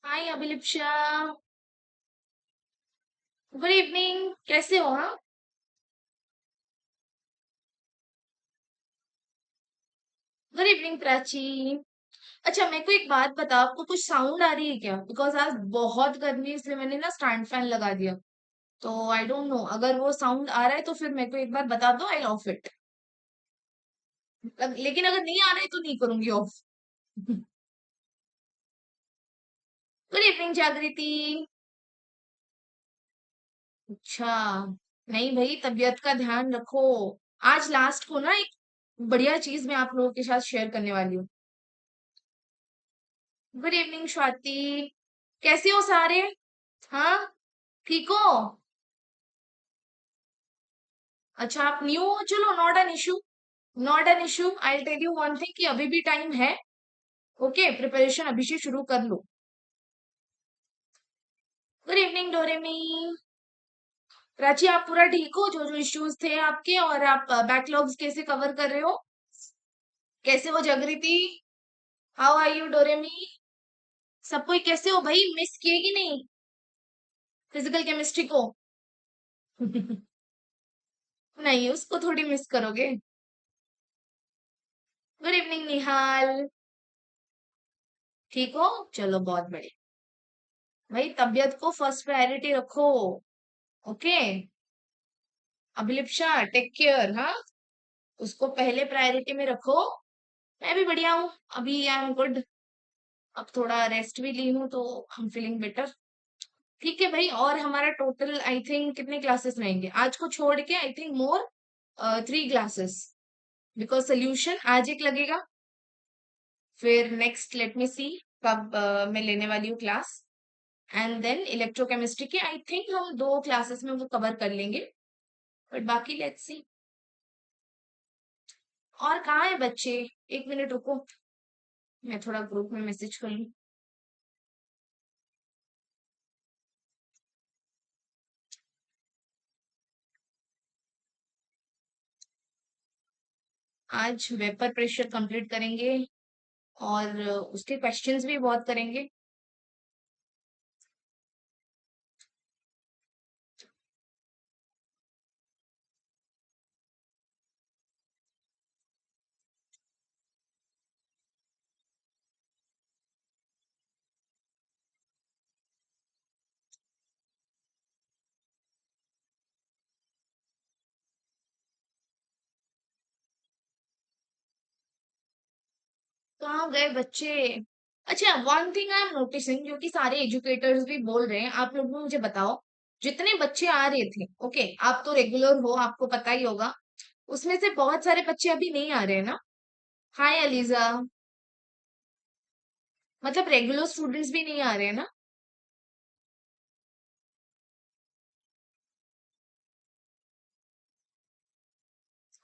हाय अभिलिप्शा। Good evening, कैसे हो? हाँ, गुड इवनिंग प्राची। अच्छा, मेरे को एक बात बता, आपको कुछ साउंड आ रही है क्या? बिकॉज आज बहुत गर्मी है, इसलिए मैंने ना स्टैंड फैन लगा दिया। तो आई डोंट नो, अगर वो साउंड आ रहा है तो फिर मेरे को एक बार बता दो, आई ऑफ इट। लेकिन अगर नहीं आ रहा है तो नहीं करूंगी ऑफ। गुड इवनिंग जागृति। अच्छा, नहीं भाई, तबीयत का ध्यान रखो। आज लास्ट को ना एक बढ़िया चीज मैं आप लोगों के साथ शेयर करने वाली हूँ। Good evening Swati. कैसे हो सारे? हाँ, ठीक हो? अच्छा, आप न्यू हो, चलो not an issue. Not an issue, I tell you one thing कि अभी भी टाइम है। ओके, प्रिपरेशन अभी से शुरू कर लो। Good evening Doremi. प्राची, आप पूरा ठीक हो? जो जो इश्यूज थे आपके, और आप बैकलॉग्स कैसे कवर कर रहे हो? कैसे हो Jagriti? How are you Doremi? सब कोई कैसे हो भाई? मिस किए कि नहीं फिजिकल केमिस्ट्री को? नहीं, उसको थोड़ी मिस करोगे। Good evening Nihal. ठीक हो? चलो, बहुत बढ़िया। भाई, तबीयत को फर्स्ट प्रायोरिटी रखो। ओके। Abhilipsa, take care. हाँ, उसको पहले प्रायोरिटी में रखो। मैं भी बढ़िया हूँ। अभी आई एम गुड। अब थोड़ा रेस्ट भी ली हूँ तो आई एम फीलिंग बेटर। ठीक है भाई, और हमारा टोटल आई थिंक कितने क्लासेस रहेंगे आज को छोड़ के? I think more 3 classes. Because solution आज एक लगेगा। फिर नेक्स्ट लेट मी सी कब मैं लेने वाली हूँ क्लास। एंड देन इलेक्ट्रोकेमिस्ट्री के आई थिंक हम 2 क्लासेस में वो कवर कर लेंगे। बट बाकी लेट्स सी। और कहाँ है बच्चे? एक मिनट रुको, मैं थोड़ा ग्रुप में मैसेज कर लूँ। आज वेपर प्रेशर कंप्लीट करेंगे, और उसके क्वेश्चंस भी बहुत करेंगे। कहाँ गए बच्चे? अच्छा, one thing I am noticing, जो कि सारे एजुकेटर्स भी बोल रहे हैं, आप लोग भी मुझे बताओ। जितने बच्चे आ रहे थे, ओके, आप तो रेगुलर हो, आपको पता ही होगा। उसमें से बहुत सारे बच्चे अभी नहीं आ रहे हैं ना? हाय अलीजा। मतलब रेगुलर स्टूडेंट्स भी नहीं आ रहे हैं ना?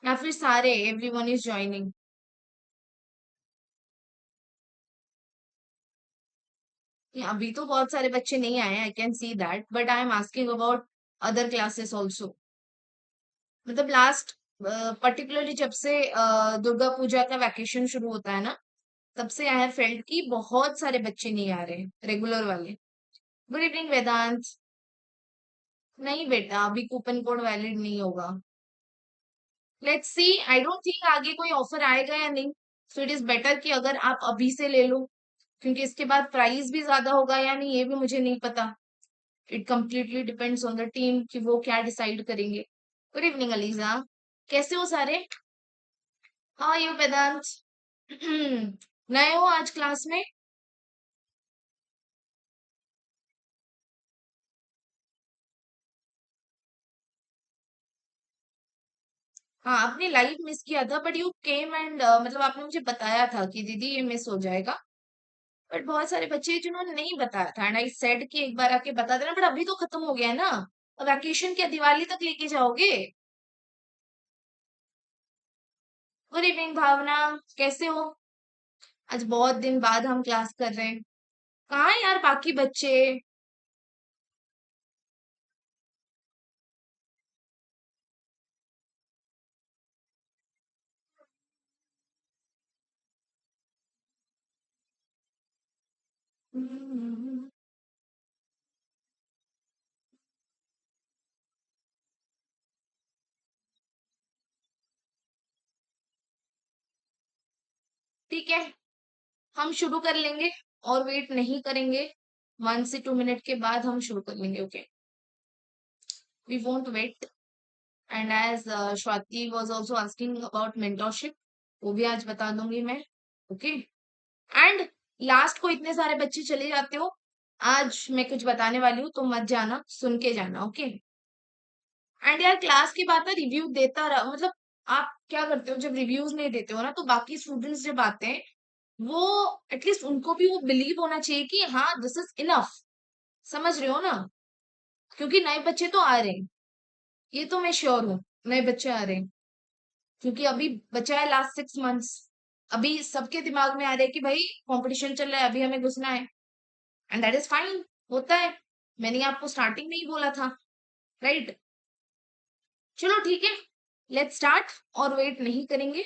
या फिर सारे एवरीवन इज ज्वाइनिंग? अभी तो बहुत सारे बच्चे नहीं आए, I can see that, but I am asking about other classes also. मतलब लास्ट पर्टिकुलरली जब से दुर्गा पूजा का वैकेशन शुरू होता है ना, तब से आई हैव फेल्ट कि बहुत सारे बच्चे नहीं आ रहे रेगुलर वाले। गुड इवनिंग वेदांत। नहीं बेटा, अभी कूपन कोड वैलिड नहीं होगा। Let's see, I don't think आगे कोई ऑफर आएगा या नहीं। सो इट इज बेटर कि अगर आप अभी से ले लो, क्योंकि इसके बाद प्राइस भी ज्यादा होगा या नहीं ये भी मुझे नहीं पता। It completely depends on the team कि वो क्या डिसाइड करेंगे। Good evening ELISA. कैसे हो सारे? हाँ, यू वेदांत। नए हो आज क्लास में? हाँ, आपने लाइव मिस किया था, बट यू केम एंड मतलब आपने मुझे बताया था कि दीदी ये मिस हो जाएगा। बट बहुत सारे बच्चे हैं जिन्होंने नहीं बताया था, एंड आई सेड कि एक बार आके बता देना, बट अभी तो खत्म हो गया है ना। वैकेशन क्या दिवाली तक लेके जाओगे? गुड इवनिंग भावना। कैसे हो? आज बहुत दिन बाद हम क्लास कर रहे हैं। कहाँ है यार बाकी बच्चे? ठीक है, हम शुरू कर लेंगे और वेट नहीं करेंगे। 1 से 2 मिनट के बाद हम शुरू कर लेंगे। Okay, we won't wait. And as Swati was also asking about mentorship, वो भी आज बता दूंगी मैं। ओके, एंड लास्ट को इतने सारे बच्चे चले जाते हो, आज मैं कुछ बताने वाली हूँ तो मत जाना, सुन के जाना। ओके, एंड यार क्लास के बाद ना रिव्यू देता रहा, मतलब आप क्या करते हो जब रिव्यूज नहीं देते हो ना, तो बाकी स्टूडेंट्स जब आते हैं वो एटलीस्ट उनको भी वो बिलीव होना चाहिए कि हाँ दिस इज इनफ। समझ रहे हो ना, क्योंकि नए बच्चे तो आ रहे हैं, ये तो मैं श्योर हूँ, नए बच्चे आ रहे हैं, क्योंकि अभी बचा है लास्ट 6 मंथ्स। अभी सबके दिमाग में आ रहा है कि भाई कंपटीशन चल रहा है, अभी हमें घुसना है, एंड दैट इज फाइन, होता है। मैंने आपको स्टार्टिंग में ही बोला था, राइट? चलो ठीक है, लेट्स स्टार्ट, और वेट नहीं करेंगे।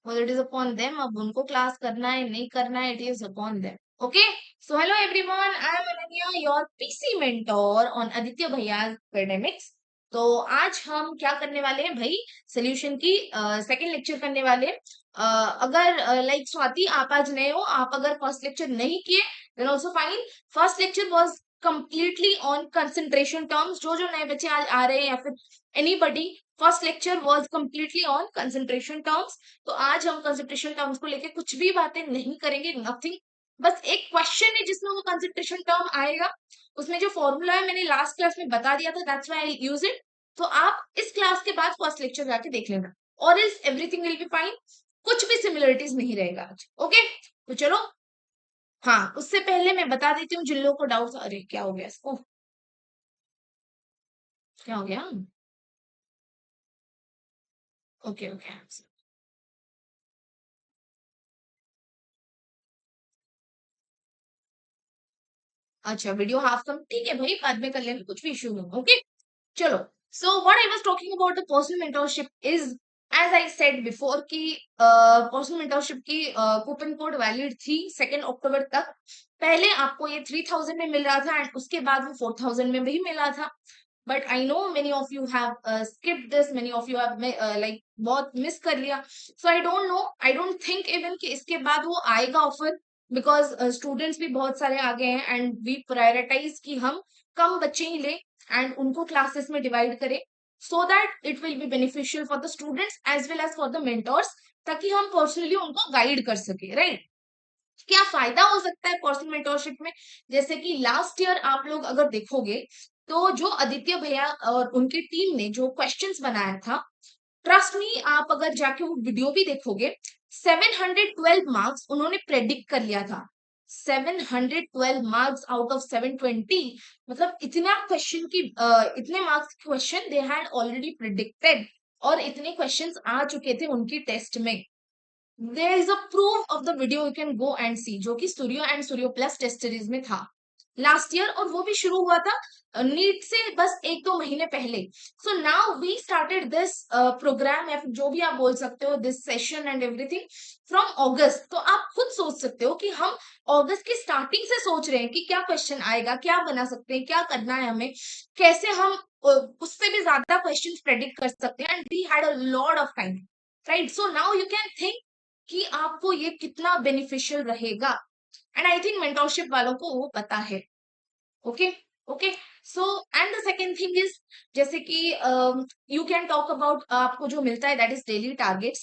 Well, it is upon them, अब उनको क्लास करना है नहीं करना है, it is upon them. Okay, so hello everyone, I am Ananya, your PC mentor on Aditya Bhaiya's Academics. तो आज हम क्या करने वाले हैं भाई, सोल्यूशन की सेकंड लेक्चर करने वाले हैं। अगर लाइक स्वाति आप आज नए हो, आप अगर फर्स्ट लेक्चर नहीं किए then also fine. First lecture was completely on concentration terms. जो जो नए बच्चे आज आ रहे हैं या फिर anybody, first lecture was completely on concentration terms. तो आज हम कंसंट्रेशन टर्म्स को लेके कुछ भी बातें नहीं करेंगे, नथिंग। बस एक क्वेश्चन है जिसमें वो कंसंट्रेशन टर्म आएगा, उसमें जो फॉर्मूला है मैंने लास्ट क्लास में बता दिया था, that's why I use it. तो आप इस क्लास के बाद फर्स्ट लेक्चर जाके देख लेना, और is everything will be fine. कुछ भी सिमिलरिटीज नहीं रहेगा आज। ओके, तो चलो। हाँ, उससे पहले मैं बता देती हूँ जिन लोगों को डाउट, अरे क्या हो गया इसको, क्या हो गया? ओके ओके, अच्छा वीडियो हाफ कम, ठीक है भाई, बाद में कर लेंगे, कुछ भी इशू नहीं। ओके, चलो। So what I was talking about the personal mentorship is, as I said before कि पर्सनल मेंटरशिप की कूपन कोड वैलिड थी 2 अक्टूबर तक। पहले आपको ये 3000 में मिल रहा था, एंड उसके बाद वो 4000 में भी मिला था। But I know many of you have skip this, many of you have like बहुत मिस कर लिया। So I don't know, I don't think even कि इसके बाद वो आएगा ऑफर, बिकॉज स्टूडेंट्स भी बहुत सारे आ गए हैं, एंड वी प्रायोरिटाइज कि हम कम बच्चे ही लें एंड उनको क्लासेस में डिवाइड करें, so that it will be beneficial for the students as well as for the mentors, ताकि हम पर्सनली उनको गाइड कर सके, राइट? क्या फायदा हो सकता है पर्सनल मेंटरशिप में? जैसे कि लास्ट ईयर आप लोग अगर देखोगे, तो जो आदित्य भैया और उनकी टीम ने जो क्वेश्चंस बनाया था, ट्रस्ट मी, आप अगर जाके वो वीडियो भी देखोगे, 712 मार्क्स उन्होंने प्रेडिक्ट कर लिया था। 712 मार्क्स आउट ऑफ 720, मतलब इतना क्वेश्चन की इतने marks question they had already predicted, और इतने क्वेश्चंस आ चुके थे उनकी टेस्ट में। There is a proof of the video, you can go and see, जो कि studio and studio plus test series में था लास्ट ईयर, और वो भी शुरू हुआ था नीट से बस 1-2 महीने पहले। So now we started this program, या फिर जो भी आप बोल सकते हो, this session and everything from August. तो आप खुद सोच सकते हो कि हम अगस्त की स्टार्टिंग से सोच रहे हैं कि क्या क्वेश्चन आएगा, क्या बना सकते हैं, क्या करना है हमें, कैसे हम उससे भी ज्यादा क्वेश्चन प्रेडिक्ट कर सकते हैं, and we had a lot of time, right? So now you can think कि आपको ये कितना बेनिफिशियल रहेगा, एंड आई थिंक मेंटरशिप वालों को वो पता है। Okay okay, so and the second thing is, जैसे कि यू कैन टॉक अबाउट आपको जो मिलता है, that is daily targets.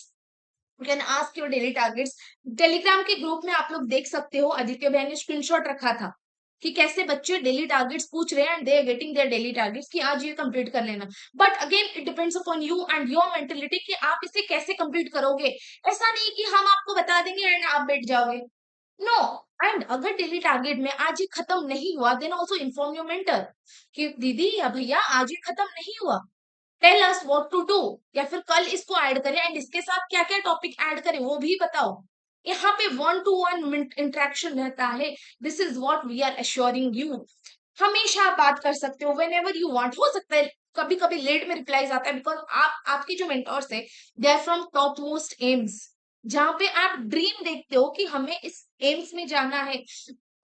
You can ask your daily targets. Telegram के ग्रुप में आप लोग देख सकते हो, आदित्य भैया ने स्क्रीनशॉट रखा था कि कैसे बच्चे डेली टारगेट्स पूछ रहे हैं, and they are getting their daily targets कि आज ये कंप्लीट कर लेना। But again it depends upon you and your mentality कि आप इसे कैसे कंप्लीट करोगे। ऐसा नहीं कि हम आपको बता देंगे एंड आप बैठ जाओगे, नो। एंड अगर डेली टारगेट में आज ये खत्म नहीं हुआ, then also inform your mentor कि दीदी या भैया आज ये खत्म नहीं हुआ, tell us what to do, या फिर कल इसको ऐड करें एंड इसके साथ क्या क्या टॉपिक ऐड करें वो भी बताओ। यहाँ पे 1-to-1 इंटरेक्शन रहता है, this is what we are assuring you. हमेशा आप बात कर सकते हो वेन एवर यू वॉन्ट। हो सकता है कभी कभी लेट में रिप्लाईज आता है, बिकॉज आप आपके जो मेंटोर्स है they are from top most AIIMS, जहां पे आप ड्रीम देखते हो कि हमें इस एम्स में जाना है।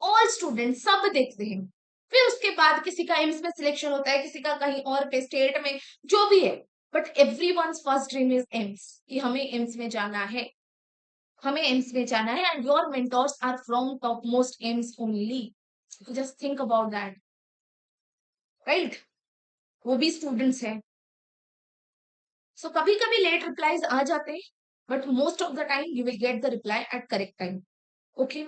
ऑल स्टूडेंट सब देखते हैं, फिर उसके बाद किसी का एम्स में सिलेक्शन होता है, किसी का कहीं और पे स्टेट में, जो भी है, but every one first dream is AIIMS, कि हमें एम्स में जाना है। हमें एम्स में जाना है and your mentors are from top most AIIMS only, just think about that, right? वो भी स्टूडेंट्स हैं। सो कभी कभी लेट रिप्लाईज आ जाते हैं, but most of the time you will get the reply at correct time. Okay,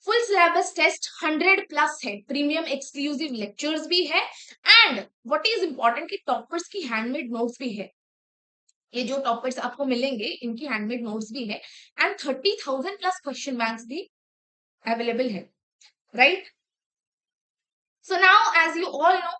full syllabus test 100 plus है, premium exclusive lectures भी है, एंड व्हाट इज इंपॉर्टेंट कि टॉपर्स की हैंडमेड नोट्स भी है। ये जो टॉपर्स आपको मिलेंगे इनकी हैंडमेड नोट्स भी है, एंड 30,000 प्लस क्वेश्चन बैंक्स भी अवेलेबल है, right? So now as you all know,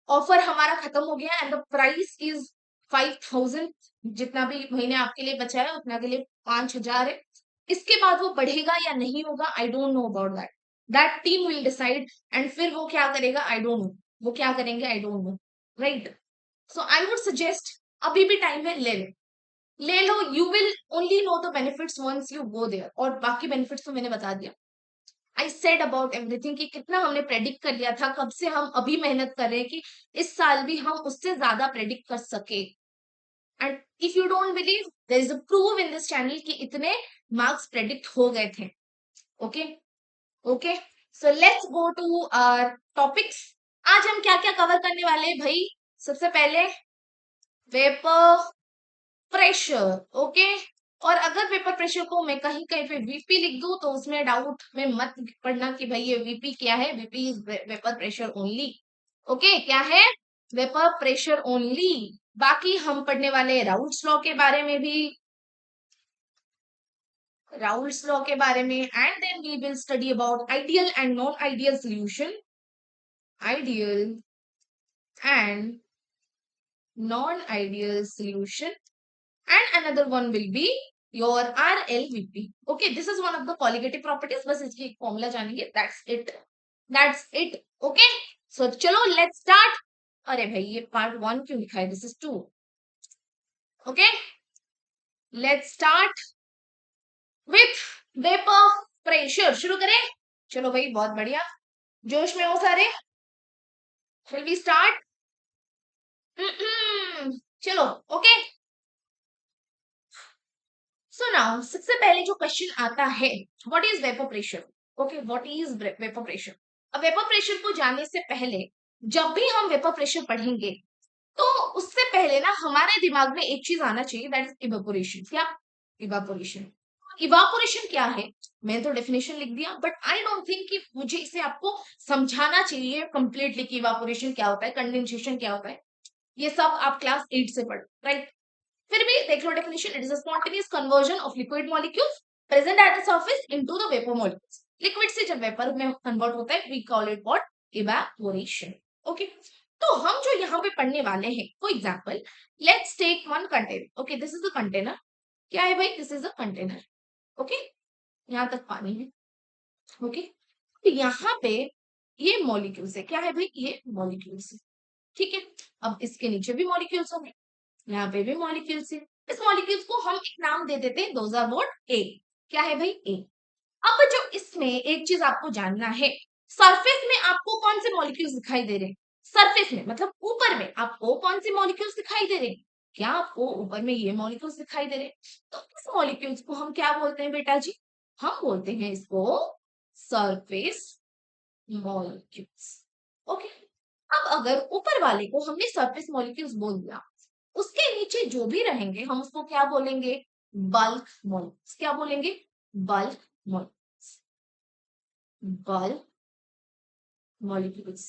offer हमारा खत्म हो गया एंड द प्राइस इज 5,000। जितना भी महीने आपके लिए बचा है उतना के लिए 5,000 है। इसके बाद वो बढ़ेगा या नहीं होगा, आई don't know about that, that team will decide. And फिर वो क्या करेगा, आई डोंट नो, वो क्या करेंगे, I don't know, right? So I would suggest, अभी भी टाइम है, ले लो। You will only know the benefits once you go there, और बाकी बेनिफिट्स तो मैंने बता दिया। आई सेड अबाउट एवरीथिंग कि कितना हमने प्रेडिक्ट कर लिया था, कब से हम अभी मेहनत कर रहे हैं कि इस साल भी हम उससे ज्यादा प्रेडिक्ट कर सके। And if you don't believe, there is a proof in this channel कि इतने मार्क्स प्रेडिक्ट हो गए थे। Okay, okay, so let's go to our topics. आज हम क्या क्या कवर करने वाले हैं भाई? सबसे पहले वेपर प्रेशर, ओके। और अगर पेपर प्रेशर को मैं कहीं कहीं पे वीपी लिख दूं तो उसमें डाउट में मत पड़ना कि भाई ये वीपी क्या है, VP is vapour pressure only. Okay, क्या है? Vapour pressure only. बाकी हम पढ़ने वाले राउल्ट्स लॉ के बारे में भी, राउल्ट्स लॉ के बारे में, and then we will study about ideal and non ideal solution, ideal and non ideal solution, and another one will be your RLVP. Okay, this is one of the colligative properties. बस इसकी एक formula जानेंगे, that's it, that's it. Okay, so चलो let's start. अरे भाई ये part 1 क्यों लिखा है, this is 2. Okay, let's start with vapor pressure. शुरू करें? चलो भाई, बहुत बढ़िया, जोश में हो सारे? Shall we start? चलो, ओके। सो नाउ सबसे पहले जो क्वेश्चन आता है, what is vapour pressure? Okay, what is vapour pressure? अब वेपर प्रेशर को जानने से पहले, जब भी हम वेपर प्रेशर पढ़ेंगे तो उससे पहले ना हमारे दिमाग में एक चीज आना चाहिए, दैट इज इवेपोरेशन। क्या? इवापोरेशन। इवापोरेशन क्या है? मैंने तो डेफिनेशन लिख दिया, बट आई डोंट थिंक कि मुझे इसे आपको समझाना चाहिए कंप्लीटली कि इवापोरेशन क्या होता है, कंडेंसेशन क्या होता है। ये सब आप क्लास 8 से पढ़, राइट? फिर भी देख लो definition, it is a spontaneous conversion of liquid molecules present at the surface into the vapour molecules. Liquid से जब वेपर में कन्वर्ट होता है, we call it what? Evaporation. Okay, तो हम जो यहाँ पे पढ़ने वाले हैं, for example let's take one container. Okay, this is a container. क्या है भाई? This is a container. Okay, यहाँ तक पानी है। ओके, तो यहाँ पे ये मॉलिक्यूल्स है। क्या है भाई? ये मॉलिक्यूल्स है, ठीक है। अब इसके नीचे भी मॉलिक्यूल्स होंगे, यहाँ पे भी मॉलिक्यूल्स है। इस मॉलिक्यूल्स को हम एक नाम दे देते हैं, दोज आर व्हाट? ए। क्या है भाई? ए। अब जो इसमें एक चीज आपको जानना है, सरफेस में आपको कौन से मॉलिक्यूल्स दिखाई दे रहे हैं? सरफेस में मतलब ऊपर में आपको कौन से मॉलिक्यूल्स दिखाई दे रहे हैं? क्या आपको ऊपर में ये मॉलिक्यूल्स दिखाई दे रहे हैं? तो इस मॉलिक्यूल्स को हम क्या बोलते हैं बेटा जी? हम बोलते हैं इसको सरफेस मॉलिक्यूल्स। ओके, अब अगर ऊपर वाले को हमने सरफेस मॉलिक्यूल्स बोल दिया, उसके नीचे जो भी रहेंगे हम उसको क्या बोलेंगे? Bulk molecules. क्या बोलेंगे? Bulk molecules, bulk molecules.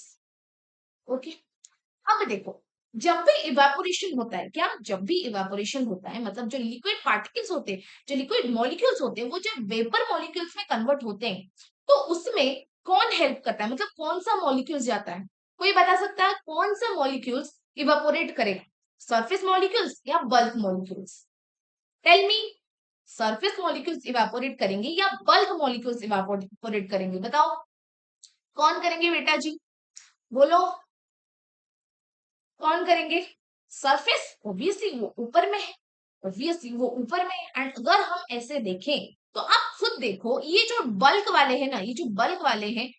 Okay, अब देखो, जब भी इवापोरेशन होता है, क्या? जब भी इवापोरेशन होता है मतलब जो लिक्विड पार्टिकल्स होते हैं, जो लिक्विड मॉलिक्यूल्स होते हैं, वो जब वेपर मॉलिक्यूल्स में कन्वर्ट होते हैं, तो उसमें कौन हेल्प करता है, मतलब कौन सा मॉलिक्यूल्स जाता है? कोई बता सकता है कौन सा मॉलिक्यूल्स इवापोरेट करेगा? सरफेस मॉलिक्यूल्स या bulk molecules? Tell me, surface molecules evaporate करेंगे या बल्क मॉलिक्यूल्स इवापोरेट करेंगे? बताओ, कौन करेंगे बेटा जी? बोलो, कौन करेंगे? सरफेस, ऑब्वियसली वो ऊपर में है, ऑब्वियसली वो ऊपर में है। एंड अगर हम ऐसे देखें तो आप खुद देखो, ये जो बल्क वाले हैं ना, ये जो बल्क वाले हैं,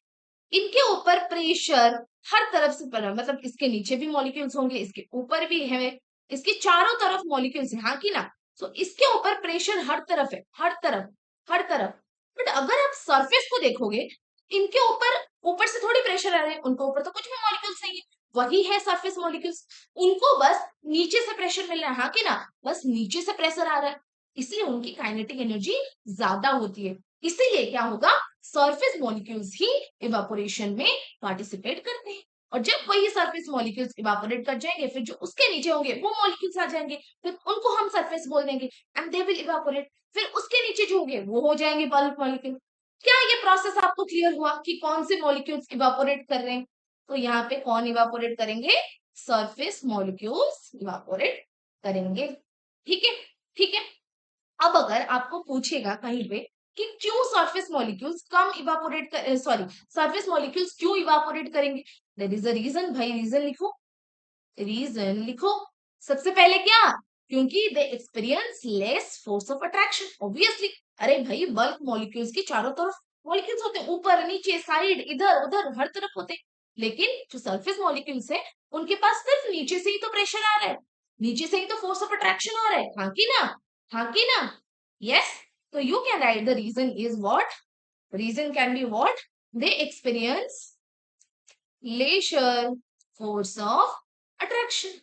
इनके ऊपर प्रेशर हर तरफ से पड़ा, मतलब इसके नीचे भी मॉलिक्यूल्स होंगे, इसके ऊपर भी है, इसके चारों तरफ मॉलिक्यूल्स है, हाँ कि ना? तो इसके ऊपर प्रेशर हर तरफ है, हर तरफ। हर तरफ। बट अगर आप सरफेस को देखोगे, इनके ऊपर ऊपर से थोड़ी प्रेशर आ रहा है, उनके ऊपर तो कुछ भी मॉलिक्यूल्स नहीं है, वही है सरफेस मॉलिक्यूल्स। उनको बस नीचे से प्रेशर मिल रहा है, हाँ कि ना, बस नीचे से प्रेशर आ रहा है, इसलिए उनकी काइनेटिक एनर्जी ज्यादा होती है। इसीलिए क्या होगा, सरफेस मॉलिक्यूल्स ही इवापोरेशन में पार्टिसिपेट करते हैं। और जब वही सरफेस मॉलिक्यूल्स इवापोरेट कर जाएंगे, फिर जो उसके नीचे होंगे वो मॉलिक्यूल्स आ जाएंगे, फिर उनको हम सरफेस बोल देंगे एंड दे विल इवापोरेट। फिर उसके नीचे जो होंगे वो हो जाएंगे बल्क मॉलिक्यूल। क्या ये प्रोसेस आपको क्लियर हुआ कि कौन से मॉलिक्यूल्स इवापोरेट कर रहे हैं? तो यहाँ पे कौन इवापोरेट करेंगे, सरफेस मॉलिक्यूल्स इवापोरेट करेंगे। ठीक है, ठीक है। अब अगर आपको पूछेगा कहीं पे कि क्यों सरफेस मॉलिक्यूल्स कम इवापोरेट कर, सॉरी, सरफेस मॉलिक्यूल्स क्यों इवापोरेट करेंगे, देयर इज अ रीजन। भाई रीजन लिखो, रीजन लिखो। सबसे पहले क्या, क्योंकि they experience less force of attraction, obviously. अरे भाई बल्क मॉलिक्यूल्स की चारों तरफ मॉलिक्यूल्स होते हैं, ऊपर नीचे साइड इधर उधर हर तरफ होते हैं। लेकिन जो सरफेस मॉलिक्यूल्स है, उनके पास सिर्फ नीचे से ही तो प्रेशर आ रहा है, नीचे से ही तो फोर्स ऑफ अट्रैक्शन आ रहा है, हाँ कि ना, हाँ कि ना। यस, तो you can write the reason is what, reason can be what, they experience lesser force of attraction.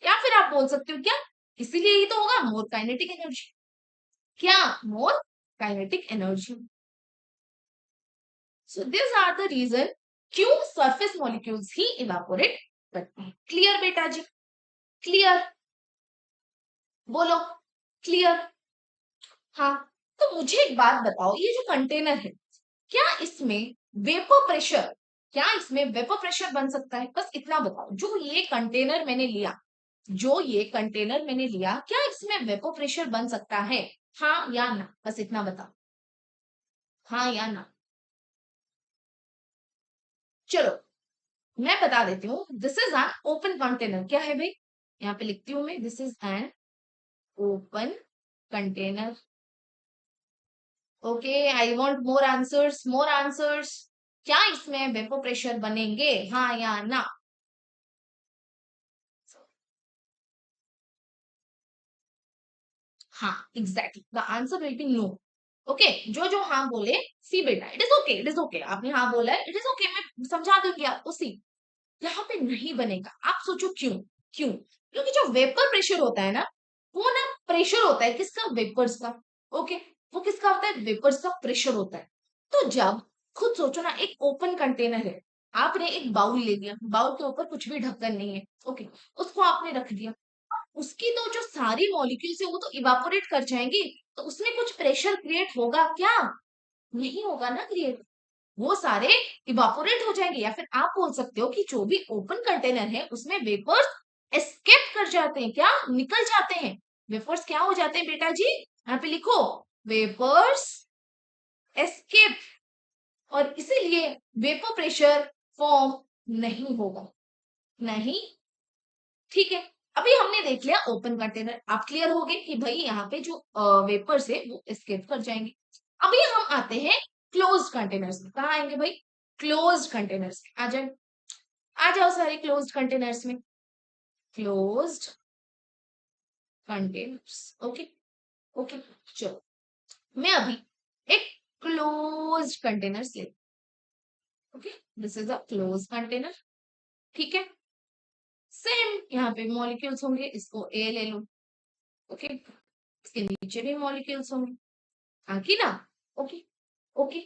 या फिर आप बोल सकते हो क्या, इसीलिए ही तो होगा मोर काइनेटिक एनर्जी। क्या, more kinetic energy. So this are the reason क्यों सरफेस मॉलिक्यूल्स ही इवापोरेट करते हैं। क्लियर बेटा जी, क्लियर, बोलो क्लियर। हाँ, तो मुझे एक बात बताओ, ये जो कंटेनर है, क्या इसमें वेपर प्रेशर, क्या इसमें वेपर प्रेशर बन सकता है? बस इतना बताओ, जो ये कंटेनर मैंने लिया, जो ये कंटेनर मैंने लिया, क्या इसमें वेपर प्रेशर बन सकता है, हाँ या ना, बस इतना बताओ, हाँ या ना। चलो मैं बता देती हूँ, this is an open container. क्या है भाई, यहाँ पे लिखती हूँ मैं, this is an open container. Okay, I want more answers, more answers. क्या इसमें वेपर प्रेशर बनेंगे, हाँ या ना? हाँ, exactly the answer will be no. Okay, जो जो हाँ बोले, सी बेटा, it is okay, it is okay, आपने हाँ बोला है, इट इज ओके, मैं समझा दूंगी आपको। सी, यहाँ पे नहीं बनेगा। आप सोचो क्यों, क्यों? क्योंकि जो वेपर प्रेशर होता है ना, वो ना प्रेशर होता है किसका, वेपर्स का। ओके, वो किसका होता है, वेपर्स का प्रेशर होता है। तो जब, खुद सोचो ना, एक ओपन कंटेनर है, आपने एक बाउल ले लिया, बाउल के ऊपर कुछ भी ढक्कन नहीं है, ओके, उसको आपने रख दिया, उसकी तो जो सारी मॉलिक्यूल्स है वो तो इवापोरेट कर जाएंगी, तो उसमें कुछ प्रेशर क्रिएट होगा क्या, नहीं होगा ना क्रिएट, वो सारे इवापोरेट हो जाएंगे। या फिर आप बोल सकते हो कि जो भी ओपन कंटेनर है उसमें वेपर्स एस्केप कर जाते हैं, क्या, निकल जाते हैं, वेपर्स क्या हो जाते हैं बेटा जी, यहाँ पे लिखो, वेपर्स एस्केप, और इसीलिए वेपर प्रेशर फॉर्म नहीं होगा, नहीं। ठीक है, अभी हमने देख लिया ओपन कंटेनर, आप क्लियर हो गए कि भाई यहाँ पे जो वेपर्स है वो एस्केप कर जाएंगे। अभी हम आते हैं क्लोज्ड कंटेनर्स में, कहाँ आएंगे भाई, क्लोज्ड कंटेनर्स में आ जाए, आ जाओ सारे क्लोज्ड कंटेनर्स में, क्लोज्ड कंटेनर्स। ओके, ओके, चलो मैं अभी एक क्लोज्ड कंटेनर्स ले, okay, this is a close container. ठीक है, सेम यहाँ पे मॉलिक्यूल्स होंगे, इसको ए ले लो, ओके, इसके नीचे भी मॉलिक्यूल्स होंगे, हाँ की ना, ओके, ओके।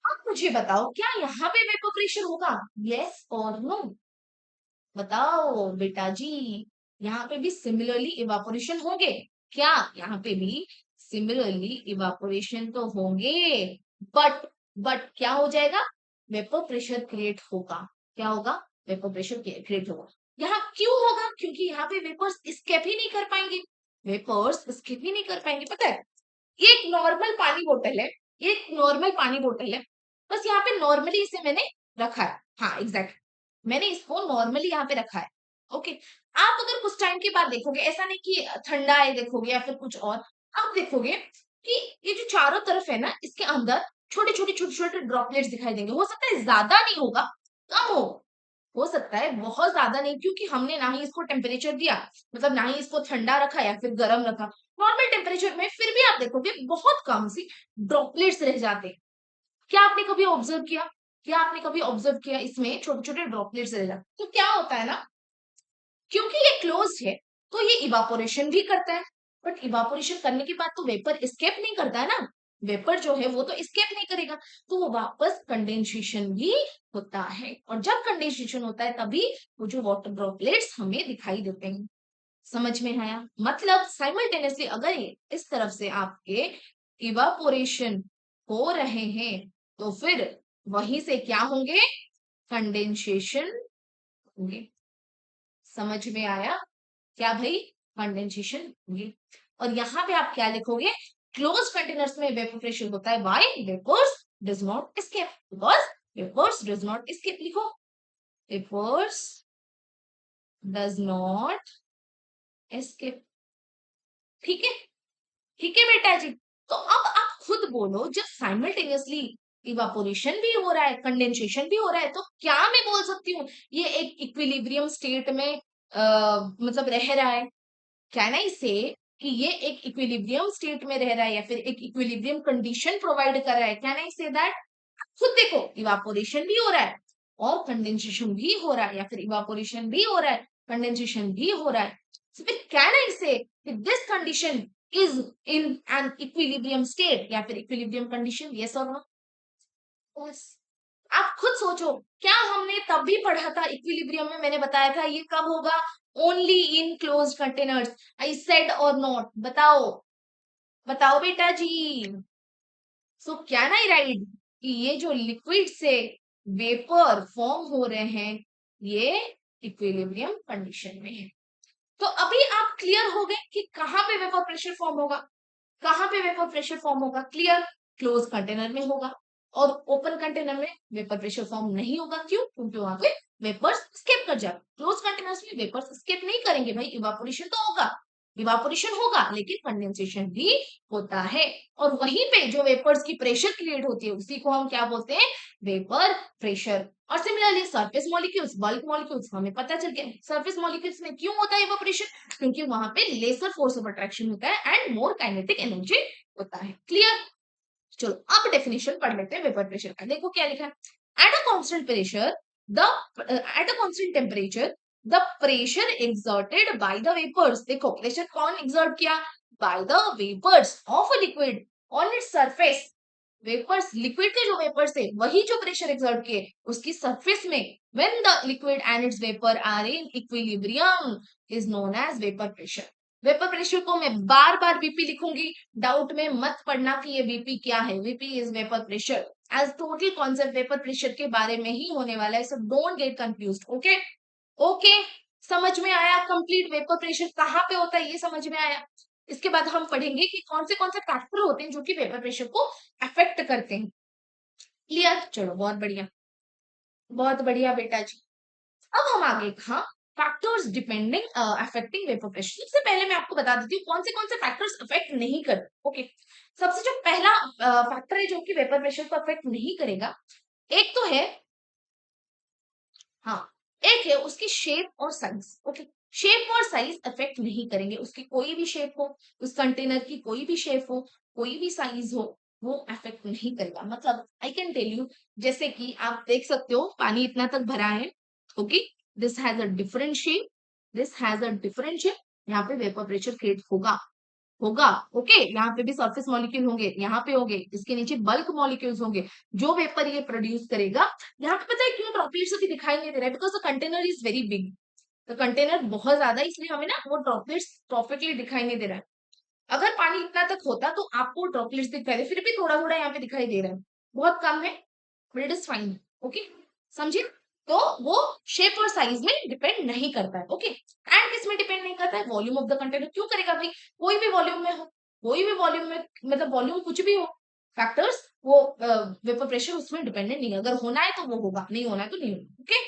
अब मुझे बताओ, क्या यहाँ पे वेपर प्रेशर होगा, यस और नो, बताओ बेटा जी। यहाँ पे भी सिमिलरली इवापोरेशन होंगे, क्या यहाँ पे भी सिमिलरली इवापोरेशन तो होंगे, बट बट क्या हो जाएगा, वेपर प्रेशर क्रिएट होगा, क्या होगा, वेपर प्रेशर क्रिएट होगा। यहाँ क्यों होगा, क्योंकि यहाँ पे वेपर्स स्केप ही नहीं कर पाएंगे, वेपर्स स्केप ही नहीं कर पाएंगे। पता है, ये एक नॉर्मल पानी बोतल है, ये एक नॉर्मल पानी बोतल है, बस यहाँ पे नॉर्मली इसे मैंने रखा है, हाँ एग्जैक्ट, मैंने इसको नॉर्मली यहाँ पे रखा है। ओके, आप अगर कुछ टाइम के बाद देखोगे, ऐसा नहीं कि ठंडा है देखोगे या फिर कुछ और, आप देखोगे कि ये जो चारों तरफ है ना, इसके अंदर छोटे छोटे ड्रॉपलेट्स दिखाई देंगे, हो सकता है ज्यादा नहीं होगा, कम हो, हो सकता है बहुत ज्यादा नहीं, क्योंकि हमने ना ही इसको टेम्परेचर दिया, मतलब ना ही इसको ठंडा रखा या फिर गर्म रखा, नॉर्मल टेम्परेचर में, फिर भी आप देखोगे बहुत कम सी ड्रॉपलेट्स रह जाते हैं। क्या आपने कभी ऑब्जर्व किया? क्या आपने कभी ऑब्जर्व किया इसमें छोटे छोटे ड्रॉपलेट्स रह जाते? तो क्या होता है ना, क्योंकि ये क्लोज है तो ये इवापोरेशन भी करता है, बट इवापोरेशन करने के बाद तो वेपर एस्केप नहीं करता है ना, वेपर जो है वो तो एस्केप नहीं करेगा, तो वो वापस कंडेंसेशन भी होता है, और जब कंडेंसेशन होता है तभी वो जो वाटर ड्रॉपलेट्स हमें दिखाई देते हैं। समझ में आया? मतलब साइमल्टेनियसली अगर ये इस तरफ से आपके इवापोरेशन हो रहे हैं तो फिर वहीं से क्या होंगे, कंडेंसेशन होंगे। समझ में आया? क्या भाई, कंडेंसेशन होगी। और यहाँ पे आप क्या लिखोगे, क्लोज कंटेनर्स में वेपर प्रेशर होता है, why vapours does not escape, because vapours does not escape, लिखो वेपर्स डज नॉट एस्केप। ठीक है, ठीक है बेटा जी। तो अब आप खुद बोलो, जब साइमल्टेनियसली इवापोरेशन भी हो रहा है, कंडेंसेशन भी हो रहा है, तो क्या मैं बोल सकती हूँ ये एक इक्विलिब्रियम स्टेट में मतलब रह रहा है? कैन आई से कि ये एक इक्विलिब्रियम स्टेट में रह रहा है या फिर एक इक्विलिब्रियम कंडीशन प्रोवाइड कर रहा है? Can I say that? खुद देखो, इवापोरेशन भी हो रहा है और कंडेंसेशन भी हो रहा है, या फिर इवापोरेशन भी हो रहा है, कंडेंसेशन भी हो रहा है, so फिर कैन आई से this condition is in an equilibrium state या फिर इक्विलिब्रियम कंडीशन? यस और नो? बस आप खुद सोचो, क्या हमने तब भी पढ़ा था इक्विलिब्रियम में, मैंने बताया था ये कब होगा, only in close containers, I said और नॉट? बताओ, बताओ बेटा जी। सो कैन आई राइट कि ये जो लिक्विड से वेपर फॉर्म हो रहे हैं ये इक्विलिब्रियम कंडीशन में है। तो अभी आप क्लियर हो गए कि कहां पे वेपर प्रेशर फॉर्म होगा, कहां पे वेपर प्रेशर फॉर्म होगा? क्लियर, क्लोज कंटेनर में होगा, और ओपन कंटेनर में वेपर प्रेशर फॉर्म नहीं होगा। क्यों? क्योंकि वहां पे वेपर्स स्केप कर जाते। क्लोज कंटेनर्स में वेपर्स स्केप नहीं करेंगे भाई, इवापोरेशन तो होगा, इवापोरेशन होगा लेकिन कंडेंसेशन भी होता है, और वहीं पे जो वेपर्स की प्रेशर क्रिएट होती है उसी को हम क्या बोलते हैं, वेपर प्रेशर। और similarly surface molecules, bulk molecules, हमें पता चल गया सरफेस मॉलिक्यूल्स में क्यों होता है इवापोरेशन, क्योंकि वहां पे लेसर फोर्स ऑफ अट्रैक्शन होता है एंड मोर काइनेटिक एनर्जी होता है। क्लियर? चलो अब डेफिनेशन पढ़ लेते हैं वेपर प्रेशर का। देखो क्या लिखा है, at a constant pressure the at a constant temperature the pressure exerted by the vapours. देखो प्रेशर कौन एक्सर्ट किया, by the vapours of a liquid on its surface. Vapours, liquid के जो वेपर्स थे वही जो प्रेशर एक्सर्ट किए उसकी सरफेस में, when the liquid and its vapour are in equilibrium is known as vapour pressure. Vapour pressure को मैं बार बार वीपी लिखूंगी, डाउट में मत पड़ना कि ये वीपी क्या है। VP is vapour pressure, as total concept vapour pressure के बारे में ही होने वाला है, so don't get confused. Okay, okay, समझ में आया? कंप्लीट वेपर प्रेशर कहाँ पे होता है ये समझ में आया? इसके बाद हम पढ़ेंगे कि कौन से फैक्टर होते हैं जो कि वेपर प्रेशर को अफेक्ट करते हैं। क्लियर? चलो बहुत बढ़िया, बहुत बढ़िया बेटा जी। अब हम आगे, हाँ, factors depending affecting vapour pressure. सबसे पहले मैं आपको बता देती हूँ कौन से फैक्टर्स अफेक्ट नहीं करते। ओके, सबसे जो पहला फैक्टर है जो कि वेपर प्रेशर को अफेक्ट नहीं करेगा, एक तो है, हाँ, एक है उसकी शेप और साइज। ओके, शेप और साइज अफेक्ट नहीं करेंगे, उसकी कोई भी शेप हो, उस कंटेनर की कोई भी शेप हो, कोई भी साइज हो, वो अफेक्ट नहीं करेगा। मतलब आई कैन टेल यू, जैसे कि आप देख सकते हो पानी इतना तक भरा है, okay, this has a different shape, this has a different shape, यहाँ पे वेपर प्रेशर क्रिएट होगा, होगा। ओके, यहाँ पे भी सरफेस मॉलिक्यूल होंगे, यहाँ पे होंगे, इसके नीचे बल्क मॉलिक्यूल्स होंगे, जो वेपर ये प्रोड्यूस करेगा। यहाँ पे पता है क्यों ड्रॉपलेट्स अभी दिखाई नहीं दे रहा है, because the container is very big, तो कंटेनर बहुत ज्यादा है, इसलिए हमें ना वो ड्रॉपलेट्स परफेक्टली दिखाई नहीं दे रहा है। अगर पानी इतना तक होता तो आपको ड्रॉपलेट्स दिख रहे थे, फिर भी थोड़ा थोड़ा यहाँ पे दिखाई दे रहा है, बहुत कम है, but it is fine. Okay, समझे? तो वो शेप और साइज में डिपेंड नहीं करता है। ओके, एंड किस में डिपेंड नहीं करता है, वॉल्यूम ऑफ द कंटेनर। क्यों करेगा भाई, कोई भी वॉल्यूम में हो, कोई भी वॉल्यूम में, मतलब वॉल्यूम कुछ भी हो, फैक्टर्स वो वेपर प्रेशर उसमें डिपेंडेंट नहीं है, अगर होना है तो वो होगा, नहीं होना है तो नहीं होगा। ओके,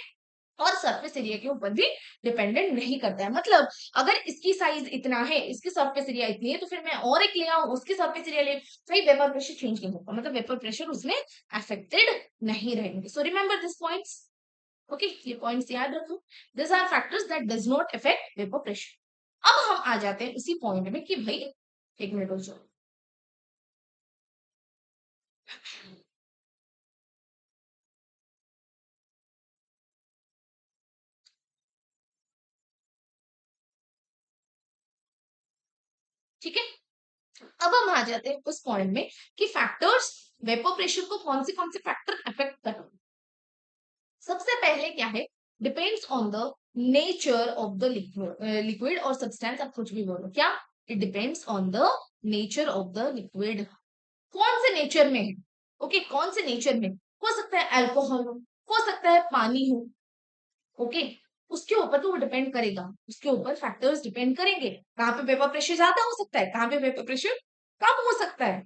और सरफेस एरिया के ऊपर भी डिपेंडेंट नहीं करता है। मतलब अगर इसकी साइज इतना है, इसकी सरफेस एरिया इतनी है, तो फिर मैं और एक ले आऊं, उसकी सरफेस एरिया ले, भाई वेपर प्रेशर चेंज नहीं होगा, मतलब वेपर प्रेशर उसमें अफेक्टेड नहीं रहेंगे। So remember this points. Okay, ये पॉइंट्स याद रखो। This are factors that does not affect vapour pressure. अब हम आ जाते हैं उसी पॉइंट में कि भाई, एक मिनट हो जाओ। ठीक है, अब हम आ जाते हैं उस पॉइंट में कि फैक्टर्स वेपर प्रेशर को कौन से फैक्टर अफेक्ट कर रहे हैं। सबसे पहले क्या है, depends on the nature of the liquid और सब्सटेंस, आप कुछ भी बोलो, क्या, it depends on the nature of the liquid. कौन से नेचर में है, ओके, कौन से नेचर में, हो सकता है अल्कोहल हो सकता है पानी हो, ओके, उसके ऊपर तो वो डिपेंड करेगा, उसके ऊपर फैक्टर्स डिपेंड करेंगे। कहाँ पे वेपर प्रेशर ज्यादा हो सकता है, कहाँ पे वेपर प्रेशर कम हो सकता है।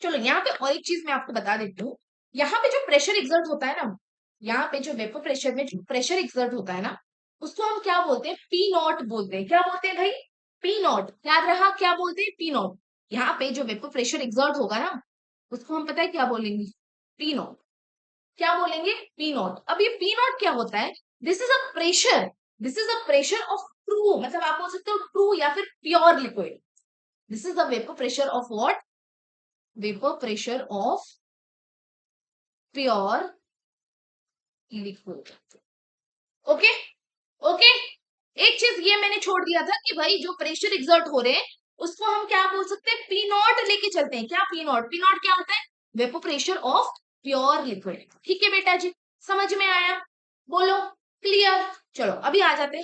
चलो यहाँ पे और एक चीज मैं आपको बता देती हूँ, यहाँ पे जो प्रेशर एक्सर्ट होता है ना, यहाँ पे जो वेपर प्रेशर में जो प्रेशर एक्सर्ट होता है ना, उसको हम क्या बोलते हैं, पी नॉट बोलते हैं। क्या बोलते हैं भाई, पी नॉट, याद रहा, क्या बोलते हैं, पी नॉट। यहाँ पे जो वेपर प्रेशर एक्सर्ट होगा ना, उसको हम पता है क्या बोलेंगे, पी नॉट। क्या बोलेंगे, पी नॉट। अब ये पी नॉट क्या होता है, this is a pressure, this is a pressure of true, मतलब आप बोल सकते हो ट्रू या फिर pure liquid. This is the vapour pressure of what, vapour pressure of pure liquid. Okay, okay, एक चीज ये मैंने छोड़ दिया था कि भाई जो प्रेशर एक्सर्ट हो रहे हैं उसको हम क्या बोल सकते हैं, पी नॉट लेके चलते हैं। क्या पी नॉट, पी नॉट क्या होता है, vapour pressure of pure liquid. ठीक है बेटा जी, समझ में आया, बोलो क्लियर। चलो अभी आ जाते हैं,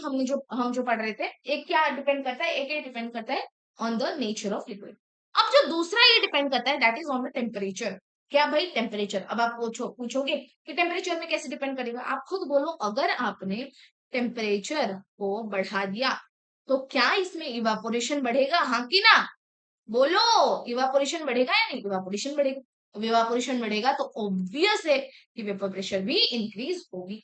हम जो पढ़ रहे थे, एक क्या डिपेंड करता है, एक ये डिपेंड करता है on the nature of liquid. अब जो दूसरा ये डिपेंड करता है, that is on the temperature. क्या भाई, टेम्परेचर। अब आप पूछोगे कि टेम्परेचर में कैसे डिपेंड करेगा, आप खुद बोलो, अगर आपने टेम्परेचर को बढ़ा दिया तो क्या इसमें इवापोरेशन बढ़ेगा, हाँ कि ना, बोलो, इवापोरेशन बढ़ेगा या नहीं, इवापोरेशन बढ़ेगा। इवापोरेशन बढ़ेगा तो ऑब्वियस है कि वेपर प्रेशर भी इंक्रीज होगी,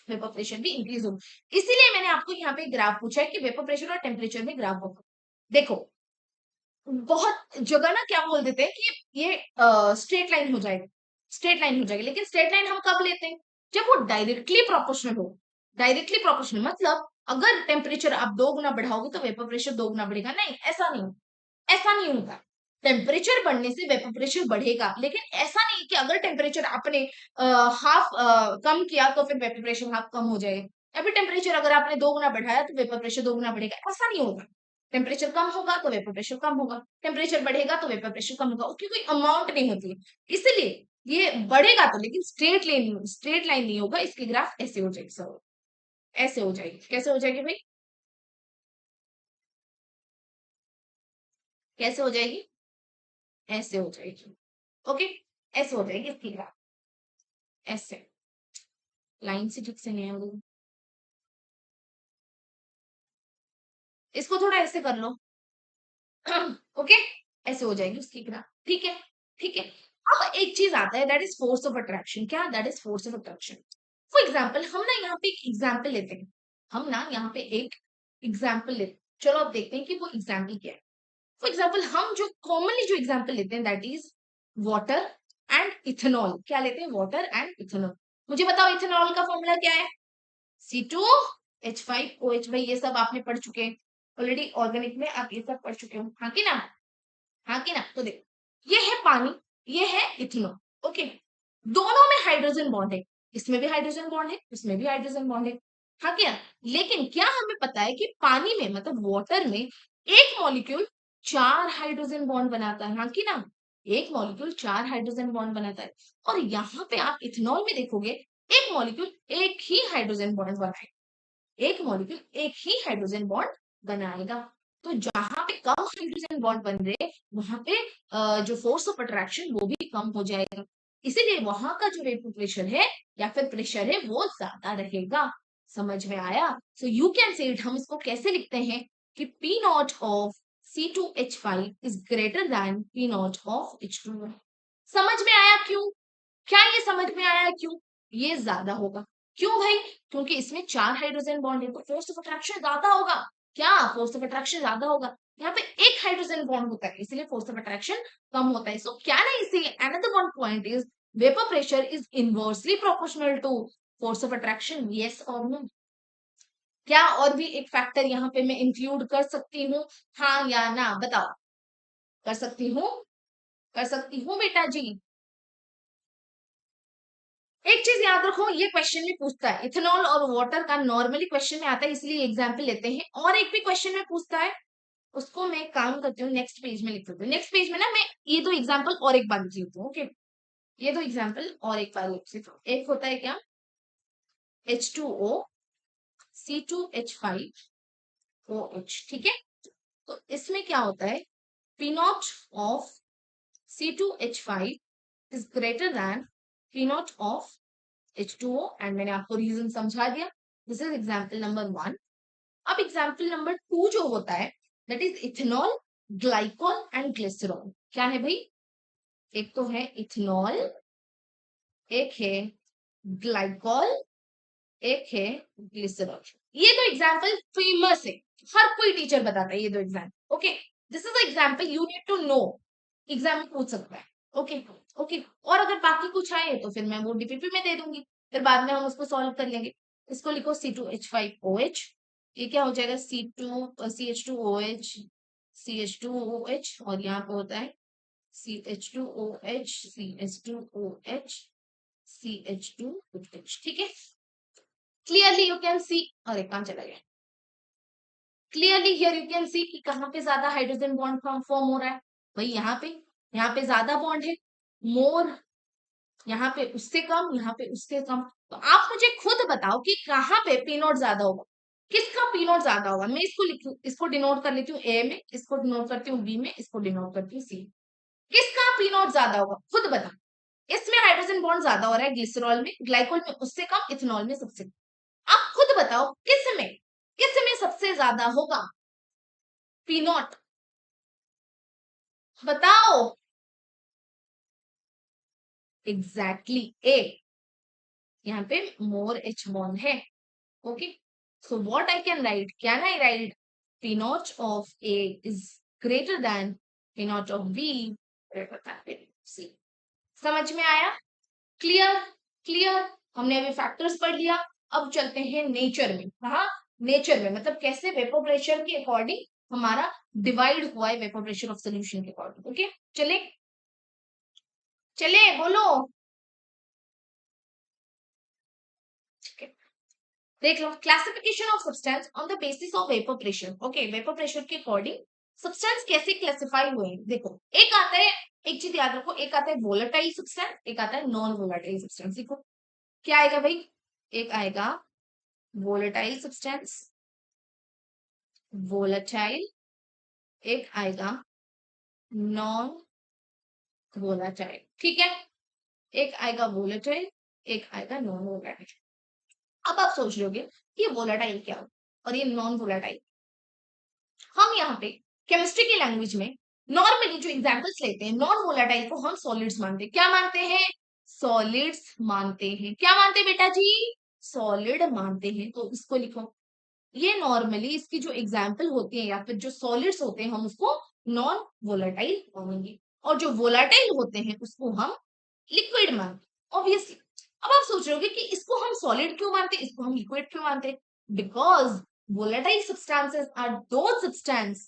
वेपर प्रेशर भी इंक्रीज होगी। इसीलिए मैंने आपको यहाँ पे ग्राफ पूछा है कि वेपर प्रेशर और टेम्परेचर में ग्राफ होगा। देखो, बहुत जगह ना क्या बोल देते हैं कि ये स्ट्रेट लाइन हो जाएगी, स्ट्रेट लाइन हो जाएगी, लेकिन स्ट्रेट लाइन हम कब लेते हैं, जब वो डायरेक्टली प्रोपोर्शनल हो। डायरेक्टली प्रोपोर्शनल मतलब अगर टेम्परेचर आप 2 गुना बढ़ाओगे तो वेपर प्रेशर 2 गुना बढ़ेगा, नहीं, ऐसा नहीं, ऐसा नहीं होता। टेम्परेचर बढ़ने से वेपर प्रेशर बढ़ेगा, लेकिन ऐसा नहीं कि अगर टेम्परेचर आपने हाफ कम किया तो फिर वेपर प्रेशर हाफ कम हो जाएगा, या फिर टेम्परेचर अगर आपने 2 गुना बढ़ाया तो वेपर प्रेशर 2 गुना बढ़ेगा, ऐसा नहीं होगा। टेम्परेचर कम होगा तो वेपर प्रेशर कम होगा, टेम्परेचर बढ़ेगा तो वेपर प्रेशर कम होगा, उसकी कोई अमाउंट नहीं होती है। इसलिए ये बढ़ेगा तो, लेकिन स्ट्रेट लाइन नहीं होगा, इसकी ग्राफ ऐसे हो जाएगी सर, ऐसे हो जाएगी। कैसे हो जाएगी भाई, कैसे हो जाएगी, ऐसे हो जाएगी, ओके, ऐसे हो जाएगी इसकी ग्राफ, ऐसे, लाइन से ठीक से नहीं है वो। इसको थोड़ा ऐसे कर लो, ओके, ऐसे हो जाएगी उसकी ग्राफ, ठीक है, ठीक है। अब एक चीज आता है, that is force of attraction. क्या, that is force of attraction. For example, हम ना यहाँ पे एक एग्जाम्पल लेते हैं, हम ना यहाँ पे एक एग्जाम्पल लेते हैं। चलो अब देखते हैं कि वो एग्जाम्पल क्या है। फॉर एग्जाम्पल, हम जो कॉमनली जो एग्जाम्पल लेते हैं that is water and ethanol. क्या लेते हैं, वाटर एंड इथेनॉल। मुझे बताओ इथेनॉल का फॉर्मूला क्या है, C2H5OH। भाई ये सब आपने पढ़ चुके हैं ऑलरेडी, ऑर्गेनिक में आप ये सब पढ़ चुके हो, हाँ कि ना, हाँ कि ना। तो देखो, ये है पानी, ये है इथेनॉल, ओके, दोनों में हाइड्रोजन बॉन्ड है, इसमें भी हाइड्रोजन बॉन्ड है, इसमें भी हाइड्रोजन बॉन्ड है, हाँ क्या। लेकिन क्या हमें पता है कि पानी में, मतलब वाटर में, एक मॉलिक्यूल 4 हाइड्रोजन बॉन्ड बनाता है, हाँ कि ना, एक मॉलिक्यूल 4 हाइड्रोजन बॉन्ड बनाता है। और यहाँ पे आप इथेनॉल में देखोगे, एक मॉलिक्यूल एक ही हाइड्रोजन बॉन्ड बनाएगा, एक मॉलिक्यूल एक ही हाइड्रोजन बॉन्ड बनाएगा। तो जहां पे कम हाइड्रोजन बॉन्ड बन रहे, वहां पे जो फोर्स ऑफ अट्रैक्शन वो भी कम हो जाएगा, इसीलिए वहां का जो वेपर प्रेशर है या फिर प्रेशर है वो ज्यादा रहेगा। समझ में आया, so you can say it, हम इसको कैसे लिखते हैं कि P not of C2H5 is greater then P not of H2। समझ में आया क्यों, क्या ये समझ में आया क्यों, ये ज्यादा होगा। क्यों भाई, क्योंकि इसमें 4 हाइड्रोजन बॉन्ड है तो फोर्स ऑफ अट्रैक्शन ज्यादा होगा। क्या, फोर्स ऑफ अट्रैक्शन ज्यादा होगा, यहाँ पे एक हाइड्रोजन बॉन्ड होता है इसलिए फोर्स ऑफ अट्रैक्शन कम होता है। सो क्या ना, इसे another one point is vapour pressure is inversely proportional to force of attraction, yes और नो? क्या और भी एक फैक्टर यहाँ पे मैं इंक्लूड कर सकती हूँ, हाँ या ना बताओ? कर सकती हूँ, कर सकती हूँ बेटा जी। एक चीज याद रखो, ये क्वेश्चन में पूछता है, इथेनॉल और वाटर का नॉर्मली क्वेश्चन में आता है, इसलिए एग्जाम्पल लेते हैं। और एक भी क्वेश्चन में पूछता है, उसको मैं काम करती हूँ, नेक्स्ट पेज में लिख देती हूँ। नेक्स्ट पेज में ना मैं ये दो एग्जाम्पल और एक बार लिख लेती हूँ, ओके? ये दो एग्जाम्पल और एक बार लिख लेती हूँ। एक होता है क्या, H2O, C2H5OH, ठीक है? तो इसमें क्या होता है, P not of C2H5 is greater then P not of H2O, and मैंने आपको रीजन समझा दिया। This is example number 1। अब एग्जाम्पल नंबर 2 जो होता है, that is ethanol, glycol and glycerol. क्या है भाई? एक तो है इथेनॉल, एक है ग्लाइकॉल, एक है ग्लिसरॉल। ये दो एग्जाम्पल फेमस है, हर कोई टीचर बताता है ये दो example, okay? This is example you need to know, exam में पूछ सकता है, ओके? ओके, और अगर बाकी कुछ आए तो फिर मैं वो डीपीपी में दे दूंगी, फिर बाद में हम उसको सॉल्व कर लेंगे। इसको लिखो C2H5OH, ये क्या हो जाएगा, CH2OH, और यहाँ पे होता है CH2OH, ठीक है? क्लियरली यू कैन सी, अरे कहाँ चला गया, clearly here you can see कि कहाँ पे ज्यादा हाइड्रोजन बॉन्ड फॉर्म हो रहा है भाई, यहाँ पे ज्यादा बॉन्ड है, मोर, यहाँ पे उससे कम, यहाँ पे उससे कम। तो आप मुझे खुद बताओ कि कहाँ पे पी नॉट ज्यादा होगा, किसका पी नॉट ज्यादा होगा? मैं इसको लिखू, इसको डिनोट कर लेती हूँ ए में, इसको डिनोट करती हूँ बी में, इसको डिनोट करती हूँ सी। किसका पी नॉट ज्यादा होगा खुद बता? इसमें हाइड्रोजन बॉन्ड ज्यादा हो रहा है ग्लिसरॉल में, ग्लाइकोल में उससे कम, इथेनॉल में सबसे कम। आप खुद बताओ किस में सबसे ज्यादा होगा पी नॉट, बताओ? एग्जैक्टली ए, यहाँ पे मोर एच बॉन्ड है, okay? So what I can write, can I write P not of A is greater than P not of B greater than C? समझ में आया? क्लियर? क्लियर? हमने अभी factors पढ़ लिया, अब चलते हैं नेचर में। हाँ, नेचर में मतलब कैसे वेपर प्रेशर के अकॉर्डिंग हमारा डिवाइड हुआ है, वेपर प्रेशर ऑफ सोल्यूशन के अकॉर्डिंग, ओके? चले चले बोलो, ठीक है? देख लो, classification of substance on the basis of vapour pressure, okay? Vapour pressure के अकॉर्डिंग सब्सटेंस कैसे क्लासिफाई हुए हैं, देखो। एक आता है, एक चीज याद रखो, एक आता है वोलेटाइल सब्सटेंस, एक आता है नॉन वोलेटाइल सब्सटेंस। देखो क्या आएगा भाई, एक आएगा वोलेटाइल सब्सटेंस, वोलेटाइल, एक आएगा नॉन वोलेटाइल, ठीक है? एक आएगा वोलेटाइल, एक आएगा नॉन वोलेटाइल। अब आप सोच रहे होगे ये वोलेटाइल क्या हो और ये नॉन वोलेटाइल। हम यहाँ पे केमिस्ट्री की लैंग्वेज में नॉर्मली जो एग्जांपल्स लेते हैं, नॉन वोलेटाइल को हम सॉलिड्स मानते हैं। क्या मानते हैं? सॉलिड्स मानते हैं। क्या मानते हैं बेटा जी? सॉलिड मानते हैं। तो इसको लिखो, ये नॉर्मली इसकी जो एग्जाम्पल होती है या फिर जो सॉलिड्स होते हैं हम उसको नॉन वोलेटाइल मानेंगे, और जो वोलेटाइल होते हैं उसको हम लिक्विड मानते हैं ऑब्वियसली। अब आप सोच रहे होगे कि इसको हम सॉलिड क्यों मानते हैं, इसको हम लिक्विड क्यों मानते हैं? Because volatile substances are those substance,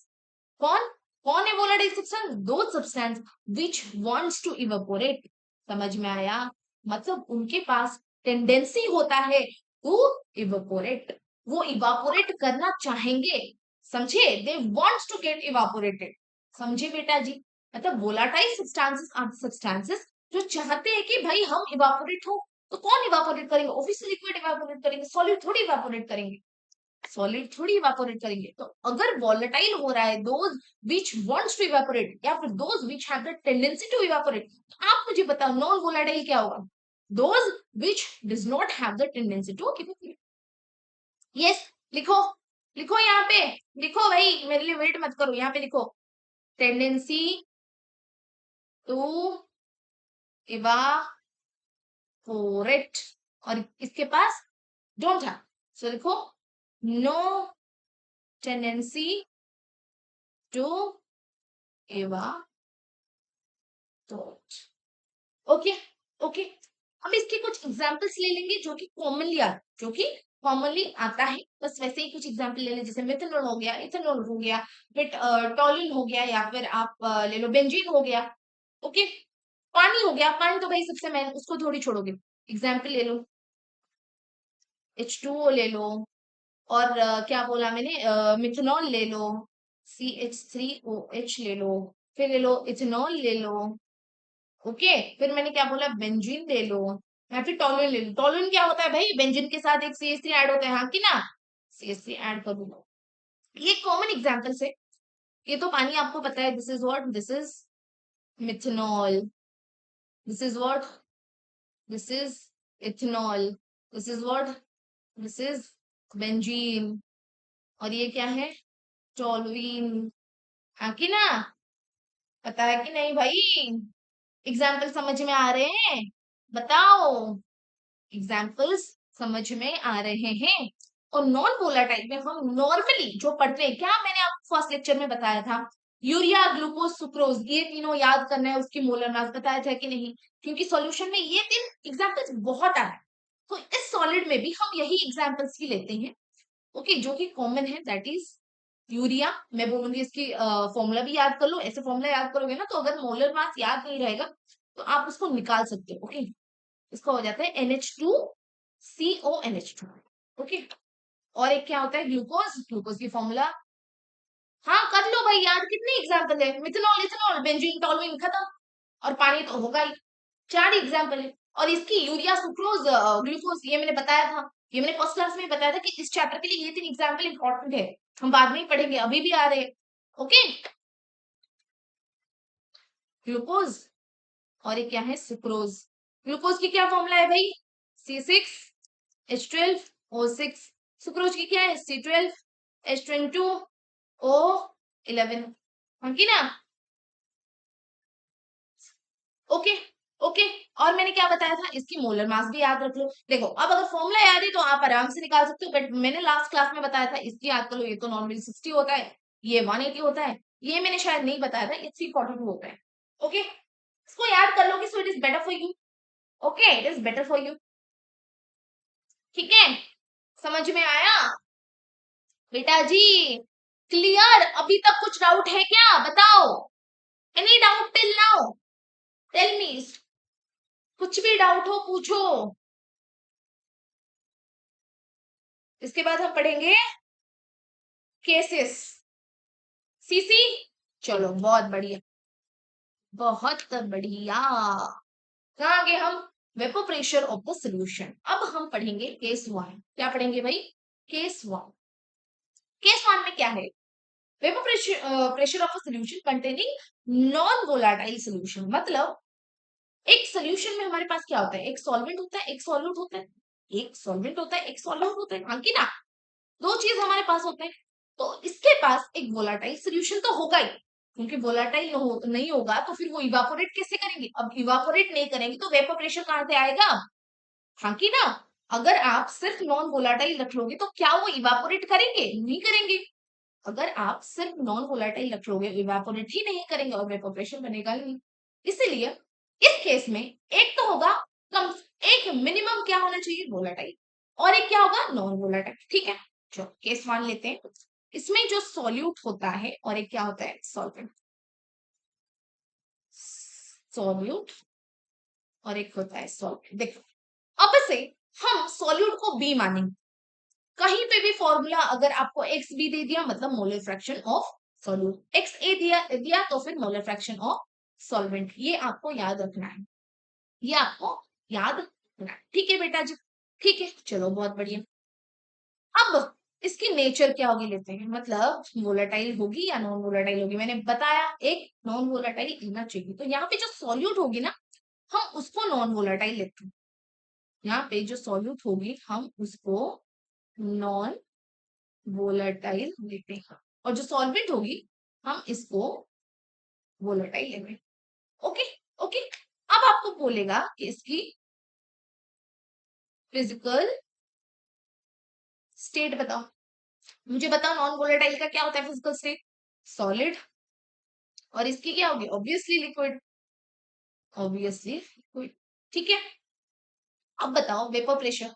कौन कौन है volatile substance? those substance which wants to evaporate। समझ में आया? मतलब उनके पास टेंडेंसी होता है टू इवेपोरेट, वो इवापोरेट करना चाहेंगे, समझे? They wants to get evaporated, समझे बेटा जी? मतलब वोलाटाइल सब्सटेंसेस आर सब्सटेंसेस जो चाहते हैं कि भाई हम इवापोरेट हो। तो कौन इवापोरेट करेंगे? ऑब्वियसली लिक्विड इवापोरेट करेंगे, सॉलिड थोड़ी इवापोरेट करेंगे, सॉलिड थोड़ी इवापोरेट करेंगे। तो अगर वॉलेटाइल हो रहा है those which wants to evaporate या फिर those which have the tendency to evaporate, तो आप मुझे बताओ नॉन वोलेटाइल क्या होगा? Those which does not have the tendency to evaporate. Yes, लिखो, लिखो यहाँ पे, लिखो भाई, मेरे लिए वेट मत करो, यहाँ पे लिखो टेंडेंसी टू इवापोरेट, और इसके पास डोंट हैव, सो लिखो no tendency to evaporate, okay? Okay, अब इसके कुछ एग्जाम्पल्स ले लेंगे जो कि कॉमनली आता है, बस वैसे ही कुछ एग्जाम्पल ले लें, जैसे मिथेनॉल हो गया, इथेनॉल हो गया, फिर टॉलिन हो गया, या फिर आप ले लो बेंजीन हो गया। ओके, पानी हो गया, पानी तो भाई सबसे मैं उसको थोड़ी छोड़ोगे, एग्जाम्पल ले लो, H2O ले लो, और क्या बोला मैंने, मिथेनॉल ले लो, CH3OH ले लो, फिर ले लो इथेनॉल ले लो। ओके, फिर मैंने क्या बोला, बेंजीन ले लो, या फिर टॉलुइन ले लो। टॉलुइन क्या होता है भाई, बेंजीन के साथ एक CH3 ऐड होता है, हाँ कि ना, CH3 ऐड कर दो। ये कॉमन एग्जांपल्स है। ये तो पानी आपको पता है, this is what, this is methanol, this is what, this is ethanol, this is what, this is benzene, और ये क्या है, टॉलुइन, हाँ कि ना, पता है कि नहीं भाई, एग्जाम्पल समझ में आ रहे हैं, बताओ, एग्जाम्पल्स समझ में आ रहे हैं। और नॉन वोलाटाइल में हम नॉर्मली जो पढ़ते हैं, क्या मैंने आपको फर्स्ट लेक्चर में बताया था, यूरिया, ग्लूकोज, सुक्रोज, ये तीनों याद करना है, उसकी मोलर मास बताया था कि नहीं, क्योंकि सॉल्यूशन में ये तीन एग्जाम्पल्स बहुत आए, तो इस सॉलिड में भी हम यही एग्जाम्पल्स ही लेते हैं। ओके, जो कि कॉमन है, दैट इज यूरिया। मैं बोलूंगी इसकी फॉर्मूला भी याद कर लो, ऐसे फॉर्मूला याद करोगे ना, तो अगर मोलर मास याद नहीं रहेगा तो आप उसको निकाल सकते हो। ओके, इसका हो जाता है NH2CONH2। ओके, और एक क्या होता है, ग्लूकोज, ग्लूकोज की फॉर्मूला, हाँ कर लो भाई याद, कितने एग्जाम्पल है, मिथेनॉल, इथेनॉल, बेंजीन, टॉलुइन, खत्म। और पानी तो होगा ही, चार एग्जाम्पल है। और इसकी यूरिया, सुक्रोज, ग्लूकोज, ये मैंने बताया था, ये मैंने फर्स्ट क्लास में बताया था कि इस चैप्टर के लिए ये तीन एग्जाम्पल इंपॉर्टेंट है, हम बाद में ही पढ़ेंगे, अभी भी आ रहे हैं। ओके, ग्लूकोज, और एक क्या है, सुक्रोज। ग्लूकोज की क्या फॉर्मूला है भाई, C6H12O6। सुक्रोज की क्या है, C12H22O11, हाँ की ना। ओके, ओके, और मैंने क्या बताया था, इसकी मोलर मास भी याद रख लो। देखो, अब अगर फॉर्मूला याद है तो आप आराम से निकाल सकते हो, बट मैंने लास्ट क्लास में बताया था, इसकी याद कर लो, ये तो नॉर्मली 60 होता है, ये 180 होता है, ये मैंने शायद नहीं बताया था, ये 342 होता है। ओके, इसको याद कर लो कि so it is better for you. Okay, it is better for you, ठीक है, समझ में आया बेटा जी, क्लियर, अभी तक कुछ डाउट है क्या, बताओ, any doubt till now, tell me, कुछ भी डाउट हो पूछो। इसके बाद हम पढ़ेंगे केसेस, CC, चलो बहुत बढ़िया, बहुत बढ़िया। कहाँ गए हम, vapour pressure of the solution. अब हम पढ़ेंगे केस वन, क्या पढ़ेंगे भाई, केस वन। केस वन में क्या है, vapour pressure of a solution containing non volatile solution, मतलब एक सोल्यूशन में हमारे पास क्या होता है, एक सॉल्वेंट होता है, एक सॉल्यूट होता है, एक सॉल्वेंट होता है, एक सॉल्यूट होता है, हाँ की ना, दो चीज हमारे पास होते हैं। तो इसके पास एक वोलाटाइल सोल्यूशन तो होगा ही, क्योंकि वोलाटाइल नहीं होगा तो फिर वो इवापोरेट कैसे करेंगे, अब इवापोरेट नहीं करेंगे तो वेपर प्रेशर कहां से आएगा, हाँ की ना। अगर आप सिर्फ नॉन वोलाटाइल रख लोगे तो क्या वो इवापोरेट करेंगे, नहीं करेंगे। अगर आप सिर्फ नॉन वोलाटाइल रख लोगे, इवेपोरेट ही नहीं करेंगे और वेपोरेशन बनेगा ही नहीं। इसीलिए इस केस में एक तो होगा कम, एक मिनिमम क्या होना चाहिए, वोलाटाइल, और एक क्या होगा, नॉन वोलाटाइल, ठीक है। चलो केस मान लेते हैं, इसमें जो सॉल्यूट होता है और एक क्या होता है, सॉल्वेंट, सॉल्यूट और एक होता है सॉल्वेंट। देखो, अब से हम सॉल्यूट को बी मानेंगे, कहीं पे भी फॉर्मूला अगर आपको एक्स बी दे दिया मतलब molar fraction of solute, X A दिया दिया तो फिर मोलर फ्रैक्शन ऑफ सॉल्वेंट, ये आपको याद रखना है, ये आपको याद रखना है, ठीक है बेटा जी, ठीक है, चलो बहुत बढ़िया। अब इसकी नेचर क्या होगी लेते हैं, मतलब वोलेटाइल होगी या नॉन वोलेटाइल होगी, मैंने बताया एक नॉन वोलेटाइल होना चाहिए, तो यहाँ पे जो सॉल्यूट होगी ना, हम उसको नॉन वोलेटाइल लेते हैं, यहाँ पे जो सॉल्यूट होगी हम उसको नॉन वोलेटाइल लेते हैं, और जो सॉल्वेंट होगी हम इसको वोलेटाइल लेते हैं। ओके, ओके, अब आपको बोलेगा कि इसकी फिजिकल स्टेट बताओ, मुझे बताओ नॉन वोलेटाइल का क्या होता है फिजिकल स्टेट, सॉलिड, और इसकी क्या होगी, ऑब्वियसली लिक्विड, ऑब्वियसली लिक्विड, ठीक है। अब बताओ वेपर प्रेशर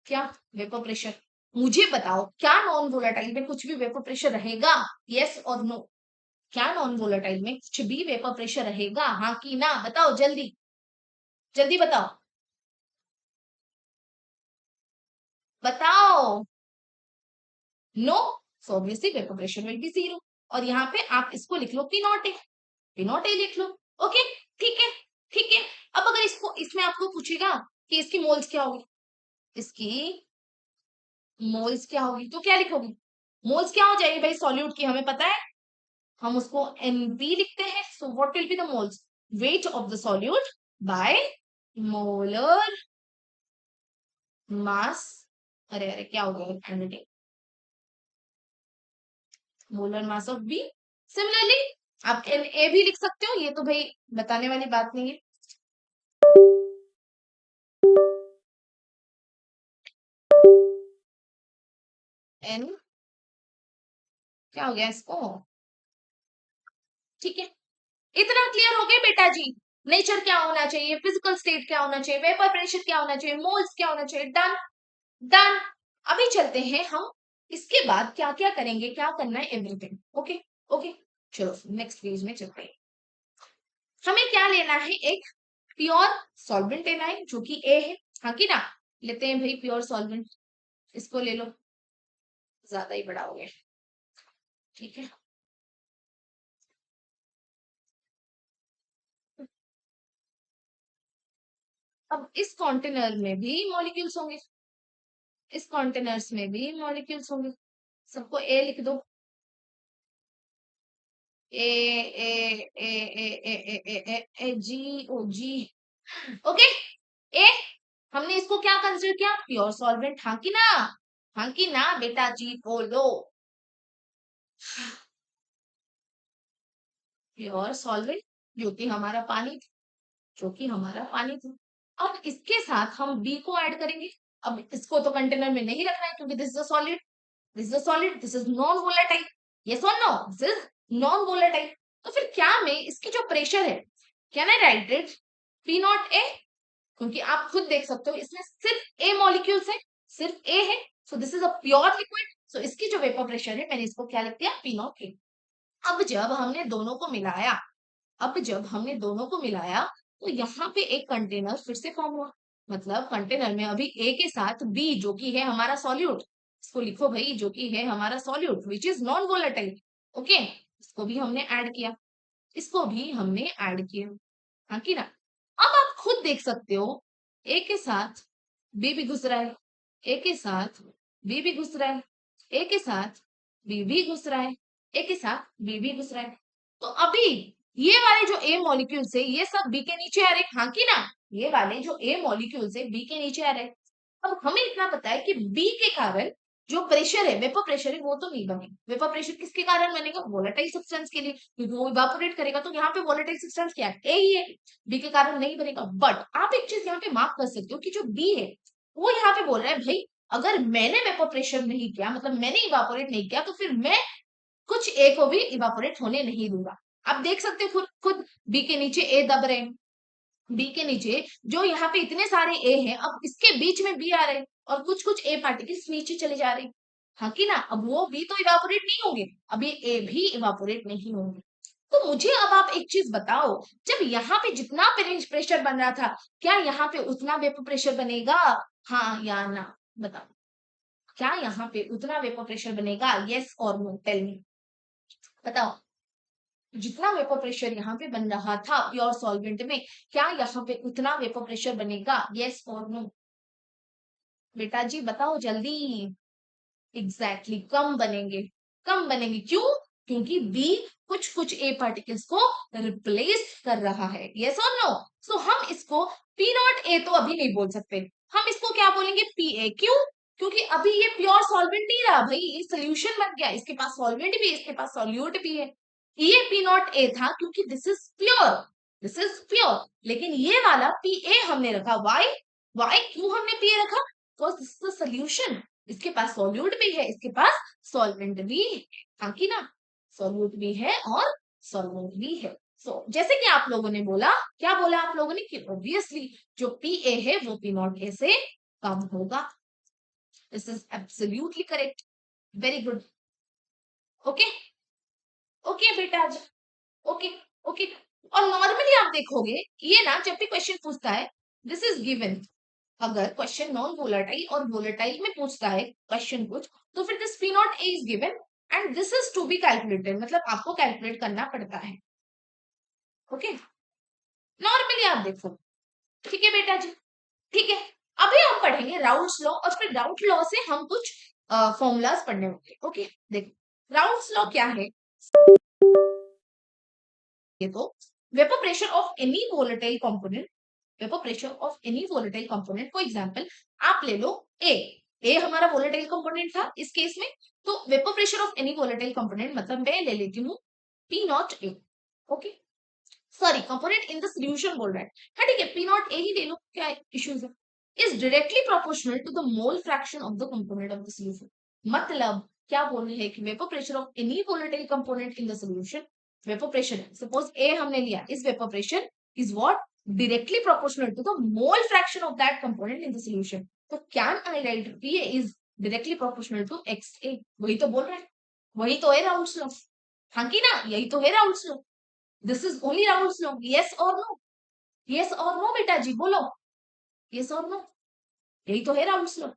क्या, वेपर प्रेशर मुझे बताओ, क्या नॉन वोलेटाइल में कुछ भी वेपर प्रेशर रहेगा? यस और नो? क्या नॉन वोलेटाइल में कुछ भी वेपर प्रेशर रहेगा, हाँ कि ना? बताओ जल्दी, जल्दी बताओ, बताओ। No, so obviously vapour pressure will be zero. और यहाँ पे आप इसको लिख लो P not A, P not A लिख लो। ओके, ठीक है, ठीक है। अब अगर इसको, इसमें आपको पूछेगा कि इसकी मोल्स क्या होगी, इसकी मोल्स क्या होगी, तो क्या लिखोगे? मोल्स क्या हो जाएगी भाई सॉल्यूट की, हमें पता है, हम उसको एनबी लिखते हैं। So what will be the moles, weight of the solute by molar mass. अरे अरे क्या हो गया, molar mass of B. Similarly आप एन ए भी लिख सकते हो, ये तो भाई बताने वाली बात नहीं है। एन, क्या हो गया इसको, ठीक है। इतना क्लियर हो गया बेटा जी, नेचर क्या होना चाहिए, फिजिकल स्टेट क्या होना चाहिए, वेपर प्रेशर क्या होना चाहिए, मोल्स क्या होना चाहिए, डन, डन। अभी चलते हैं हम, इसके बाद क्या क्या करेंगे, क्या करना है, एवरीथिंग। ओके, ओके, चलो नेक्स्ट पेज में चलते हैं। हमें क्या लेना है, एक प्योर सॉल्वेंट लेना है जो कि ए है, हाँ कि ना? लेते हैं भाई प्योर सॉल्वेंट, इसको ले लो, ज्यादा ही बड़ा हो गया, ठीक है। अब इस कंटेनर में भी मॉलिक्यूल्स होंगे, इस कंटेनर्स में भी मॉलिक्यूल्स होंगे, सबको ए लिख दो। ए ए ए ए ए ए ए ए ए जी ओ जी, ओके। ए, हमने इसको क्या कंसिडर किया, प्योर सॉल्वेंट, हाँ कि ना? हाँ कि ना बेटा जी, बोलो। प्योर सॉल्वेंट जो कि हमारा पानी, जो कि हमारा पानी था। अब इसके साथ हम बी को ऐड करेंगे। अब इसको तो कंटेनर में नहीं रखना है क्योंकि this is a solid, this is a solid, this is non volatile. Yes और no, this is non volatile. तो फिर क्या मैं इसकी जो प्रेशर है, can I write it P not A? क्योंकि आप खुद देख सकते हो इसमें सिर्फ ए मॉलिक्यूल्स है, सिर्फ ए है। So this is a pure liquid. So इसकी जो वेपर प्रेशर है, मैंने इसको क्या लिख दिया, पी नॉट ए। अब जब हमने दोनों को मिलाया, अब जब हमने दोनों को मिलाया, तो यहाँ पे एक कंटेनर फिर से फॉर्म हुआ। मतलब कंटेनर में अभी ए के साथ बी जो कि है हमारा सॉल्यूट, इसको लिखो भाई, जो कि है हमारा solute which is non volatile. Okay, इसको भी हमने ऐड किया, इसको भी हमने ऐड किया, हाँ कि ना? अब आप खुद देख सकते हो, ए के साथ बी भी घुस रहा है, ए के साथ बी भी घुस रहा है, ए के साथ बी भी घुस रहा है, ए के साथ बी भी घुस रहा है। तो अभी ये वाले जो ए मॉलिक्यूल्स है ये सब बी के नीचे आ रहे, हाँ कि ना? ये वाले जो ए मॉलिक्यूल्स है बी के नीचे आ रहे। अब हमें इतना पता है कि बी के कारण जो प्रेशर है, वेपर प्रेशर है, वो तो नहीं बनेगा। वेपर प्रेशर किसके कारण बनेगा, वोलेटाइल सब्सटेंस के लिए, क्योंकि वो इवापोरेट करेगा। तो यहाँ पे वोलेटाइल सब्सटेंस क्या है, ए ही है, बी के कारण नहीं बनेगा। बट आप एक चीज यहाँ पे मार्क कर सकते हो कि जो बी है वो यहाँ पे बोल रहा है भाई, अगर मैंने वेपर प्रेशर नहीं किया, मतलब मैंने इवापोरेट नहीं किया, तो फिर मैं कुछ ए को भी इवापोरेट होने नहीं दूंगा। आप देख सकते हो खुद खुद, बी के नीचे ए दब रहे हैं, बी के नीचे जो यहाँ पे इतने सारे ए हैं, अब इसके बीच में बी आ रहे हैं और कुछ कुछ ए पार्टिकल्स नीचे चले जा रहे हैं, हाँ कि ना? अब वो बी तो इवापोरेट नहीं होंगे, अब ये ए भी इवापोरेट नहीं होंगे। तो मुझे अब आप एक चीज बताओ, जब यहाँ पे जितना प्रेशर बन रहा था, क्या यहाँ पे उतना वेपर प्रेशर बनेगा, हाँ या ना? बताओ, क्या यहाँ पे उतना वेपर प्रेशर बनेगा, यस और नो, टेल मी, बताओ। जितना वेपर प्रेशर यहाँ पे बन रहा था प्योर सॉल्वेंट में, क्या यहाँ पे उतना वेपर प्रेशर बनेगा, यस और नो? बेटा जी बताओ जल्दी। एग्जैक्टली exactly, कम बनेंगे, कम बनेंगे। क्यों? क्योंकि बी कुछ कुछ ए पार्टिकल्स को रिप्लेस कर रहा है, यस और नो? सो हम इसको पी नॉट ए तो अभी नहीं बोल सकते, हम इसको क्या बोलेंगे, पी ए। क्यों? क्योंकि अभी ये प्योर सॉल्वेंट नहीं रहा भाई, ये सोल्यूशन बन गया, इसके पास सॉल्वेंट भी है, इसके पास सॉल्यूट भी है। ये पी नॉट ए था क्योंकि this is pure, this is pure. लेकिन ये वाला पी ए हमने रखा, वाई, वाई क्यों हमने पी ए रखा, बिकॉज दिस इज सोल्यूशन, इसके पास सॉल्यूट भी है, इसके पास सॉल्वेंट भी है, हाँ कि ना? सॉल्यूट भी है और सॉल्वेंट भी है। जैसे कि आप लोगों ने बोला, क्या बोला आप लोगों ने कि ऑब्वियसली जो पी ए है वो पी नॉट ए से कम होगा। This is absolutely correct, very good. Okay okay बेटा जी, ओके ओके। और नॉर्मली आप देखोगे ये ना जब भी क्वेश्चन पूछता है, दिस इज गिवन। अगर क्वेश्चन नॉन वोलेटाइल और वोलेटाइल में पूछता है क्वेश्चन कुछ, तो फिर this P not A is given and this is to be calculated, मतलब आपको कैलकुलेट करना पड़ता है। ओके, नॉर्मली आप देखो। ठीक है बेटा जी, ठीक है। अभी हम पढ़ेंगे राउल्स लॉ और फिर राउल्स लॉ से हम कुछ फॉर्मूलाज पढ़ने होंगे। ओके, देखो राउल्स लॉ क्या है। ये तो vapour pressure of any volatile component, vapour pressure of any volatile component. For example आप ले लो ए, ए हमारा वोलेटाइल कंपोनेंट था इस केस में, तो vapour pressure of any volatile component मतलब मैं ले लेती हूँ P not A. Okay, sorry component in the solution बोल रहा है, हाँ ठीक है पी नॉट ए ही ले लो, क्या इश्यूज है। Is directly proportional to the mole fraction of the component of the solution. मतलब क्या बोल रहे हैं कि vapour pressure of any volatile component in the solution, vapour pressure suppose A हमने लिया, इस vapour pressure is what directly proportional to the mole fraction of that component in the solution. तो can I write PA is directly proportional to XA? वही तो बोल रहा है, वही तो है राउल्स लॉ। हाँ की ना, यही तो है Raoult's law. This is only Raoult's law. Yes और नो, यस और नो बेटा जी बोलो, यस और नो, यही तो है राउल्स लॉ।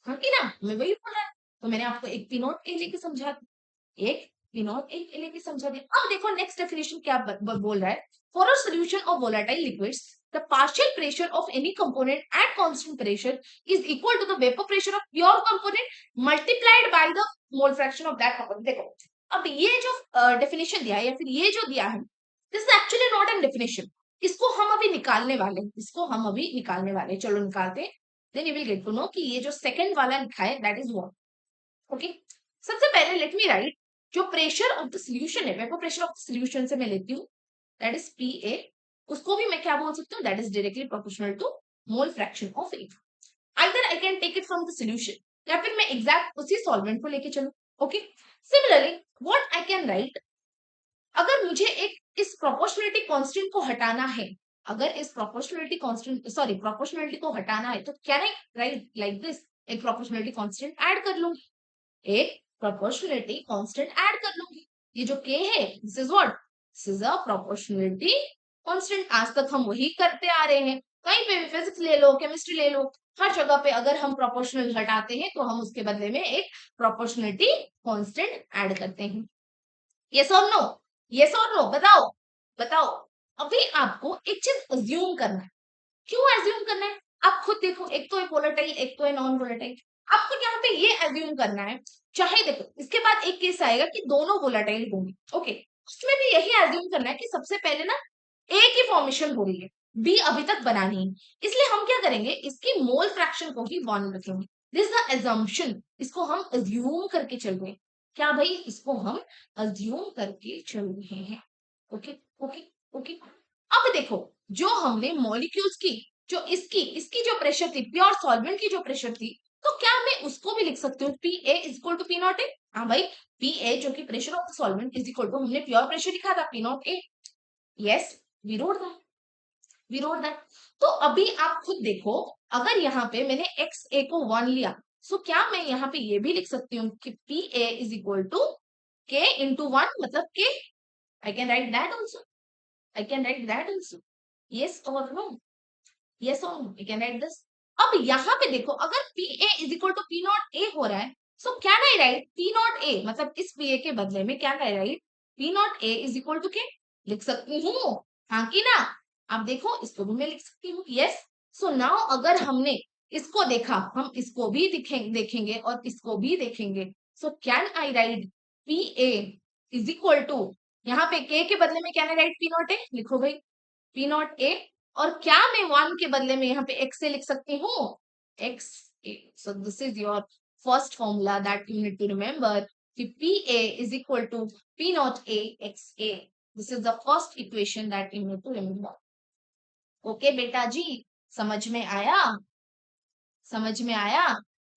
हाँ की ना, मैं वही बोल रहा है। तो मैंने आपको एक पी नॉट ए लेके समझा दिया, एक पी नॉट ए लेके समझा दिया। अब देखो नेक्स्ट डेफिनेशन क्या बोल रहा है। For a solution of volatile liquids the partial pressure of any component at constant pressure is equal to the vapor pressure of pure component multiplied by the mole fraction of that component। देखो अब ये जो definition दिया है या फिर ये जो दिया है, this is actually not an definition. इसको हम अभी निकालने वाले हैं, इसको हम अभी निकालने वाले हैं। चलो निकालते हैं, then you will get to know कि ये जो सेकंड वाला लिखा है दैट इज व्हाट। ओके, सबसे पहले लेट मी राइट जो प्रेशर ऑफ द सॉल्यूशन है, vapour pressure of the solution से मैं लेती हूँ दैट इज पी ए। उसको भी मैं क्या बोल सकती हूँ, that is directly proportional to mole fraction of A. Either I can take it from the solution या फिर मैं एग्जैक्ट उसी सॉल्वेंट को लेके चलूं। Okay, similarly what I can write, अगर मुझे एक इस प्रोपोर्शनलिटी कांस्टेंट को हटाना है, अगर इस प्रोपोर्शनलिटी कांस्टेंट सॉरी प्रोपोर्शनलिटी को हटाना है तो can I right like this, एक प्रोपोर्शनलिटी कांस्टेंट ऐड कर लूंगी, एक प्रोपोर्शनलिटी कांस्टेंट ऐड कर लूंगी। ये जो k है this is what, this is a proportionality constant. आज तक हम वही करते आ रहे हैं, कहीं पे भी फिजिक्स ले लो, केमिस्ट्री ले लो, हर जगह पे अगर हम प्रोपोर्शनल हटाते हैं तो हम उसके बदले में एक प्रोपोर्शनलिटी कांस्टेंट ऐड करते हैं। यस और नो, यस और नो बताओ, बताओ। अभी आपको एक चीज अज्यूम करना है। क्यों एज्यूम करना है, आप खुद देखो, एक तो है वोलेटाइल एक तो है नॉन वोलेटाइल। आपको यहाँ पे ये एज्यूम करना है, चाहे देखो इसके बाद एक केस आएगा कि दोनों वोलेटाइल होंगे। ओके, उसमें भी यही एज्यूम करना है कि सबसे पहले ना ए की फॉर्मेशन हो रही है, बी अभी तक बना नहीं है, इसलिए हम क्या करेंगे इसकी मोल फ्रैक्शन को ही वन रखेंगे। दिस द एजम्पशन, इसको हम अज्यूम करके चल रहे हैं। क्या भाई, इसको हम अज्यूम करके चल रहे हैं। Okay okay okay. अब देखो जो हमने मॉलिक्यूल्स की जो इसकी इसकी जो प्रेशर थी, प्योर सॉल्वेंट की जो प्रेशर थी, तो क्या मैं उसको भी लिख सकती हूँ P A is equal to P not A. हाँ भाई, पी ए जो कि pressure of the solvent is equal to हमने प्योर प्रेशर लिखा था P not A. Yes, we wrote that, we wrote that. तो अभी आप खुद देखो, अगर यहाँ पे मैंने एक्स ए को वन लिया, सो क्या मैं यहाँ पे ये भी लिख सकती हूँ कि P A is equal to K into one, मतलब K, I can write that also, I can write that also. Yes or no? Yes or no? I can write this. अब यहाँ पे देखो अगर PA is equal to P not A हो रहा है, so can I write P not A, मतलब इस PA के बदले में क्या I write P not A is equal to K, लिख सकती हूँ। हाँ की ना, आप देखो इसको भी मैं लिख सकती हूँ। यस, सो नाउ अगर हमने इसको देखा, हम इसको भी देखेंगे और इसको भी देखेंगे। So can I write P A is equal to, यहाँ पे के बदले में can I write P not A, लिखो भाई पी नॉट ए। और क्या मैं वन के बदले में यहाँ पे एक्स से लिख सकती हूँ, X A. So this is your first formula that you need to remember कि P A is equal to P not A X A. This is the first equation that you need to remember. Okay बेटा जी, समझ में आया, समझ में आया।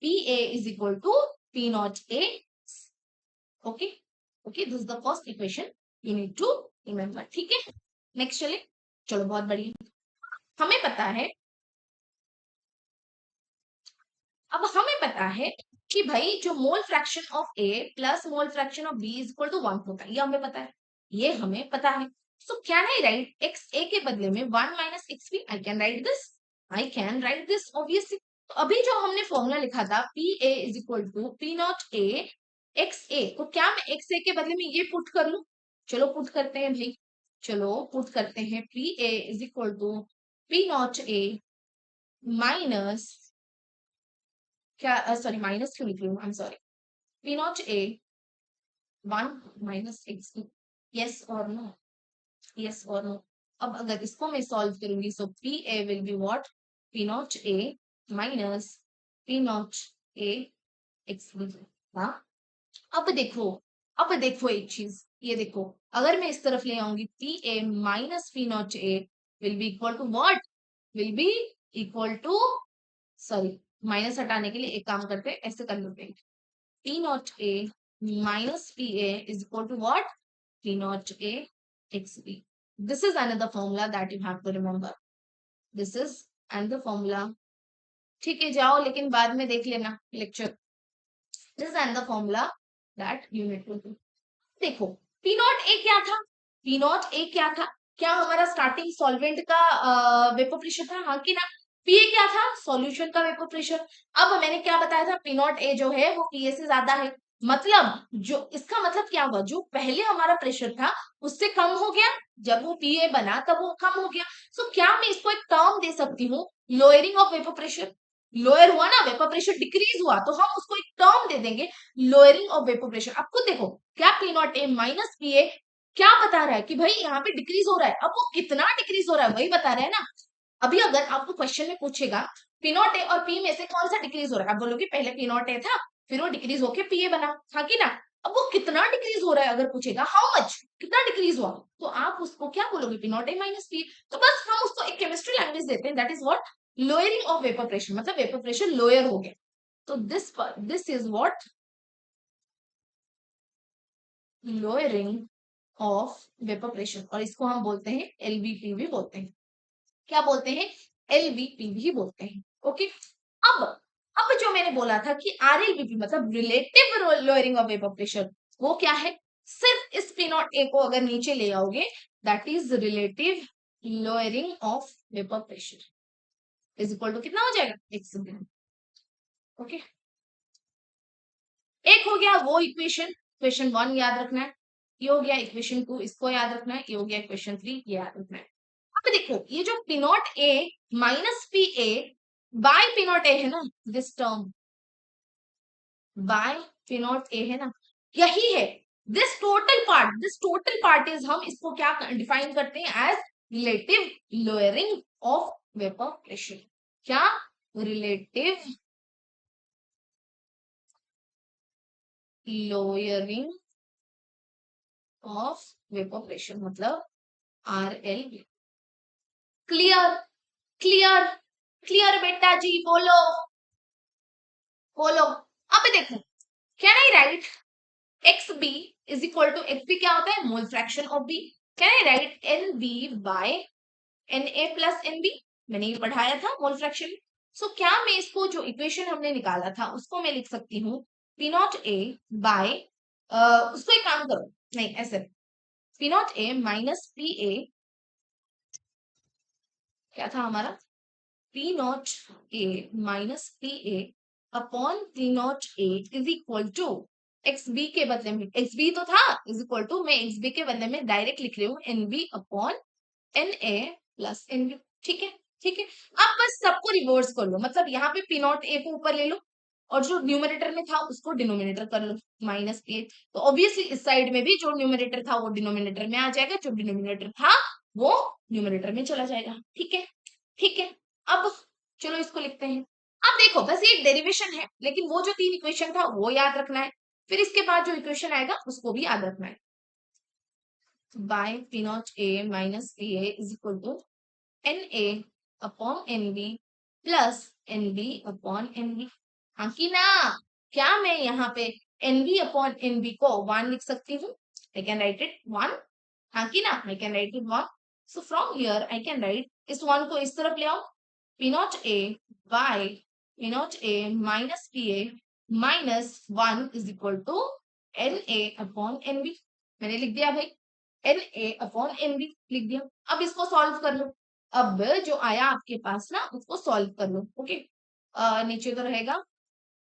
P A is equal to P not A. Okay okay, this is the first equation you need to remember, ठीक है। नेक्स्ट चले, चलो बहुत बढ़िया। हमें पता है, अब हमें पता है कि भाई जो mole fraction of A plus mole fraction of B is equal to 1 होता है, ये हमें पता है, ये हमें पता है। So can I write X A के बदले में 1 minus X B? I can write this, I can write this obviously. तो अभी जो हमने फॉर्मूला लिखा था P A is equal to P not A X A, तो क्या मैं एक्स ए के बदले में ये पुट कर लूं? चलो पुट करते हैं भाई, चलो पुट करते हैं। P A is equal to P not A minus, क्या सॉरी माइनस क्यों लिख रही हूँ, I am sorry, P not A 1 minus X B, yes और नो, यस और नो। अब अगर इसको मैं सॉल्व करूंगी, so P A will be what, P not A minus P not A X B. हाँ, अब देखो एक चीज, ये देखो, अगर मैं इस तरफ ले आऊंगी P A minus P not A will be equal to what, will be equal to, sorry minus हटाने के लिए एक काम करते हैं, ऐसे कर लेते हैं, P naught A minus PA is equal to what? P naught A XB. This is another formula that you have to remember. This is another formula. ठीक है, जाओ लेकिन बाद में देख लेना lecture. This is another formula that you need to do. देखो, P naught A क्या था? P naught A क्या था? क्या हमारा स्टार्टिंग सॉल्वेंट का वेपर प्रेशर था, हाँ कि ना? पी ए क्या था? सॉल्यूशन का वेपर प्रेशर। अब मैंने क्या बताया था, पी नॉट ए जो है वो पी ए से ज्यादा है, मतलब जो इसका मतलब क्या हुआ, जो पहले हमारा प्रेशर था उससे कम हो गया, जब वो पी ए बना तब वो कम हो गया। सो क्या मैं इसको एक टर्म दे सकती हूँ, lowering of vapour pressure? Lower हुआ ना, वेपर प्रेशर डिक्रीज हुआ, तो हम उसको एक टर्म दे देंगे, लोअरिंग ऑफ वेपर प्रेशर। अब खुद देखो, क्या P not A minus P A क्या बता रहा है कि भाई यहाँ पे डिक्रीज हो रहा है, अब वो कितना डिक्रीज हो रहा है वही बता रहा है ना। अभी अगर आपको क्वेश्चन में पूछेगा पी नॉट ए और पी में से कौन सा डिक्रीज हो रहा है, आप बोलोगे पहले पी नॉट ए था, फिर वो डिक्रीज होके पी ए बना, था कि ना? अब वो कितना डिक्रीज हो रहा है अगर पूछेगा, हाउ मच, कितना डिक्रीज हुआ, तो आप उसको क्या बोलोगे, P not A minus P. तो बस हम उसको एक केमिस्ट्री लैंग्वेज देते हैं, that is what, lowering of vapour pressure, मतलब वेपर प्रेशर लोअर हो गया। तो this is what, lowering of vapour pressure, और इसको हम बोलते हैं एलवीपी भी बोलते हैं। क्या बोलते हैं? एलवीपी भी बोलते हैं। ओके, अब अब जो मैंने बोला था कि आरएलवीपी मतलब relative lowering of vapour pressure, वो क्या है? सिर्फ इस पी नॉट ए को अगर नीचे ले आओगे, that is relative lowering of vapour pressure is equal to कितना हो जाएगा, ओके। एक हो गया वो इक्वेशन, इक्वेशन 1 याद रखना है, ये हो गया इक्वेशन 2, इसको याद रखना है, ये हो गया इक्वेशन 3, ये याद रखना है। अब देखो, ये जो P not A minus P A by P not a है ना, this term by P not a है ना, यही है। दिस टोटल पार्ट इज, हम इसको क्या डिफाइन करते हैं, as relative lowering of vapour pressure. क्या? Relative lowering of vapour pressure, मतलब R L. Clear? Clear? Clear बेटा जी, बोलो बोलो। अब देखो, can I write X B is equal to, X B क्या होता है, mole fraction of B. Can I write N B by N A plus N B, मैंने ये पढ़ाया था मोल फ्रैक्शन। सो क्या मैं इसको, जो इक्वेशन हमने निकाला था उसको मैं लिख सकती हूँ पी नॉट ए बाय, उसको एक काम करो, नहीं ऐसे, P not A minus P A, क्या था हमारा, P not A minus P A upon P not A is equal to, X B के बदले में, एक्स बी तो था, इज इक्वल टू, मैं एक्स बी के बदले में डायरेक्ट लिख रही हूँ N B upon N A plus N B. ठीक है, ठीक है। अब बस सबको रिवर्स कर लो, मतलब यहाँ पे पी नॉट ए को ऊपर ले लो, और जो न्यूमरेटर में था उसको डिनोमिनेटर कर लो माइनस ए, तो ऑब्वियसली इस साइड में भी जो न्यूमरेटर था वो डिनोमिनेटर में आ जाएगा, जो डिनोमिनेटर था वो न्यूमरेटर में चला जाएगा। ठीक है, ठीक है। अब चलो इसको लिखते हैं। अब देखो, बस ये एक डेरिवेशन है, लेकिन वो जो 3 इक्वेशन था वो याद रखना है, फिर इसके बाद जो इक्वेशन आएगा उसको भी याद रखना है। By P not A minus P A is equal to N A upon N B plus N B upon N B, हाँ कि ना? क्या मैं यहाँ पे N B upon N B को 1 लिख सकती हूँ? आई कैन राइट इट 1, हाँ कि ना, I can write it one. So from here I can write इस वन को इस तरफ ले आओ, P not A by P not A minus P A minus one is equal to N A upon N B. मैंने लिख दिया भाई, N A upon N B लिख दिया. अब इसको सॉल्व कर लो. अब जो आया आपके पास ना उसको सॉल्व कर लो. ओके, नीचे तो रहेगा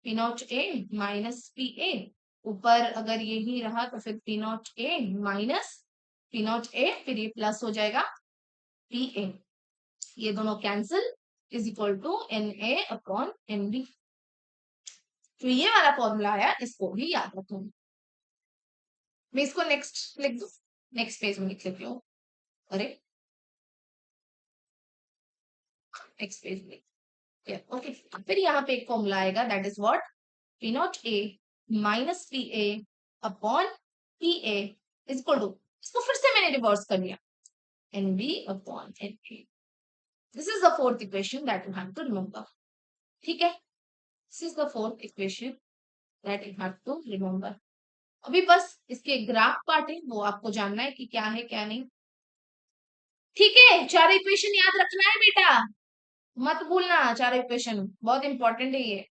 P not A minus P A, ऊपर अगर यही रहा तो फिर P not A minus P not A, फिर ये प्लस हो जाएगा पी ए, ये दोनों cancel is equal to N A upon N B. तो ये वाला फॉर्मूला आया, इसको भी याद रखो. मैं इसको नेक्स्ट लिख दू, नेक्स्ट पेज में लिख लेती हूँ. अरे नेक्स्ट पेज में ओके. फिर यहाँ पे एक फॉर्मूला आएगा, that is what, P not A minus P A upon P A is equal to, इसको फिर से मैंने रिवर्स कर लिया, N B upon N A. This is the fourth equation that you have to remember. ठीक है, this is the fourth equation that you have to remember. अभी बस इसके ग्राफ पार्ट है, वो आपको जानना है कि क्या है क्या नहीं. ठीक है, चार इक्वेशन याद रखना है बेटा, मत भूलना. चार इक्वेशन बहुत इंपॉर्टेंट है ये.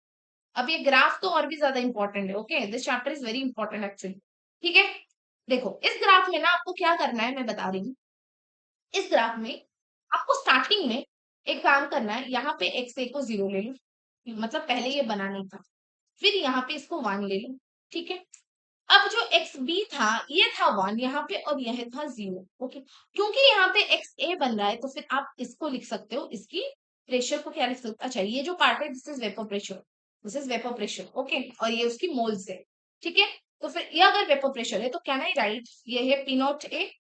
अब ये ग्राफ तो और भी ज्यादा इंपॉर्टेंट है. Okay, this chapter is very important actually. ठीक है, देखो इस ग्राफ में ना आपको क्या करना है मैं बता रही हूँ. इस ग्राफ में आपको स्टार्टिंग में एक काम करना है, यहाँ पे एक्स ए को 0 ले लो, मतलब पहले ये बनाना था. फिर यहाँ पे इसको 1 ले लो. ठीक है, अब जो एक्स बी था ये था 1 यहाँ पे, और यह था 0. ओके, क्योंकि यहाँ पे एक्स ए बन रहा है तो फिर आप इसको लिख सकते हो, इसकी प्रेशर को क्या लिख सकते हो, अच्छा ये जो पार्ट है this is vapour pressure, this is vapour pressure. Okay, और ये उसकी मोल्स है. ठीक है, तो फिर ये अगर वेपर प्रेशर है तो कैन आई राइट ये है पी नॉट ए.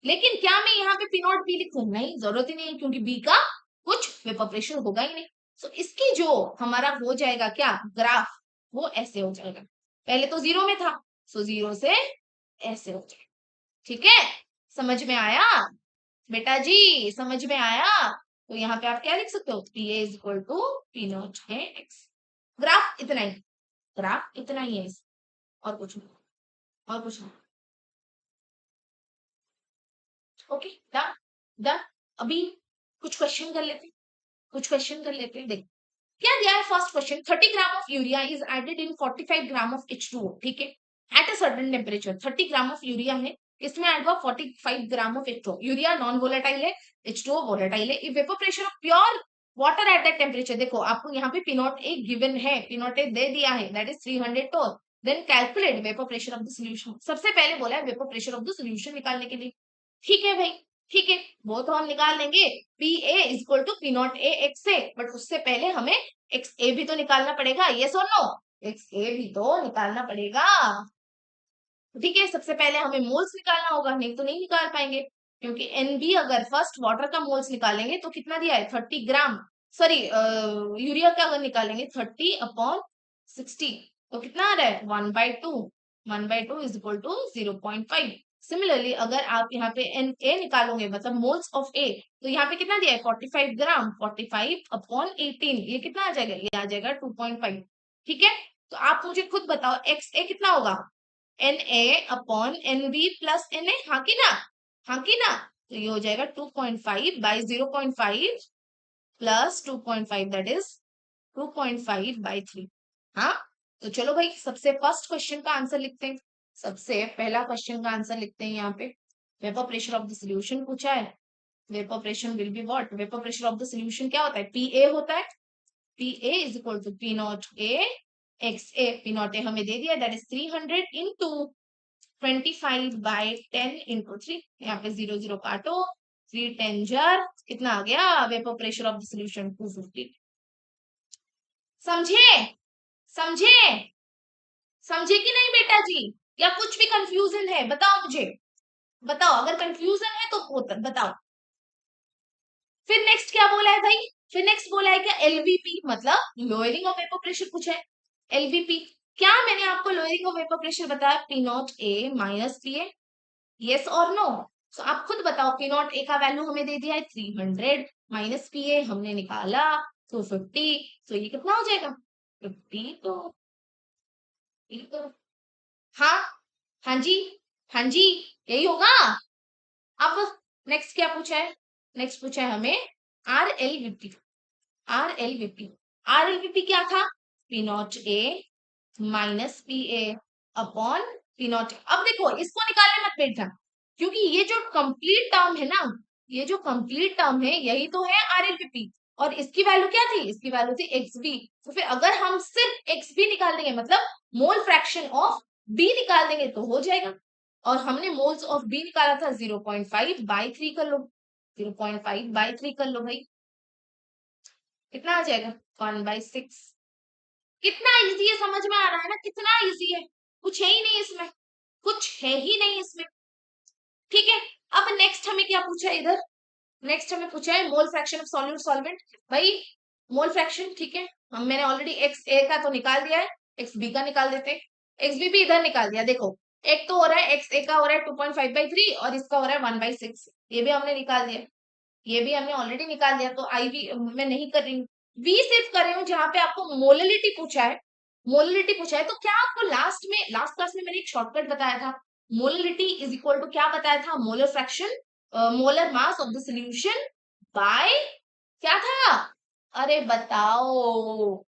लेकिन क्या मैं यहाँ पे पी नॉट बी लिखूं, नहीं जरूरत ही नहीं, क्योंकि बी का कुछ वेपर प्रेशर होगा ही नहीं. सो इसकी जो हमारा हो जाएगा क्या ग्राफ, वो ऐसे हो जाएगा. पहले तो 0 में था, सो 0 से ऐसे हो जाएगा. ठीक है, समझ में आया बेटा जी, समझ में आया. तो यहाँ पे आप क्या लिख सकते हो, P A is equal to P not है एक्स. ग्राफ इतना ही, ग्राफ इतना ही है, और कुछ नहीं, और कुछ नहीं. Okay, done done. अभी कुछ क्वेश्चन कर लेते हैं, कुछ क्वेश्चन कर लेते हैं. देख क्या दिया है. First question, 30 gram of urea is added in 45 gram of H2O. ठीक है, at a certain temperature 30 gram of urea है, इसमें ऐड हुआ 45 gram of H2O. Urea non volatile है, H2O वोलेटाइल है. If vapour pressure of pure water at that temperature, देखो आपको यहाँ पे P0 ए गिवन है, P0 ए दे दिया है, that is 300 torr. Then calculate vapour pressure of the solution. सबसे पहले बोला है vapour pressure of the solution निकालने के लिए. ठीक है भाई, ठीक है, वो तो हम निकाल लेंगे. P A is equal to P not A X A, but उससे पहले हमें एक्स ए भी तो निकालना पड़ेगा. ये सुनो, एक्स ए भी तो निकालना पड़ेगा. ठीक है, सबसे पहले हमें मोल्स निकालना होगा, नहीं तो नहीं निकाल पाएंगे. क्योंकि एनबी अगर फर्स्ट वाटर का मोल्स निकालेंगे तो कितना दिया है 30 ग्राम, सॉरी यूरिया का अगर निकालेंगे 30/60, तो कितना आ रहा है 1/2. 1/2 इज इक्वल टू 0.5. सिमिलरली अगर आप यहाँ पे एन ए निकालोगे, मतलब मोल्स ऑफ ए, तो यहाँ पे कितना दिया है 45 ग्राम, 45/18, ये कितना आ जाएगा, ये आ जाएगा 2.5. ठीक है, तो आप मुझे खुद बताओ एक्स ए कितना होगा, N A upon N B plus N A. हाँ की ना, हाँ की ना. तो ये हो जाएगा 2.5/0.5 प्लस 2.5, दैट इज 2.5/3. हाँ, तो चलो भाई सबसे फर्स्ट क्वेश्चन का आंसर लिखते हैं. सबसे पहला क्वेश्चन का आंसर लिखते हैं. यहाँ पे vapour pressure of the solution पूछा है. Vapour pressure will be what, vapour pressure of the solution क्या होता है, पी ए होता है. P A is equal to P not A X A. P not A हमें दे दिया, दैट इज 300 इंटू 25/10 इंटू 3. यहाँ पे 0 0 काटो, 3 10 जार, कितना आ गया vapour pressure of the solution 250. समझे, समझे, समझे कि नहीं बेटा जी, या कुछ भी कंफ्यूजन है बताओ मुझे, बताओ. अगर कंफ्यूजन है तो बताओ. फिर नेक्स्ट क्या बोला है भाई, फिर नेक्स्ट बोला है क्या, एलवीपी, मतलब लोअरिंग ऑफ वेपर प्रेशर पूछा है. एलवीपी क्या, मैंने आपको लोअरिंग ऑफ वेपर प्रेशर बताया P not A minus P A, yes और नो. सो आप खुद बताओ, पी नॉट ए का वैल्यू हमें दे दिया है 300, माइनस पी ए हमने निकाला 250, तो ये कितना हो जाएगा 50. तो ये तो हाँ, हाँ जी, हाँ जी, यही होगा. अब नेक्स्ट क्या पूछा है, नेक्स्ट पूछा है हमें RLVP। RLVP, RLVP क्या था, P naught A minus P A upon P not. अब देखो इसको निकालने मत बैठना, क्योंकि ये जो कंप्लीट टर्म है ना, ये जो कंप्लीट टर्म है यही तो है RLVP, और इसकी वैल्यू क्या थी, इसकी वैल्यू थी XB। तो फिर अगर हम सिर्फ XB निकाल देंगे, मतलब मोल फ्रैक्शन ऑफ B निकाल देंगे तो हो जाएगा। और हमने मोल्स ऑफ B निकाला था 0.5/3 कर लो, 0.5/3 कर लो भाई, कितना आ जाएगा 1/6। कितना इजी है, समझ में आ रहा है ना, कितना इजी है, कुछ है ही नहीं इसमें, कुछ है ही नहीं इसमें। ठीक है, अब नेक्स्ट हमें क्या पूछा है इधर, नेक्स्ट हमें पूछा है mole fraction of solute solvent. भाई मोल फ्रैक्शन ठीक है, हम मैंने ऑलरेडी एक्स ए का तो निकाल दिया है, एक्स बी का निकाल देते हैं, एक्स बी भी इधर निकाल दिया। देखो एक तो हो रहा है एक्स ए का हो रहा है 2.5/3 और इसका हो रहा है 1/6, ये भी हमने निकाल दिया, ये भी हमने ऑलरेडी निकाल दिया। तो आई वी मैं नहीं कर रही हूँ, वी सिर्फ कर रही हूँ जहां पे आपको मोललिटी पूछा है, मोललिटी पूछा है। तो क्या आपको लास्ट में, लास्ट क्लास में मैंने एक शॉर्टकट बताया था, मोललिटी इज इक्वल टू क्या बताया था, molar fraction, molar mass of the solution bye क्या था, अरे बताओ,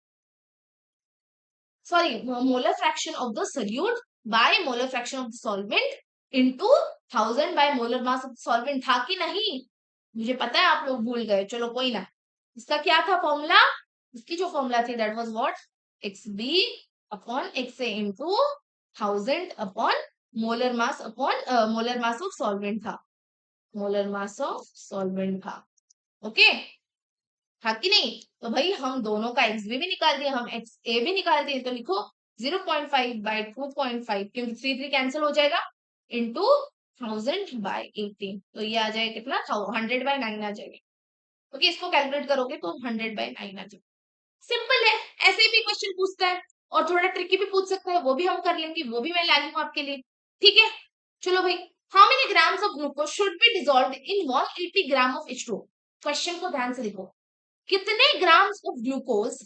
sorry, molar fraction of the solute by molar fraction of the solvent into 1000 bye molar mass of the solvent, था कि नहीं, मुझे पता है आप लोग भूल गए, चलो कोई ना। इसका क्या था फॉर्मूला, इसकी जो फॉर्मूला थी that was what, X B upon X A into 1000 upon molar mass of solvent था, मोलर मास ऑफ सॉल्वेंट था। ओके, था कि नहीं। तो भाई हम दोनों का एक्स बी भी निकाल दिया, हम एक्स ए भी निकाल दिए, तो लिखो 0.5/2.5, क्योंकि 3 कैंसिल हो जाएगा, इंटू 1000/18, तो ये आ जाएगा कितना, 100/9 आ जाएगा। ओके, इसको कैलकुलेट करोगे तो 100/9 आ जाएगा। सिंपल है, ऐसे भी क्वेश्चन पूछता है, और थोड़ा ट्रिकी भी पूछ सकता है, वो भी हम कर लेंगे, वो भी मैं लाई हूँ आपके लिए। ठीक है, चलो भाई, how many grams of glucose should be dissolved in 180 gram of H2। Question को ध्यान से लिखो, कितने ग्राम्स ऑफ ग्लूकोज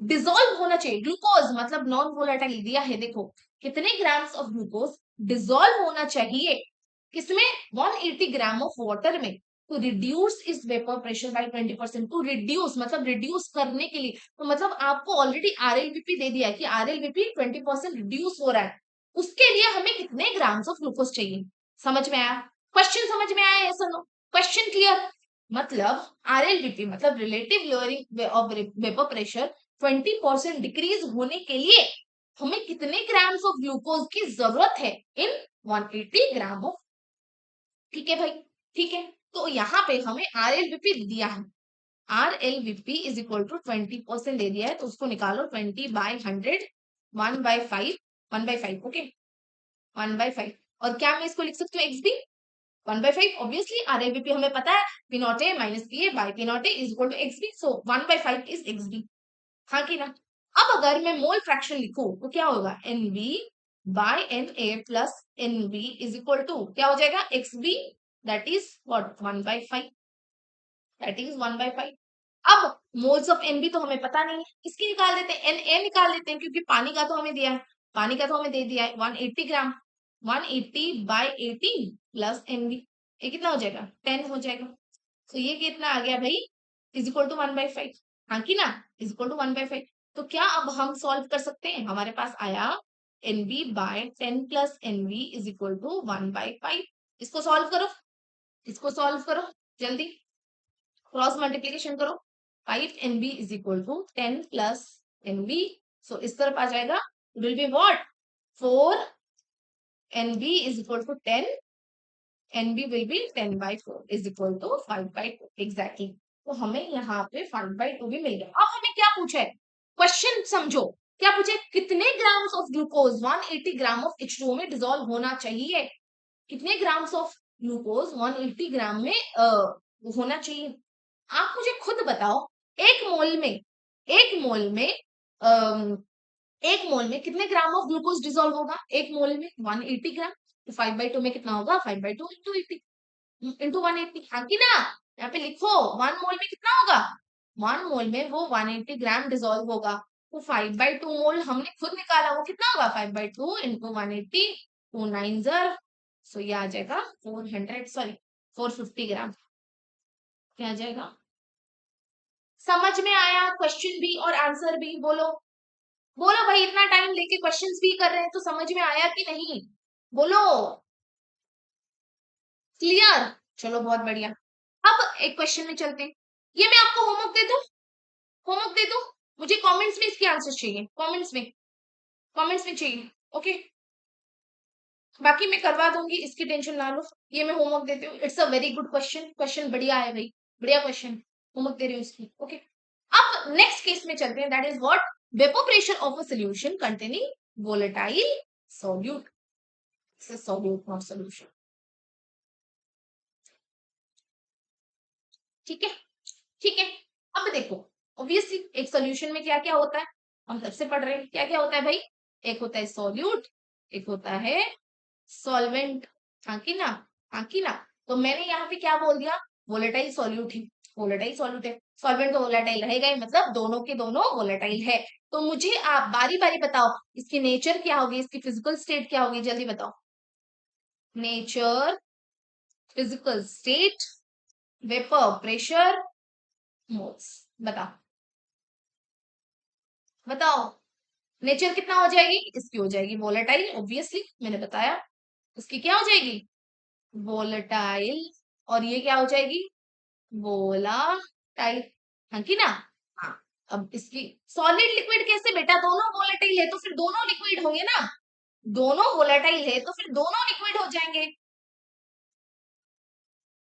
डिसॉल्व होना चाहिए, ग्लूकोज मतलब नॉन वोलेटाइल दिया है, देखो कितने ग्राम्स ऑफ ग्लूकोज डिसॉल्व होना चाहिए किसमें, 180 ग्राम ऑफ वाटर में, टू रिड्यूस इस vapour pressure by 20%। To reduce मतलब रिड्यूस करने के लिए, तो मतलब आपको ऑलरेडी RLVP दे दिया है कि RLVP 20% रिड्यूस हो रहा है, उसके लिए हमें कितने ग्राम्स ऑफ ग्लूकोज चाहिए। समझ में आया, क्वेश्चन समझ में आया, ऐसा नो, क्वेश्चन क्लियर। मतलब RLVP मतलब relative lowering of vapour pressure 20% decrease होने के लिए हमें कितने ग्राम्स ऑफ ग्लूकोज की जरूरत है इन 180 ग्राम ऑफ। ठीक है भाई, ठीक है, तो यहाँ पे हमें RLVP दिया है, RLVP इज इक्वल टू 20% दे दिया है, तो उसको निकालो 20/100, 1/5, 1/5, ओके 1/5। और क्या मैं इसको लिख सकती हूँ XB 1/5, ऑब्वियसली RLVP हमें पता है, P naught A minus P A by P naught A is equal to XB, so 1/5 is XB, हाँ कि ना। अब अगर मैं मोल फ्रैक्शन लिखूं तो क्या होगा, NB by NA plus NB is equal to क्या हो जाएगा, XB that is what 1/5, that is 1/5। अब मोल्स ऑफ NB तो हमें पता नहीं है, इसकी निकाल देते हैं, Na निकाल देते हैं, क्योंकि पानी का तो हमें दिया है, पानी का तो हमें दे दिया है 180 ग्राम, 180/18 प्लस NB, ये कितना हो जाएगा 10 हो जाएगा। तो ये कितना आ गया भाई, इज इक्वल टू 1/5, हाँ कि ना, इज इक्वल टू 1/5। तो क्या अब हम सॉल्व कर सकते हैं, हमारे पास आया NB/10 plus NB is equal to 1/5। इसको सॉल्व करो, इसको सॉल्व करो जल्दी, क्रॉस मल्टीप्लीकेशन करो, 5NB is equal to 10 plus NB, so इस तरफ आ जाएगा, will be what 4NB is equal to 10, NB will be 10/4 is equal to 5/2 exactly। तो हमें यहाँ पे 5/2 भी मिल गया। अब हमें क्या पूछा है, क्वेश्चन समझो, क्या पूछे, कितने grams of glucose 180 gram of H2O में डिसॉल्व होना चाहिए, कितने ग्राम्स ऑफ ग्लूकोज 180 ग्राम में होना चाहिए। आप मुझे खुद बताओ, एक मोल में, एक मोल में एक मोल में कितने ग्राम ऑफ ग्लूकोज डिसॉल्व होगा, एक मोल में 180 ग्राम, तो 5/2 में कितना होगा, 5/2 इंटू 80 इंटू 180, हाँ कि ना। यहाँ पे लिखो 1 मोल में कितना होगा, 1 मोल में वो 180 ग्राम डिसॉल्व होगा, तो 5/2 मोल हमने खुद निकाला, वो कितना होगा 5/2 इंटू 180, 2 9 सो ये आ जाएगा 400, सॉरी 450 ग्राम क्या आ जाएगा? समझ में आया क्वेश्चन भी और आंसर भी? बोलो बोलो भाई, इतना टाइम लेके क्वेश्चंस भी कर रहे हैं तो समझ में आया कि नहीं? बोलो। क्लियर? चलो बहुत बढ़िया। अब एक क्वेश्चन में चलते हैं। ये मैं आपको होमवर्क दे दूं? होमवर्क दे दूं? मुझे कमेंट्स में इसके आंसर चाहिए, कमेंट्स में चाहिए। ओके, बाकी मैं करवा दूंगी, इसकी टेंशन ना लो। ये मैं होमवर्क देती हूँ। It's a very good question, question बढ़िया है भाई, बढ़िया क्वेश्चन। होमवर्क दे रही हूँ इसकी। ओके, अब नेक्स्ट केस में चलते हैं, that is what? Vapour pressure of a solution containing volatile solute. Solute not solution. ठीक है, ठीक है। अब देखो, ऑब्वियसली एक सोल्यूशन में क्या क्या होता है, हम सबसे पढ़ रहे हैं। क्या क्या होता है भाई? एक होता है सॉल्यूट, एक होता है सॉल्वेंट। हाँ की ना? हाँ की ना? तो मैंने यहाँ पे क्या बोल दिया? वोलेटाइल सॉल्यूट ही, वोलेटाइल सॉल्यूट है। सॉल्वेंट तो वोलेटाइल रहेगा ही, मतलब दोनों के दोनों वोलेटाइल है। तो मुझे आप बारी बारी बताओ, इसकी नेचर क्या होगी, इसकी फिजिकल स्टेट क्या होगी, जल्दी बताओ। Nature, physical state, vapour pressure, moles. बताओ, बताओ। नेचर कितना हो जाएगी इसकी? हो जाएगी वोलेटाइल, ऑब्वियसली मैंने बताया। इसकी क्या हो जाएगी? वोलेटाइल। और ये क्या हो जाएगी? वोलाटाइल। हाँ की ना? हाँ। अब इसकी सॉलिड लिक्विड कैसे बेटा? दोनों वोलेटाइल है तो फिर दोनों लिक्विड होंगे ना। दोनों वोलेटाइल है तो फिर दोनों लिक्विड हो जाएंगे।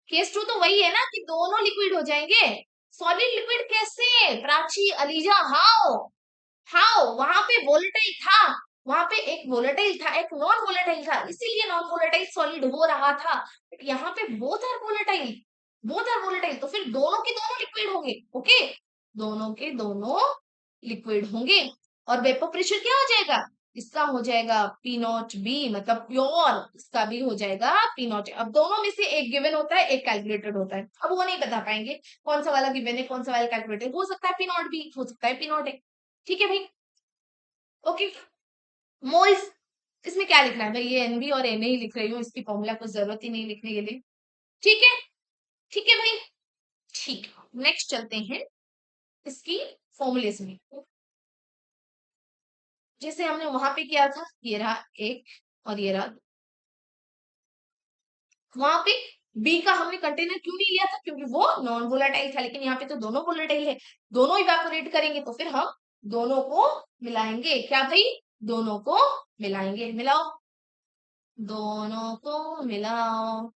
केस टू तो वही है ना कि दोनों लिक्विड हो जाएंगे। सॉलिड लिक्विड कैसे प्राची, अलीजा? हाउ? हाउ? वहां पे वोलेटाइल था, वहां पे एक वोलेटाइल था, एक नॉन वोलेटाइल था, इसीलिए नॉन वोलेटाइल सॉलिड हो रहा था। बट यहाँ पे both are volatile, both are volatile, तो फिर दोनों के दोनों लिक्विड होंगे। ओके, दोनों के दोनों लिक्विड होंगे। और वेपर प्रेशर क्या हो जाएगा? इसका हो जाएगा पी नॉट बी, मतलब प्योर, इसका भी हो जाएगा पी नॉट। अब दोनों में से एक गिवन होता है, एक कैलकुलेटेड होता है। अब वो नहीं बता पाएंगे कौन सा वाला गिवन है, कौन सा वाला कैलकुलेटेड। हो सकता है पी नॉट बी, हो सकता है पी नॉट है। ठीक है भाई? Okay, moles. इसमें क्या लिखना है भाई? ये एनबी और एनए ही लिख रही हूँ, इसकी फॉर्मूला को जरूरत ही नहीं लिखने के लिए। ठीक है, ठीक है भाई, ठीक। नेक्स्ट चलते हैं इसकी फॉर्मूलेस में। जैसे हमने वहां पे किया था, ये रहा एक और ये रहा। वहां पे बी का हमने कंटेनर क्यों नहीं लिया था? क्योंकि वो नॉन वोलेटाइल था। लेकिन यहाँ पे तो दोनों वोलेटाइल है, दोनों इवेपोरेट करेंगे तो फिर हम दोनों को मिलाएंगे। क्या भाई? दोनों को मिलाएंगे। मिलाओ, दोनों को मिलाओ।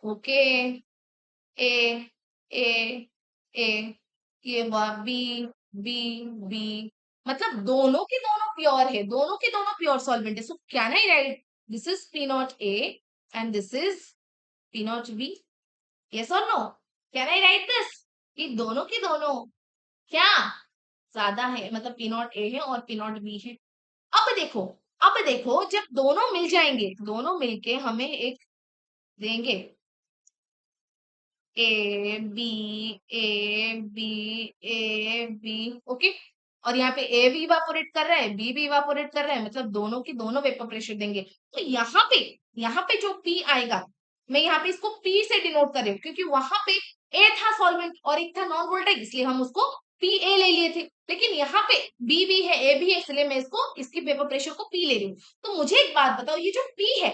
ओके, ए ए ए, ये बी बी बी, मतलब दोनों के दोनों प्योर है, दोनों के दोनों प्योर सॉल्वेंट है। So can I write this is P not A and this is P not B? Yes और no? Can I write this? ये दोनों के दोनों क्या ज्यादा है, मतलब पी नॉट ए है और पी नॉट बी है। अब देखो, अब देखो, जब दोनों मिल जाएंगे, दोनों मिलके हमें एक देंगे, A B A B A B. Okay, और यहाँ पे ए भी इवापोरेट कर रहा है, बी भी इवापोरेट कर रहा है, मतलब दोनों की दोनों वेपर प्रेशर देंगे। तो यहाँ पे जो पी आएगा, मैं यहाँ पे इसको पी से डिनोट कर रही हूँ क्योंकि वहां पे ए था सॉल्वेंट और एक था नॉन वोल्टाइल, इसलिए हम उसको पी ए ले लिए थे। लेकिन यहाँ पे बी भी है, ए भी है, इसलिए मैं इसको, इसकी वेपर प्रेशर को पी ले रही हूँ। तो मुझे एक बात बताओ, ये जो पी है,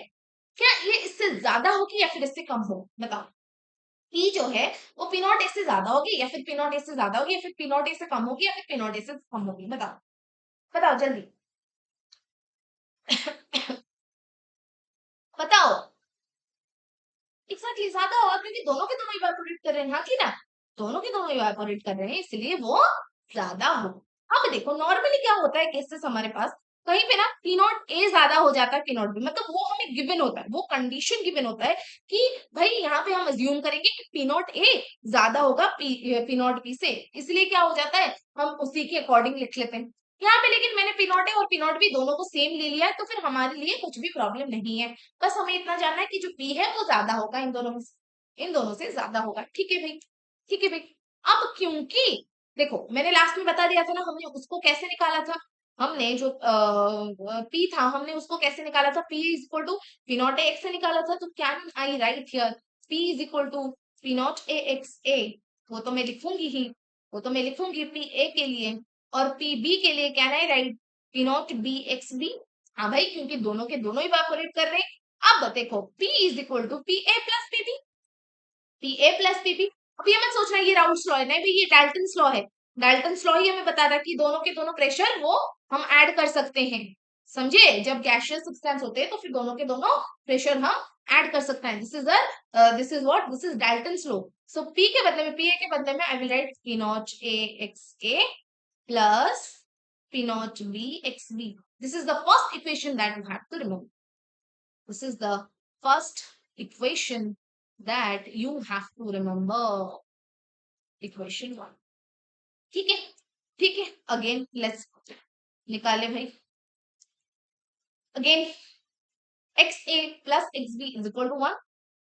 क्या ये इससे ज्यादा होगी या फिर इससे कम हो? बताओ। पी जो है वो पी नॉट ए से ज्यादा होगी या फिर पी नॉट ए से ज्यादा होगी, या फिर पी नॉट ए से कम होगी, या फिर पी नॉट ए से कम होगी? बताओ, बताओ जल्दी। बताओ। एग्जैक्टली ज्यादा होगा क्योंकि दोनों के दोनों इवेपोरेट कर रहे हैं। हाँ की ना? दोनों के दोनों इवेपोरेट कर रहे हैं इसलिए वो ज्यादा हो। अब देखो, नॉर्मली क्या होता है केसेस हमारे पास, कहीं पे ना पी नॉट ए ज्यादा हो जाता है पी नॉट बी, मतलब वो हमें गिवन होता है, वो कंडीशन गिवन होता है कि भाई यहाँ पे हम अज्यूम करेंगे कि पी नॉट ए ज्यादा होगा पी नॉट बी से, इसलिए क्या हो जाता है, हम उसी के अकॉर्डिंग लिख लेते हैं। यहाँ पे लेकिन मैंने पी नॉट ए और पी नॉट बी दोनों को सेम ले लिया है, तो फिर हमारे लिए कुछ भी प्रॉब्लम नहीं है। बस हमें इतना जानना है कि जो पी है वो ज्यादा होगा इन दोनों में से, इन दोनों से ज्यादा होगा। ठीक है भाई, ठीक है भाई। अब क्योंकि देखो, मैंने लास्ट में बता दिया था ना, हमने उसको कैसे निकाला था, हमने जो पी था हमने उसको कैसे निकाला था, P is equal to P not X से निकाला था। तो can I write here P is equal to P not A X A, वो तो मैं लिखूंगी ही, वो तो मैं लिखूंगी पी ए के लिए, और पी बी के लिए can I write P not B X B. हाँ भाई, क्योंकि दोनों के दोनों इवापोरेट कर रहे हैं। अब देखो P is equal to P A plus P B, P A plus P B. अब ये मत सोचना ये राउल्स लॉ है, नहीं भाई ये डाल्टन्स लॉ है। डाल्टन्स लॉ ही हमें बता रहा है कि दोनों के दोनों प्रेशर वो हम ऐड कर सकते हैं, समझे? जब गैसियस सब्सटेंस होते हैं तो फिर दोनों के दोनों प्रेशर हम ऐड कर सकते हैं। This is what, this is Dalton's law. So P के बदले में, पी ए के बदले में I will write P not A X A plus P not B X B. This is the first equation that you have to remember. This is the first equation that you have to remember. Equation 1. ठीक है, ठीक है। Again, let's निकाले भाई। Again, xa plus xb is equal to 1.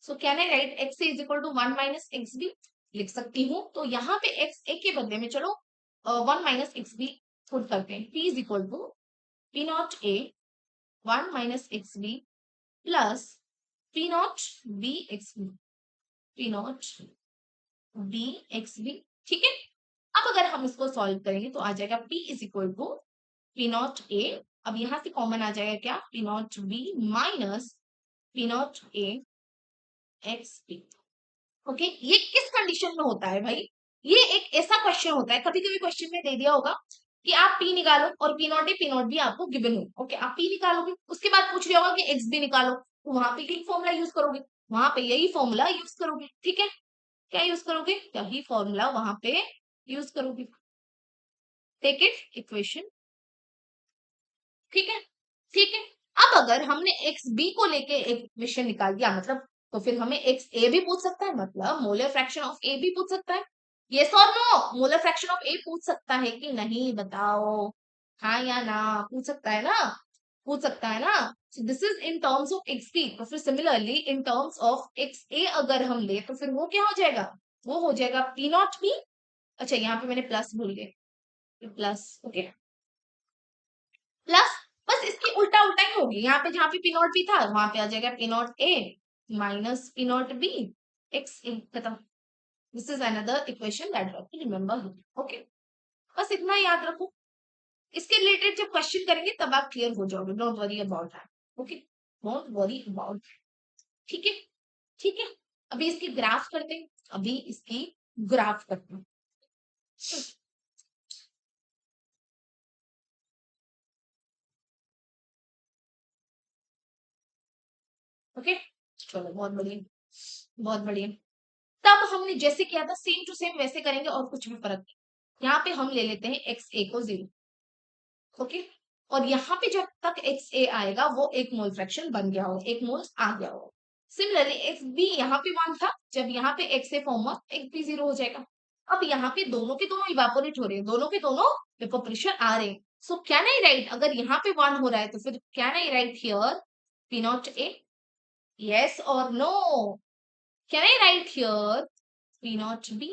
So can I write xa is equal to 1 minus xb? लिख सकती हूँ। तो यहाँ पे xa के बदले में चलो 1 minus xb पुट करते हैं। p is equal to p naught a 1 minus xb plus p naught b xb, p naught b X B. ठीक है, अब अगर हम इसको सॉल्व करेंगे तो आ जाएगा p is equal to P not A, अब यहां से कॉमन आ जाएगा क्या, P not B minus P not A X B. Okay, ये किस कंडीशन में होता है भाई? ये एक ऐसा क्वेश्चन होता है, कभी कभी क्वेश्चन में दे दिया होगा कि आप p निकालो और P not A P not be आपको गिवन हो। ओके, आप p निकालोगे, उसके बाद पूछ लिया होगा कि एक्स बी निकालो, तो वहां पे यही फॉर्मूला यूज करोगे, वहां पे यही फॉर्मूला यूज करोगे। ठीक है, क्या यूज करोगे, यही फॉर्मूला वहां पे यूज करोगे। Take it equation. ठीक है, ठीक है। अब अगर हमने एक्स बी को लेके एक इक्वेशन निकाल दिया मतलब, तो फिर हमें एक्स ए भी पूछ सकता है, मतलब मोलर फ्रैक्शन ऑफ ए भी पूछ सकता है। यस और नो, मोलर फ्रैक्शन ऑफ ए पूछ सकता है कि नहीं, बताओ, हाँ या ना, पूछ सकता है ना, पूछ सकता है ना। So this is in terms of X B, तो फिर similarly in terms of X A अगर हम ले तो फिर वो क्या हो जाएगा, वो हो जाएगा पी नॉट बी। अच्छा, यहाँ पे मैंने प्लस भूल गए, प्लस, ओके, प्लस, बस इसकी उल्टा उल्टा ही होगी। यहाँ पे जहाँ पे पी नॉट बी था वहां पे आ जाएगा P not A minus P not B X A, खत्म। This is another equation that you have to remember. Okay, बस इतना याद रखो। इसके रिलेटेड जब क्वेश्चन करेंगे तब आप क्लियर हो जाओगे, don't worry about that. Okay, don't worry about, ठीक है, ठीक है। अभी इसकी ग्राफ करते हैं, अभी इसकी ग्राफ करते हैं। ओके, चलो, बहुत बढ़िया, बहुत बढ़िया। तब हमने जैसे किया था सेम टू सेम वैसे करेंगे और कुछ भी फर्क नहीं। यहाँ पे हम ले लेते हैं एक्स ए को 0। ओके, और यहाँ पे जब तक एक्स ए आएगा वो एक मोल फ्रैक्शन बन गया हो, एक मोल आ गया हो। सिमिलरली एक्स बी यहाँ पे 1 था, जब यहाँ पे एक्स ए फॉर्म हुआ एक्स बी 0 हो जाएगा। अब यहाँ पे दोनों के दोनों इवापोरेट हो रहे हैं, दोनों के दोनों इवापोरेशन आ रहे हैं। सो कैन आई राइट, अगर यहाँ पे 1 हो रहा है तो फिर can I write here P not A, yes और no? Can I write here P not B?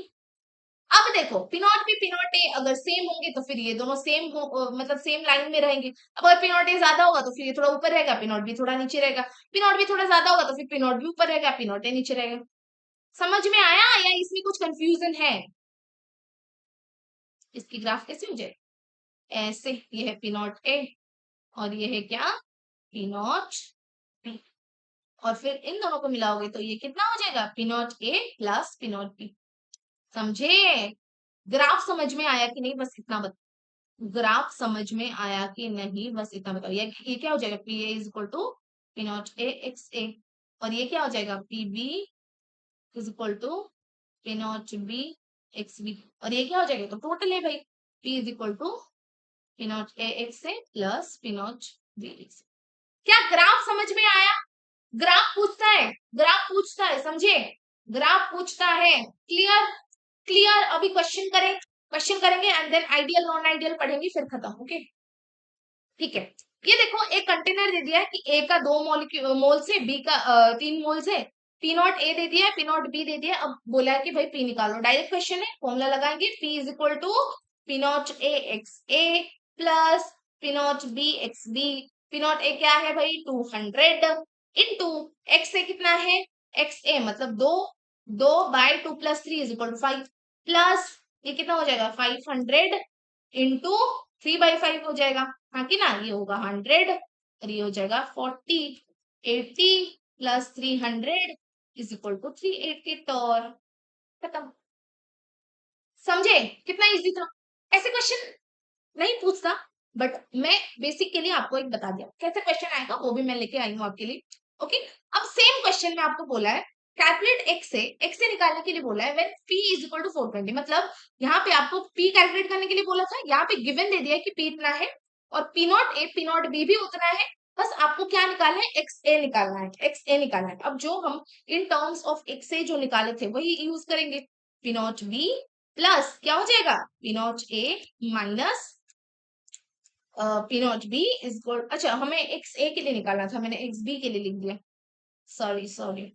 अब देखो पिनॉट बी पिनॉट ए अगर सेम होंगे तो फिर ये दोनों सेम हो, मतलब सेम लाइन में रहेंगे। अब अगर पिनॉट ए ज्यादा होगा तो फिर ये थोड़ा ऊपर रहेगा, पिनॉट बी थोड़ा नीचे रहेगा। पिनॉट बी थोड़ा ज्यादा होगा तो फिर पिनॉट बी ऊपर रहेगा, पिनॉट ए नीचे रहेगा। समझ में आया या इसमें कुछ कंफ्यूजन है? इसकी ग्राफ कैसे हो जाए, ऐसे, ये है पिनॉट ए और ये है क्या, पिनॉट बी, और फिर इन दोनों को मिलाओगे तो ये कितना हो जाएगा, पिनॉट ए प्लस पिनॉट बी। समझे? ग्राफ समझ में आया कि नहीं, बस इतना बता। ग्राफ समझ में आया कि नहीं, बस इतना बताओ। ये क्या हो जाएगा, P A is equal to P not A X A, और ये क्या हो जाएगा, P B is equal to P not B X B, और ये क्या हो जाएगा, तो टोटल है भाई, P is equal to P not A X A plus P not B X. क्या ग्राफ समझ में आया? ग्राफ पूछता है, ग्राफ पूछता है, समझे? ग्राफ पूछता है, क्लियर, क्लियर। अभी क्वेश्चन करें, क्वेश्चन करेंगे and then ideal non ideal पढ़ेंगे, फिर खत्म। ओके, ठीक है। ये देखो एक कंटेनर दे दिया है कि ए का 2 मोल से, बी का 3 मोल से, पी नॉट ए दे दिया है, पी नॉट बी दे दिया है। अब बोला है कि भाई पी निकालो, डायरेक्ट क्वेश्चन है, फॉर्मूला लगाएंगे, P is equal to P not A X A plus P not B X B. P not A क्या है भाई, 200 इंटू एक्स ए कितना है एक्स ए मतलब 2, 2/2 + 3 = 5 प्लस ये कितना हो जाएगा 500 इंटू 3/5 हो जाएगा, हाँ कि ना, ये होगा 100 और ये हो जाएगा 40, 80 + 300 = 380 टॉर। खत्म। समझे कितना इजी था? ऐसे क्वेश्चन नहीं पूछता, बट मैं बेसिक के लिए आपको एक बता दिया कैसे क्वेश्चन आएगा, वो भी मैं लेके आई हूँ आपके लिए। ओके, अब सेम क्वेश्चन में आपको बोला है कैलकुलेट एक्स से निकालने के लिए बोला है व्हेन p = 420, मतलब यहाँ पे आपको p कैलकुलेट करने के लिए बोला था, यहाँ पे गिवन दे दिया है कि p इतना है और p नॉट b भी उतना है, बस आपको क्या निकालना है, एक्स ए निकालना है, एक्स ए निकालना है। अब जो हम इन टर्म्स ऑफ एक्स ए जो निकाले थे वही यूज करेंगे, p नॉट b प्लस क्या हो जाएगा p not a minus P not B is equal, अच्छा हमें एक्स ए के लिए निकालना था, मैंने एक्स बी के लिए लिख दिया, सॉरी सॉरी,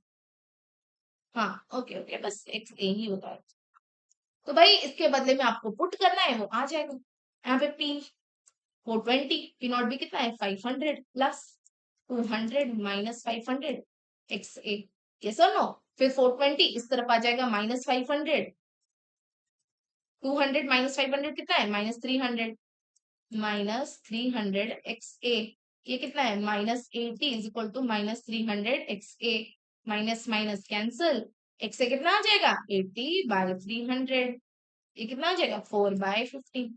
हाँ ओके ओके, बस एक्स ए ही होता है। तो भाई इसके बदले में आपको पुट करना है, वो आ जाएगा यहाँ पे पी 420, पी नॉट बी कितना है 500 प्लस 200 माइनस 500 एक्स ए, यस और नो, फिर 420 इस तरफ आ जाएगा माइनस 500, 200 माइनस 500 कितना है -300, -300 एक्स ए, ये कितना है -80 is equal to -300 X A, minus minus cancel, X A कितना आ जाएगा 80/300, ये कितना आ जाएगा 4/50।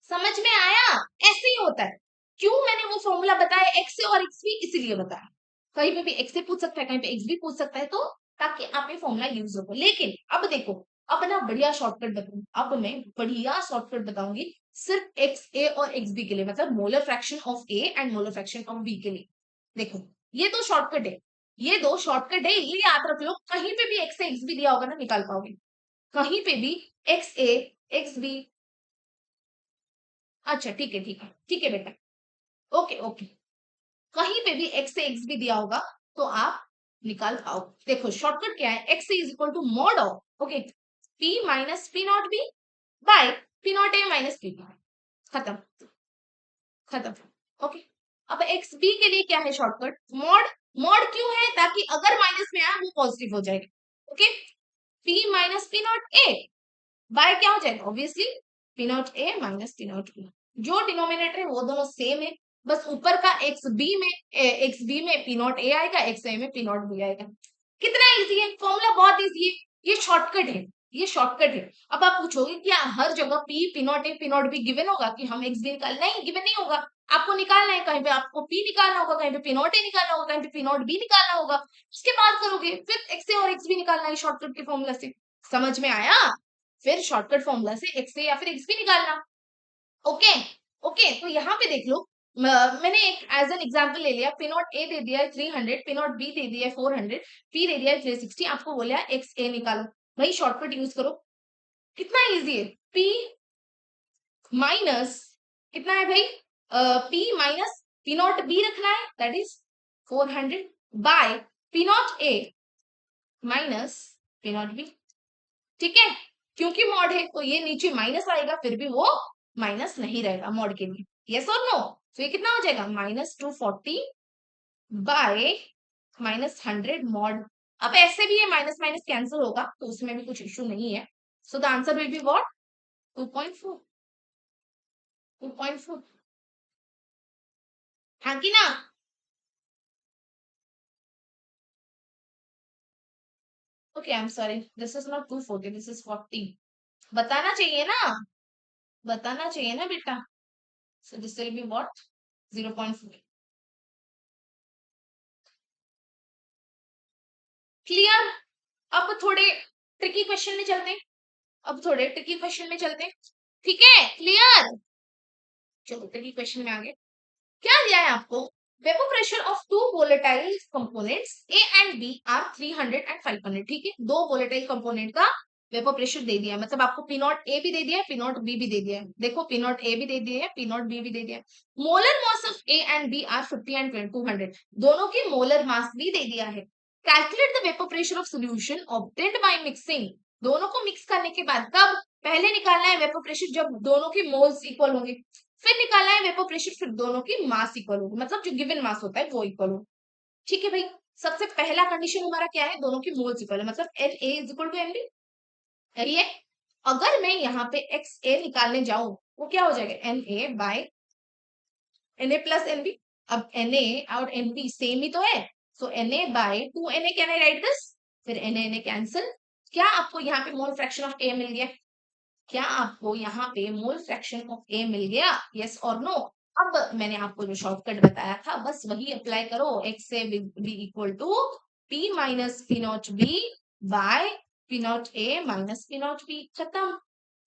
समझ में आया? ऐसे ही होता है। क्यों मैंने वो फॉर्मूला बताया एक्स ए और एक्स बी, इसीलिए बताया, कहीं पे भी एक्स ए पूछ सकता है, कहीं पे एक्स बी पूछ सकता है, तो ताकि आप ये फॉर्मूला यूज हो। लेकिन अब देखो, अब ना बढ़िया शॉर्टकट बताऊंगी, अब मैं बढ़िया शॉर्टकट बताऊंगी सिर्फ एक्स ए और एक्स बी के लिए, मतलब molar fraction of A and molar fraction of B के लिए। देखो ये दो शॉर्टकट है, ये दो शॉर्टकट है, ये याद रख लो, कहीं पे भी एक्स ए एक्स बी दिया होगा ना निकाल पाओगे, कहीं पे भी एक्स ए एक्स बी, अच्छा ठीक है ठीक है ठीक है बेटा, ओके ओके, कहीं पे भी एक्स से एक्स भी दिया होगा तो आप निकाल पाओ। देखो शॉर्टकट क्या है, X is equal to mod of, okay, P minus P not B by P not A minus P, खत्म खत्म। ओके, अब एक्स बी के लिए क्या है शॉर्टकट, मॉड, मॉड क्यों है, ताकि अगर माइनस में आया वो पॉजिटिव हो जाएगा। Okay, P minus P not A by क्या हो जाएगा, obviously P not A minus P not B, जो डिनोमिनेटर है वो दोनों सेम है, बस ऊपर का एक्स बी में पी नॉट ए आएगा, एक्स ए में पी नॉट बी आएगा। कितना इजी है, फॉर्मूला बहुत इजी है, ये शॉर्टकट है, ये शॉर्टकट है। अब आप पूछोगे क्या हर जगह P not A P not be given होगा कि हम एक्स बी निकाल, नहीं गिवन नहीं होगा, आपको निकालना है, कहीं पे आपको पी निकालना होगा, कहीं पे पी नॉट ए निकालना होगा, कहीं पे पी नॉट बी निकालना होगा, उसके बाद करोगे, फिर एक्स ए और एक्स बी निकालना है शॉर्टकट के फॉर्मूला से। समझ में आया? फिर शॉर्टकट फॉर्मूला से एक्स ए या फिर एक्स बी निकालना। ओके ओके, तो यहाँ पे देख लो, मैंने एक एज एन एग्जांपल ले लिया, पी नॉट ए दे दिया है 300, पी नॉट बी दे दिया है 400, पी दे दिया है 360, आपको बोला है एक्स ए निकालो, भाई शॉर्टकट यूज करो, कितना इजी है, पी माइनस कितना है भाई, P minus P not be रखना है, that is 400 bye P not A minus P not be, ठीक है, क्योंकि मॉड है तो ये नीचे माइनस आएगा, फिर भी वो माइनस नहीं रहेगा मॉड के लिए, यस और नो, तो ये कितना हो जाएगा -240 बाय -100 मॉड। अब ऐसे भी ये माइनस माइनस कैंसिल होगा तो उसमें भी कुछ इश्यू नहीं है, so the answer will be what 2.4, 2.4, हाँ कि ना? Okay I am sorry, this is not 240, this is 40, बताना चाहिए ना, बताना चाहिए ना बेटा, so this will be what 0.4। Clear? अब थोड़े ट्रिकी क्वेश्चन में चलते हैं, अब थोड़े ट्रिकी क्वेश्चन में चलते हैं, ठीक है, क्लियर? चलो ट्रिकी क्वेश्चन में आगे क्या दिया है आपको, vapour pressure of two volatile components A and B are 300 and 500, ठीक है, दो वोलेटाइल कंपोनेंट का वेपर प्रेशर दे दिया है, मतलब आपको पी नॉट ए भी दे दिया है, पी नॉट बी भी दे दिया है, देखो पी नॉट ए भी दे दिया है, पी नॉट बी भी दे दिया है, molar mass of A and B are 50 and 200, दोनों की मोलर मास भी दे दिया है, calculate the vapour pressure of solution obtained by mixing, दोनों को मिक्स करने के बाद, कब पहले निकालना है वेपर प्रेशर जब दोनों के मोल्स इक्वल होंगे, फिर निकालना है वेपर प्रेशर फिर दोनों की मास इक्वल होगी, मतलब जो गिवन मास होता है वो इक्वल हो, ठीक है भाई, सबसे पहला कंडीशन हमारा क्या है, दोनों की मोल्स इक्वल है, मतलब N A is equal to N B. ये अगर मैं यहाँ पे एक्स ए निकालने जाऊं वो क्या हो जाएगा, N A by N A plus N B. अब एन ए और एन बी सेम ही तो है, सो N A by two N A, can I write this, फिर एन ए कैंसिल। क्या आपको यहाँ पे मोल फ्रैक्शन ऑफ ए मिल गया, क्या आपको यहाँ पे मोल फ्रैक्शन ऑफ ए मिल गया, यस और नो। अब मैंने आपको जो शॉर्टकट बताया था बस वही अप्लाई करो, एक्स से B equal to P minus P not B by P not A minus P not B. खत्म,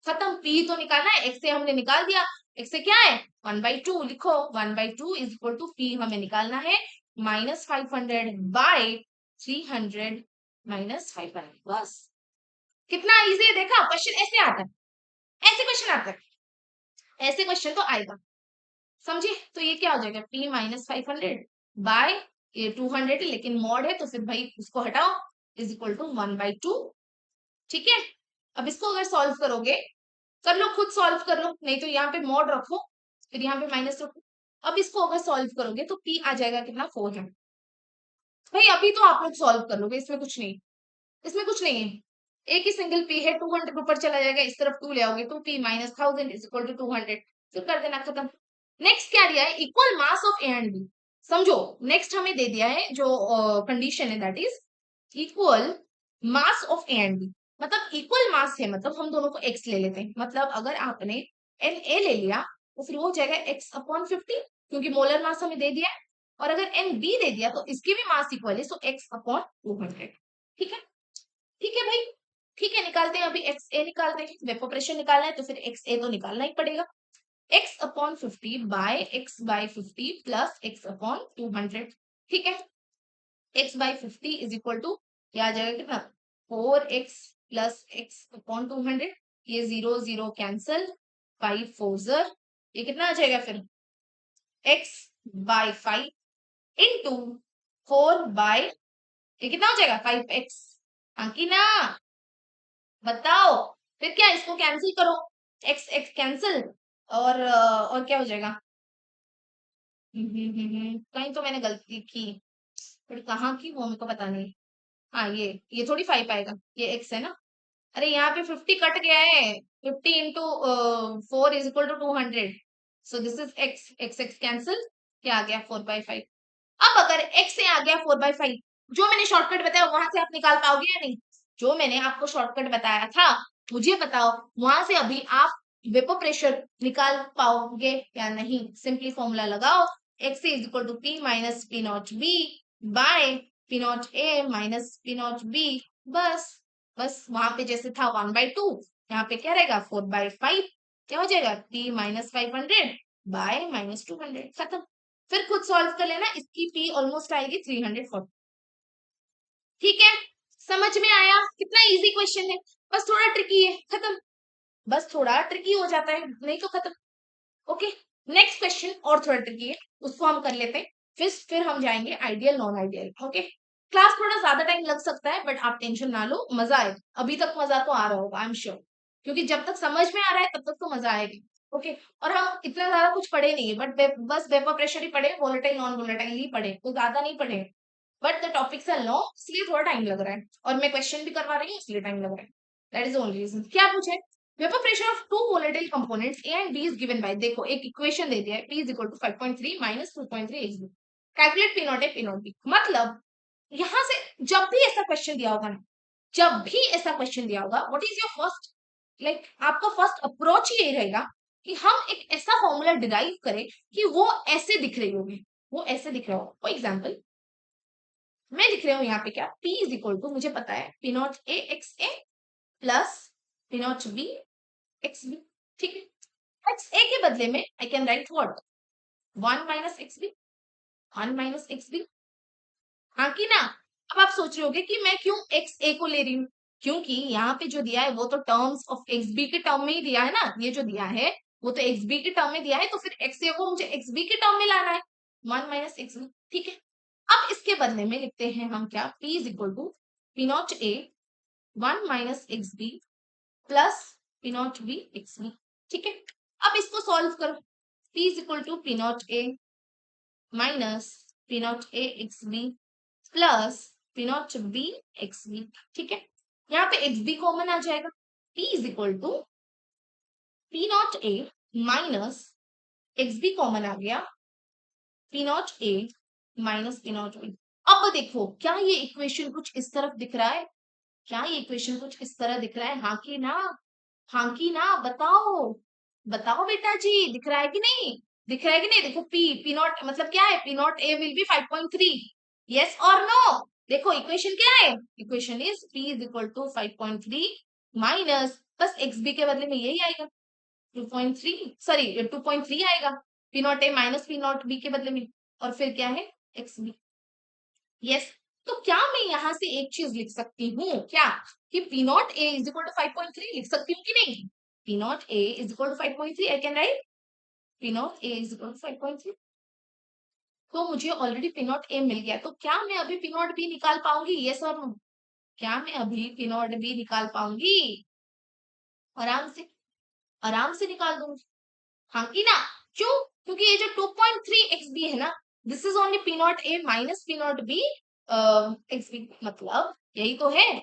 खत्म। पी तो निकालना है, एक्स से हमने निकाल दिया, एक्स से क्या है 1/2, लिखो 1/2 इज इक्वल टू पी हमें निकालना है -500 बाय 300 -500। बस कितना इजी है, देखा क्वेश्चन ऐसे आता है, ऐसे क्वेश्चन आता है, ऐसे क्वेश्चन तो आएगा, समझे। तो ये क्या हो जाएगा, p -500 बाय ये 200, लेकिन मॉड है तो फिर भाई उसको हटाओ, इज इक्वल टू 1/2। ठीक है, अब इसको अगर सॉल्व करोगे, कर लो खुद सॉल्व कर लो, नहीं तो यहाँ पे मॉड रखो फिर यहाँ पे माइनस रखो। अब इसको अगर सॉल्व करोगे तो p आ जाएगा कितना 4 है। भाई अभी तो आप लोग सॉल्व कर लोगे, इसमें कुछ नहीं, इसमें कुछ नहीं है, एक ही सिंगल पी है, 200 ऊपर चला जाएगा, इस तरफ 2 ले आओगे, 2p minus 1000 is equal to 200, फिर कर देना खत्म। नेक्स्ट क्या दिया है, equal mass of A and B. समझो, नेक्स्ट हमें दे दिया है जो कंडीशन है, that is equal mass of A and B. मतलब इक्वल मास है, मतलब हम दोनों को x ले लेते हैं, मतलब अगर आपने एन ए ले लिया तो फिर वो हो जाएगा x/50, क्योंकि मोलर मास हमें दे दिया है, और अगर एन बी दे दिया तो इसकी भी मास इक्वल है, सो x/200। ठीक है, ठीक है भाई, ठीक है, निकालते हैं अभी एक्स ए निकालते हैं, वेपर प्रेशर निकालना है तो फिर एक्स ए तो निकालना ही पड़ेगा, x/50 bye x/50 plus x/200। ठीक है, x/50 इज इक्वल टू क्या आ जाएगा, कितना 4x प्लस x/200, ये 0 0 कैंसल, 5 4 ज़र, ये कितना आ जाएगा फिर x/5 इंटू 4/, ये कितना हो जाएगा 5x। आंकी ना, बताओ, फिर क्या इसको कैंसिल करो, एक्स एक्स कैंसिल, और क्या हो जाएगा, कहीं तो मैंने गलती की, फिर कहाँ की वो मेरे को पता नहीं। हाँ ये थोड़ी 5 आएगा, ये एक्स है ना, अरे यहाँ पे 50 कट गया है, 50 into 4 is equal to 200, so this is X, X X cancel, क्या आ गया 4/5। अब अगर x से आ गया 4/5, जो मैंने शॉर्टकट बताया वहां से आप निकाल पाओगे या नहीं, जो मैंने आपको शॉर्टकट बताया था मुझे बताओ, वहां से अभी आप वेपर प्रेशर निकाल पाओगे या नहीं। सिंपली फॉर्मूला लगाओ, x is equal to p minus P not B by P not A minus P not B. बस, बस वहां पे जैसे था 1/2, यहाँ पे क्या रहेगा 4/5, क्या हो जाएगा p -500 बाय -200, खत्म। फिर खुद सॉल्व कर लेना, इसकी पी ऑलमोस्ट आएगी 340। ठीक है, समझ में आया, कितना इजी क्वेश्चन है, बस थोड़ा ट्रिकी है, खत्म। बस थोड़ा ट्रिकी हो जाता है, नहीं तो खत्म। ओके, नेक्स्ट क्वेश्चन और थोड़ा ट्रिकी है, उसको हम कर लेते हैं, फिर हम जाएंगे ideal non ideal. Okay, class थोड़ा ज्यादा टाइम लग सकता है, बट आप टेंशन ना लो, मजा आएगा, अभी तक मजा तो आ रहा होगा आई एम श्योर, क्योंकि जब तक समझ में आ रहा है तब तक तो मजा आएगी। ओके, और हम इतना ज्यादा कुछ पढ़े नहीं है, बट बस वेपर प्रेशर ही पढ़े, वोलेटाइल नॉन वोलेटाइल ही पढ़े, तो ज्यादा नहीं पढ़े, but the topics are long, इसलिए थोड़ा टाइम लग रहा है, और मैं क्वेश्चन भी करवा रही हूँ इसलिए टाइम लग रहा है, दैट इज ओनली रीजन। क्या पूछे, vapour pressure of two volatile components A and B is given by, देखो एक इक्वेशन दे दिया है, p is equal to 5.3 minus 2.3 xb, calculate p naught A p naught b। मतलब यहां से जब भी ऐसा क्वेश्चन दिया होगा ना, जब भी ऐसा क्वेश्चन दिया होगा, what is your first, like आपका फर्स्ट अप्रोच यही रहेगा कि हम एक ऐसा फॉर्मूला डिराइव करें कि वो ऐसे दिख रही होगी, वो ऐसे दिख रहा हो। फॉर एग्जाम्पल मैं लिख रही हूँ यहाँ पे क्या, p इज इक्वल टू, मुझे पता है p naught A X A plus p naught B X B. ठीक है, एक्स ए के बदले में I can write what, 1 minus X B, 1 minus X B. हाँ कि ना, अब आप सोच रहे होगे कि मैं क्यों एक्स ए को ले रही हूँ, क्योंकि यहाँ पे जो दिया है वो तो टर्म्स ऑफ एक्स बी के टर्म में ही दिया है ना, ये जो दिया है वो तो एक्स बी के टर्म में दिया है, तो फिर एक्स ए को मुझे एक्स बी के टर्म में लाना है, 1 माइनस एक्स बी। ठीक है, अब इसके बदले में लिखते हैं हम क्या, p is equal to P not A 1 minus X B plus P not B X B. ठीक है, अब इसको सॉल्व करो, p is equal to P not A minus P not A X B plus P not B X B. ठीक है, यहाँ पे X B common आ जाएगा, पी is equal to P not A minus X B common आ गया, P not A minus P not B. अब देखो क्या ये इक्वेशन कुछ इस तरफ दिख रहा है, क्या ये इक्वेशन कुछ इस तरह दिख रहा है, हाँ कि ना, हाँ कि ना, बताओ बताओ बेटा जी, दिख रहा है कि नहीं, दिख रहा है कि नहीं? देखो पी नॉट मतलब क्या है, P not A will be 5.3, yes और नो? देखो इक्वेशन क्या है, equation is P is equal to 5.3 minus, बस एक्स बी के बदले में यही आएगा 2.3, सॉरी 2.3 आएगा, P not A minus P not B के बदले में, और फिर क्या है एक्स बी। यस, तो क्या मैं यहां से एक चीज लिख सकती हूँ क्या, कि P not A is equal to 5.3 लिख सकती हूँ कि नहीं? P not A is equal to 5.3, I can write P not A is equal to 5.3। तो मुझे ऑलरेडी पी नॉट ए मिल गया, तो क्या मैं अभी पी नॉट बी निकाल पाऊंगी, यस और नो? क्या मैं अभी पी नॉट बी निकाल पाऊंगी? आराम से, आराम से निकाल दूंगी, हाँ की ना? क्यों? क्योंकि ये जो 2.3 एक्स बी है ना, this is only P not A minus P not B X B, मतलब यही तो है,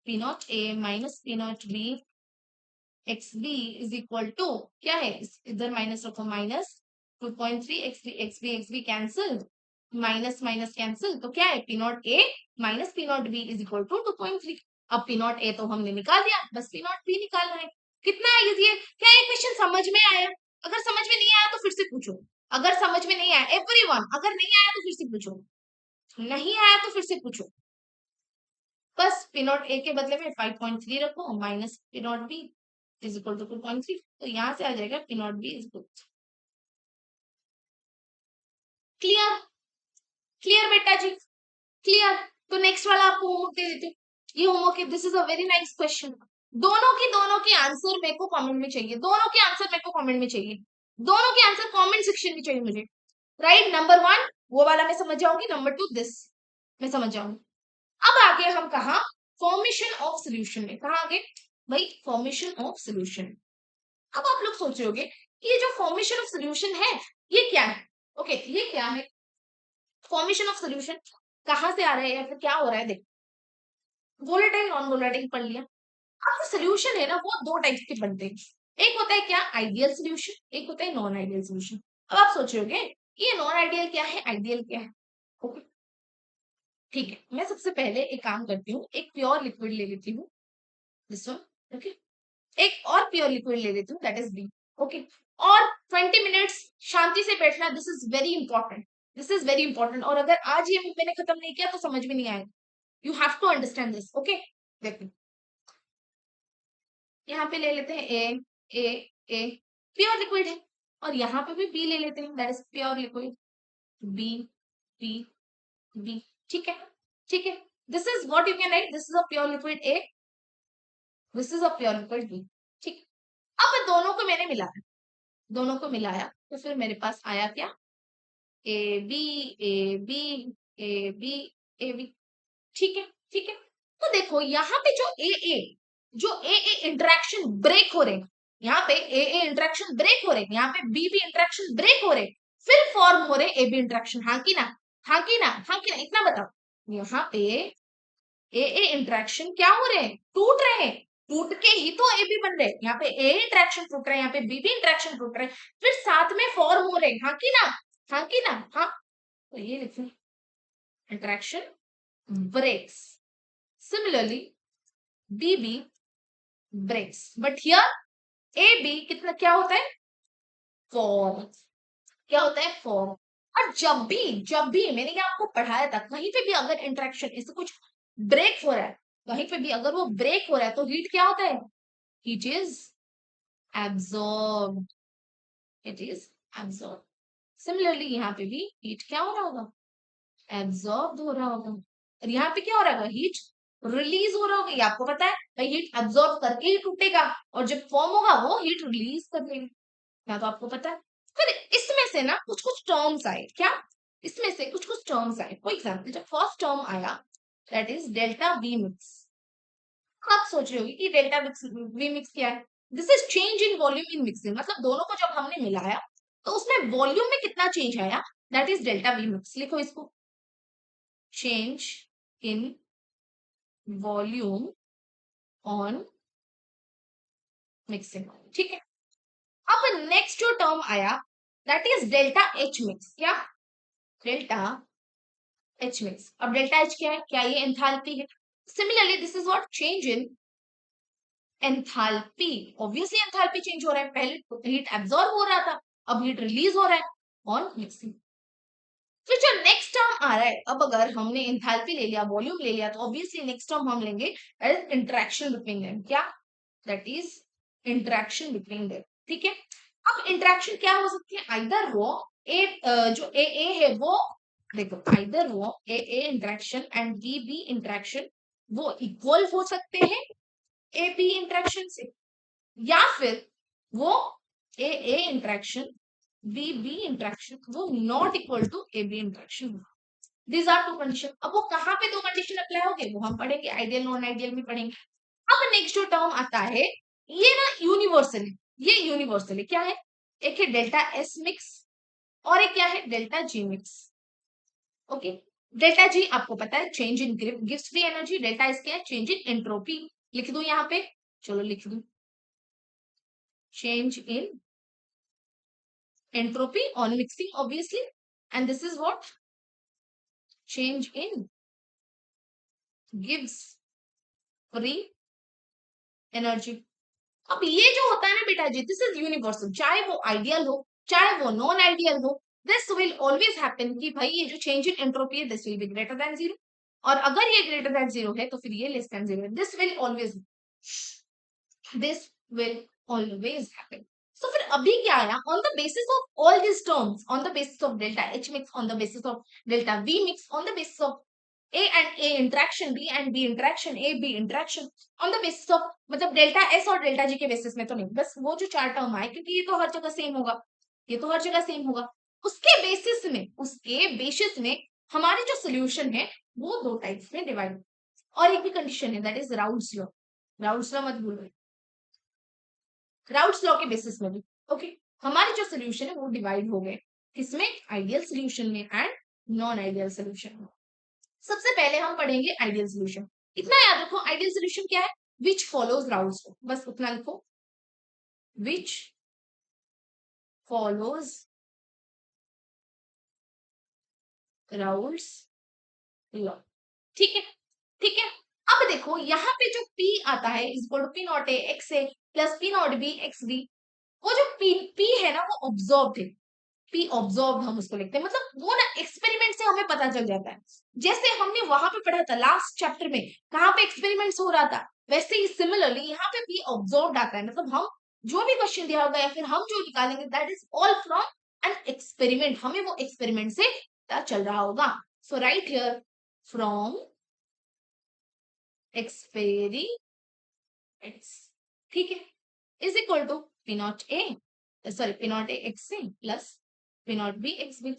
P not A minus P not B X B is equal to क्या है, इधर माइनस रखो, minus 2.3 X B cancel, minus minus cancel, तो क्या है P not A minus P not B is equal to 2.3। अब पी नॉट ए तो हमने निकाल दिया, बस पी नॉट बी निकालना है। कितना इजी है, क्या ये क्वेश्चन समझ में आया? अगर समझ में नहीं आया तो फिर से पूछो, अगर समझ में नहीं आया एवरीवन, अगर नहीं आया तो फिर से पूछो, नहीं आया तो फिर से पूछो। बस पी नॉट ए के बदले में 5.3 रखो, minus P not B is equal to 2.3, तो यहां से आ जाएगा P not B is equal. Clear? Clear बेटा जी, क्लियर? तो नेक्स्ट वाला आपको होमवर्क दे देती हूँ, ये homework, this is a very nice question. दोनों के आंसर मेरे को कमेंट में चाहिए, दोनों के आंसर मेरे को कमेंट में चाहिए, दोनों के आंसर कमेंट सेक्शन में चाहिए मुझे। राइट, नंबर वन वो वाला मैं समझ जाऊंगी, नंबर टू दिस मैं समझ जाऊंगी। अब आगे हम कहा, फॉर्मेशन ऑफ सोल्यूशन में, कहा आगे भाई फॉर्मेशन ऑफ सोल्यूशन। अब आप लोग सोच रहे होगे कि ये जो फॉर्मेशन ऑफ सोल्यूशन है ये क्या है, ओके ये क्या है फॉर्मेशन ऑफ सोल्यूशन, कहां से आ रहा है या फिर क्या हो रहा है? देखो, वोलेटाइल नॉन वोलेटाइल पढ़ लिया, अब जो सोल्यूशन है ना वो दो टाइप के बनते हैं, एक होता है क्या आइडियल सोल्यूशन, एक होता है नॉन आइडियल सोल्यूशन। अब आप सोच रहे होगे ये नॉन आइडियल क्या है, आइडियल क्या है? ओके ठीक है, मैं सबसे पहले एक काम करती हूँ, एक प्योर लिक्विड ले लेती हूँ, दिस वन, ओके, एक और प्योर लिक्विड ले लेती हूँ, दैट इज बी, ओके, और 20 मिनट्स शांति से बैठना, this is very important, this is very important, और अगर आज ये मैंने खत्म नहीं किया तो समझ में नहीं आएगा, you have to understand this, okay. देखो यहाँ पे ले लेते हैं ए ए प्योर लिक्विड है, और यहाँ पे भी बी ले लेते हैं, that is pure liquid, B B B, ठीक है, ठीक है, this is what you can write, this is a pure liquid A, this is a pure liquid B, ठीक। अब दोनों को मैंने मिलाया, दोनों को मिलाया तो फिर मेरे पास आया क्या, A B A B A B A B, ठीक है, ठीक है। तो देखो यहाँ पे जो ए इंटरेक्शन ब्रेक हो रहे हैं, यहाँ पे ए इंटरेक्शन ब्रेक हो रहे हैं, यहाँ पे बी भी इंटरेक्शन ब्रेक हो रहे हैं, फिर फॉर्म हो रहे ए बी इंटरेक्शन, हाँ की ना, हाँ की ना, हाँ की ना, इतना बताओ। यहाँ पे ए इंटरेक्शन क्या हो रहे हैं, टूट रहे हैं, टूट के ही तो ए बी बन रहे हैं, यहाँ पे ए इंटरेक्शन टूट रहे हैं, यहाँ पे बी भी इंटरेक्शन टूट रहे हैं, फिर साथ में फॉर्म हो रहे हैं, हाँ की ना, हाँ की ना, हाँ, तो ये लिखिए interaction breaks, similarly bb breaks, but here ab कितना क्या होता है, फॉर्म, क्या होता है फॉर्म। और जब भी मैंने ये आपको पढ़ाया था, कहीं पे भी अगर इंटरेक्शन इससे कुछ ब्रेक हो रहा है, कहीं पे भी अगर वो ब्रेक हो रहा है तो हीट क्या होता है, heat is absorb, it is absorb. Similarly यहाँ पे भी हीट क्या हो रहा होगा, एब्सॉर्ब हो रहा होगा, और यहाँ पे क्या हो रहा होगा, हीट रिलीज हो रहा होगा, ये आपको पता है भाई, हीट एब्सॉर्ब करके ही टूटेगा, और जब फॉर्म होगा वो हीट रिलीज कर देगा, क्या तो आपको पता है। फिर इसमें से ना कुछ कुछ टर्म्स आए, क्या इसमें से कुछ कुछ टर्म्स आए, फॉर एग्जाम्पल जब फर्स्ट टर्म आया that is delta V mix, आप सोच रहे होगी कि डेल्टा वी मिक्स क्या है, this is change in volume in mixing, मतलब दोनों को जब हमने मिलाया तो उसमें वॉल्यूम में कितना चेंज आया, that is delta V mix, लिखो इसको, change in volume on mixing. ठीक है, अब नेक्स्ट जो टर्म आया that is delta H mix. क्या? Delta H mix. अब डेल्टा एच क्या है? क्या ये एंथैल्पी है? Similarly this is what change in enthalpy. Obviously enthalpy change हो रहा है, पहले हीट एब्जॉर्ब हो रहा था, अब हीट रिलीज हो रहा है ऑन मिक्सिंग। फिर जो नेक्स्ट टर्म आ रहा है, अब अगर हमने एंथैल्पी ले लिया, वॉल्यूम ले लिया, तो ऑब्वियसली नेक्स्ट टर्म हम लेंगे that is interaction between them. क्या? That is interaction between them. ठीक है, अब इंटरेक्शन क्या हो सकती है? आइदर वो जो ए है वो, देखो आइदर वो ए इंटरेक्शन एंड बी इंटरेक्शन वो इक्वल हो सकते हैं ए बी इंटरेक्शन से, या फिर वो ए इंट्रैक्शन बी इंट्रैक्शन वो not equal to A B interaction. These are two condition. अब वो कहाँ पे दो कंडीशन अप्लाई होंगे वो हम पढ़ेंगे, आइडियल नॉन आइडियल में पढ़ेंगे। अब नेक्स्ट जो टर्म आता है ये ना यूनिवर्सल है, ये यूनिवर्सल है। क्या है? एक है डेल्टा एस मिक्स और एक क्या है? Delta G mix. Okay, delta G आपको पता है change in gives free energy, delta S क्या है? Change in entropy. लिख दूं यहाँ पे? चलो लिख दूं, change in entropy on mixing obviously, and this is what change in gives free energy। अब ये जो होता है ना बेटा जी, दिस इज यूनिवर्सल, चाहे वो आइडियल हो चाहे वो नॉन आइडियल हो, दिस विल ऑलवेज हैपन कि भाई ये जो चेंज इन एंट्रोपी है this will be greater than zero, और अगर ये ग्रेटर देन जीरो है तो फिर ये लेस देन जीरो है। This will always happen. So फिर अभी क्या आया? On the basis of all this terms, on the basis of delta H mix, on the basis of delta V mix, on the basis of A and A interaction, B and B interaction, A B interaction, on the basis of, मतलब delta S और delta G के basis में तो नहीं, बस वो जो चार टर्म आए क्योंकि ये तो हर जगह सेम होगा, ये तो हर जगह सेम होगा, उसके बेसिस में, उसके बेसिस में हमारे जो सोल्यूशन है वो दो टाइप्स में डिवाइड। और एक भी कंडीशन है that is Raoult's law. Raoult's law मत भूलो, राउल्स लॉ के बेसिस में भी। ओके, हमारे जो सोल्यूशन है वो डिवाइड हो गए किसमें? आइडियल सोल्यूशन में एंड नॉन आइडियल सोल्यूशन में। सबसे पहले हम पढ़ेंगे आइडियल सोल्यूशन। इतना याद रखो, आइडियल सोल्यूशन क्या है? विच फॉलोज राउल्स लॉ, बस उतना लिखो, विच फॉलोज राउल्स लॉ। ठीक है, ठीक है। अब देखो यहाँ पे जो P आता है is equal to P naught A X A plus P naught B X B. वो जो P है ना वो ऑब्जॉर्ब है, P ऑब्जॉर्ब हम उसको लिखते हैं, मतलब वो ना एक्सपेरिमेंट से हमें पता चल जाता है। जैसे हमने वहां पे पढ़ा था लास्ट चैप्टर में, कहाँ पे एक्सपेरिमेंट्स हो रहा था, वैसे ही सिमिलरली यहाँ पे P ऑब्जॉर्ब आता है, मतलब हम जो भी क्वेश्चन दिया होगा या फिर हम जो निकालेंगे that is all from an experiment, हमें वो एक्सपेरिमेंट से पता चल रहा होगा। So write here from experiments, ठीक है, is equal to P not A, sorry P not A X A plus P not B X B,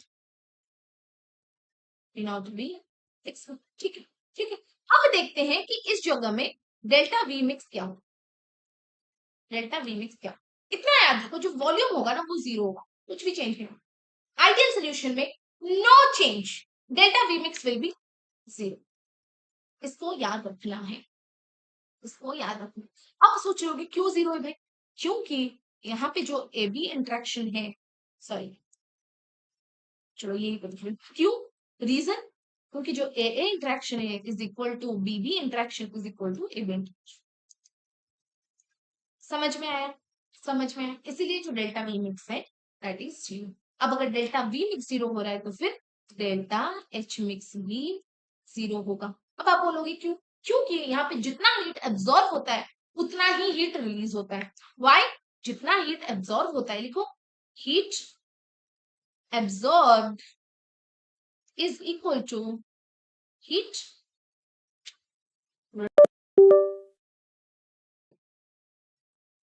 P not B X B. ठीक है, ठीक है। अब देखते हैं कि इस जगह में डेल्टा वी मिक्स क्या हो, डेल्टा वी मिक्स क्या हो? इतना याद रखो, जो वॉल्यूम होगा ना वो जीरो होगा, कुछ भी चेंज नहीं होगा। आइडियल सोल्यूशन में no change, delta V mix will be zero. इसको याद रखना है, इसको याद रखना। अब सोच रहे होगे क्यों जीरो है भाई? क्योंकि यहाँ पे जो ए बी इंट्रैक्शन है, सॉरी चलो यही कर, क्यों? रीजन, क्योंकि जो ए इंट्रैक्शन है is equal to B B interaction is equal to A B interaction. समझ में आया? समझ में आया, इसीलिए जो डेल्टा वी मिक्स है दैट इज जीरो। अब अगर डेल्टा वी मिक्स जीरो हो रहा है तो फिर डेल्टा एच मिक्स भी जीरो होगा। अब आप बोलोगे क्यों? क्योंकि यहाँ पे जितना हीट एब्जॉर्ब होता है उतना ही हीट रिलीज होता है। वाई? जितना हीट एब्जॉर्ब होता है, लिखो heat absorb is equal to heat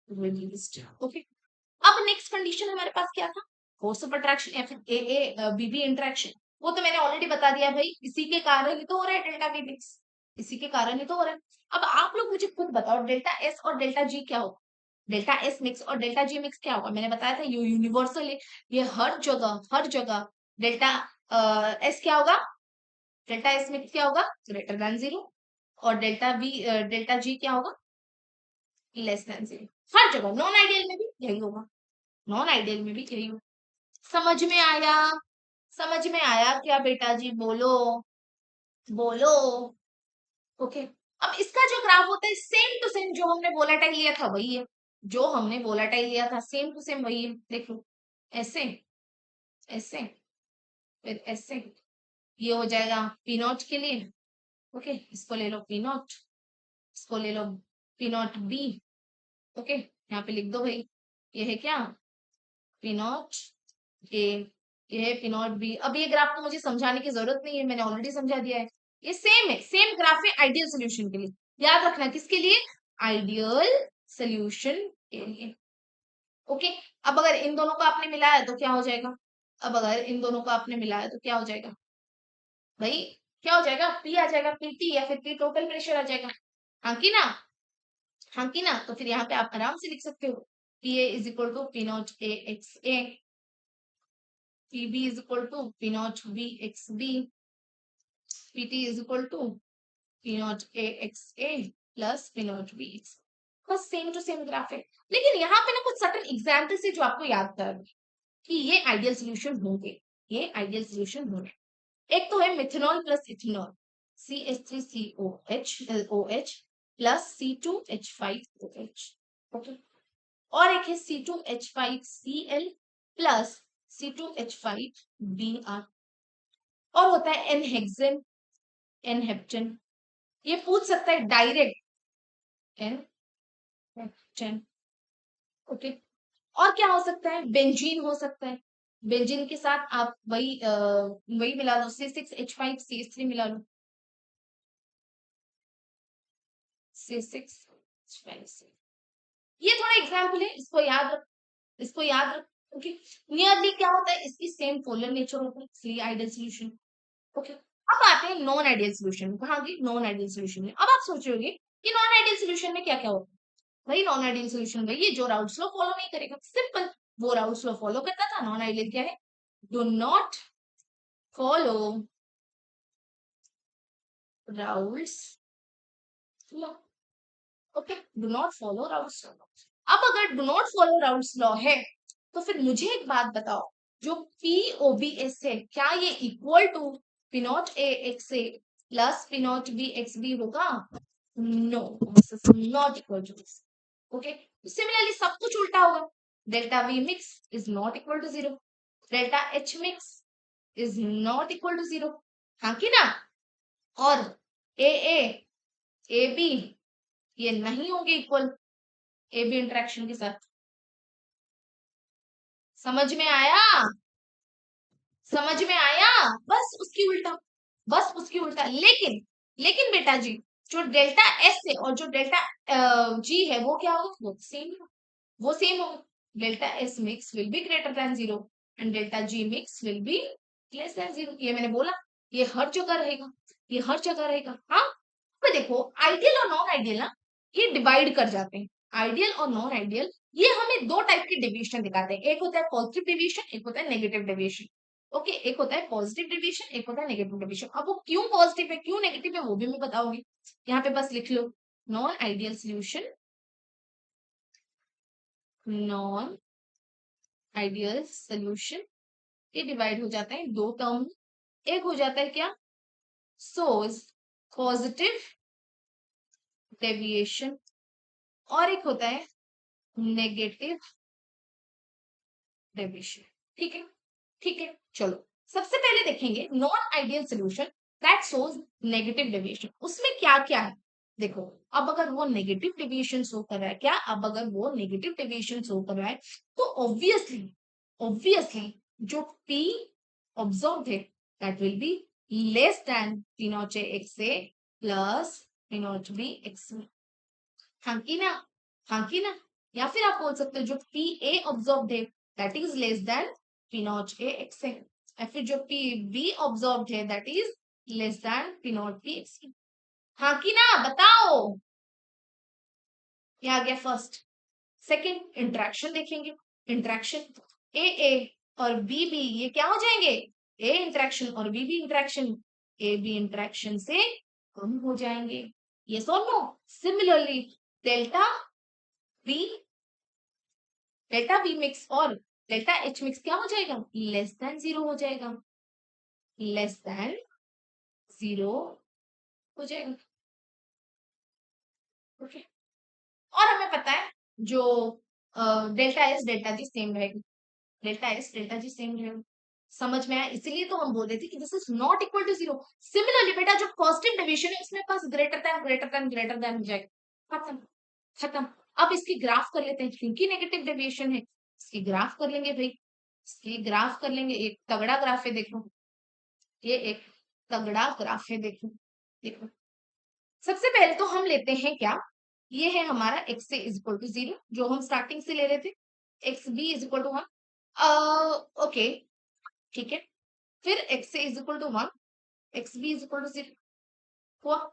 released। Okay, अब नेक्स्ट कंडीशन हमारे पास क्या था? फोर्स ऑफ अट्रैक्शन या फिर ए बी बी इंटरेक्शन। वो तो मैंने ऑलरेडी बता दिया भाई, इसी के कारण ही तो हो रहा है डेल्टा वी मिक्स, इसी के कारण ही तो हो रहा है। अब आप लोग मुझे खुद बताओ डेल्टा एस और डेल्टा जी क्या होगा? डेल्टा एस मिक्स और डेल्टा जी मिक्स क्या होगा? मैंने बताया था ये यूनिवर्सल है, ये हर जगह डेल्टा एस क्या होगा? डेल्टा एस मिक्स क्या होगा, ग्रेटर देन 0, और डेल्टा जी क्या होगा, लेस देन 0। हर जगह नॉन आइडियल में भी यही होगा, नॉन आइडियल में भी यही होगा। समझ में आया, समझ में आया क्या बेटा जी, बोलो बोलो। ओके, अब इसका जो ग्राफ होता है सेम टू सेम जो हमने वोलेटाइल लिया था वही है, जो हमने वोलेटाइल लिया था सेम टू सेम वही है। देख लो, ऐसे ऐसे फिर ऐसे, ये हो जाएगा पी नॉट के लिए। ओके, इसको ले लो पी नॉट, इसको ले लो पी नॉट बी। ओके, यहाँ पे लिख दो भाई, ये है क्या, पी नॉट ए, ये है पी नॉट बी। अब ये ग्राफ को मुझे समझाने की जरूरत नहीं है, मैंने ऑलरेडी समझा दिया है। ये सेम है, सेम ग्राफ है आइडियल सोल्यूशन के लिए। याद रखना किसके लिए, आइडियल सोल्यूशन के लिए। ओके, अब अगर इन दोनों को आपने मिलाया तो क्या हो जाएगा, अब अगर इन दोनों को आपने मिलाया तो क्या हो जाएगा भाई, क्या हो जाएगा, पी आ जाएगा, पीटी, या फिर पी टोटल प्रेशर आ जाएगा। हाँ की ना, हाँ की ना, तो फिर यहाँ पे आप आराम से लिख सकते हो, P A is equal to P not A X A, P B is equal to P not B X B, PT is equal to P not A X A plus P not B X. बस same to same graph है, लेकिन यहाँ पे ना कुछ certain example से जो आपको याद कर कि ये आइडियल सोल्यूशन होंगे, ये आइडियल सोल्यूशन होंगे। एक तो है methanol plus ethanol, CH3COH plus C2H5OH। Okay, और एक है C2H5Cl प्लस C2H5Br, और होता है एनहेक्सेन, एनहेप्टेन। ये पूछ सकता है डायरेक्ट, एनहेप्टेन। ओके, और क्या हो सकता है, बेंजीन हो सकता है, बेंजीन के साथ आप वही मिला लो, C6H5CH3 मिला लो, C6H5। ये थोड़ा एग्जाम्पल है, इसको याद रख, इसको याद रख। ओके, नियरली क्या होता है, इसकी सेम पोलर नेचर होता है, इसलिए आइडियल सोल्यूशन। ओके, अब आते हैं नॉन आइडियल सोल्यूशन, कहाँ की नॉन आइडियल सोल्यूशन में। अब आप सोच रहे होगे कि नॉन आइडियल सोल्यूशन में क्या क्या होता है, भाई नॉन आइडियल सोल्यूशन भाई ये जो राउट्स लॉ फॉलो नहीं करेगा, सिंपल, वो राउट्स लॉ फॉलो करता था। नॉन आइडियल क्या है, do not follow routes law. Okay, do not follow routes law. अब अगर do not follow routes law है तो फिर मुझे एक बात बताओ, जो POBS है क्या ये equal to P not A X A plus P not B X B होगा, no, this is not equal to this. Okay, similarly सब कुछ उल्टा होगा, delta V mix is not equal to 0, delta H mix is not equal to 0, हाँ की ना, और A B ये नहीं होंगे इक्वल ए बी इंटरेक्शन के साथ। समझ में आया, समझ में आया, बस उसकी उल्टा, बस उसकी उल्टा। लेकिन लेकिन बेटा जी, जो डेल्टा एस है और जो डेल्टा जी है वो क्या होगा, वो सेम, वो सेम होगा। Delta S mix will be greater then 0 and delta G mix will be less than 0। ये मैंने बोला, ये हर जगह रहेगा, ये हर जगह रहेगा। हाँ, तो देखो आइडियल और नॉन आइडियल ना, ये डिवाइड कर जाते हैं, आइडियल और नॉन आइडियल ये हमें दो टाइप के डेविएशन दिखाते हैं, एक होता है पॉजिटिव डेविएशन, एक होता है नेगेटिव डेविएशन। ओके, एक होता है पॉजिटिव डेविएशन, एक होता है नेगेटिव डेविएशन। अब वो क्यों पॉजिटिव है क्यों नेगेटिव है वो भी मैं बताऊंगी, यहाँ पे बस लिख लो, non ideal solution, non ideal solution, ये डिवाइड हो जाता है दो टर्म, एक हो जाता है क्या, सोर्स पॉजिटिव डेविएशन, और एक होता है नेगेटिव डेविएशन। ठीक है, ठीक है, चलो सबसे पहले देखेंगे non ideal solution that shows negative deviation. उसमें क्या क्या है, देखो, अब अगर वो नेगेटिव डेविएशन शो कर रहा है, क्या, अब अगर वो नेगेटिव डेविएशन शो कर रहा है तो ऑब्वियसली, ऑब्वियसली जो P ऑब्जर्व्ड है that will be less than P naught A X A plus P naught B X. हाँ की ना, हाँ की ना, या फिर आप बोल सकते हो जो पी ए ऑब्जर्व्ड है that is less than P not A X है, या फिर जो पी बी ऑब्जर्व्ड है that is less than P not B X. हाँ की ना, बताओ, ये आ गया फर्स्ट। सेकंड, इंटरेक्शन देखेंगे, इंटरेक्शन ए और बी ये क्या हो जाएंगे, ए इंटरेक्शन और B interaction, A B interaction से कम हो जाएंगे। यस और no? Similarly delta B, delta B mix और डेल्टा एच मिक्स क्या हो जाएगा? लेस देन जीरो हो जाएगा, लेस देन जीरो हो जाएगा। ओके, और हमें पता है जो delta S delta G same रहेगी, delta S delta G same रहेगा। समझ में आया? इसलिए तो हम बोल रहे थे कि this is not equal to zero. Similarly बेटा जो कांस्टेंट डेविएशन है उसमें पास greater than greater than greater than हो जाएगा, खत्म खत्म। अब इसकी ग्राफ कर लेते हैं क्योंकि नेगेटिव डेविएशन है, इसकी ग्राफ कर लेंगे भाई, इसकी ग्राफ कर लेंगे। एक तगड़ा ग्राफ है, देखो ये एक तगड़ा ग्राफ है, देखो देखो। सबसे पहले तो हम लेते हैं क्या, ये है हमारा एक्स से इज इक्वल टू जीरो जो हम स्टार्टिंग से ले रहे थे, X B is equal to one. Okay ठीक है, फिर एक्स से is equal to one, X B is equal to zero हुआ।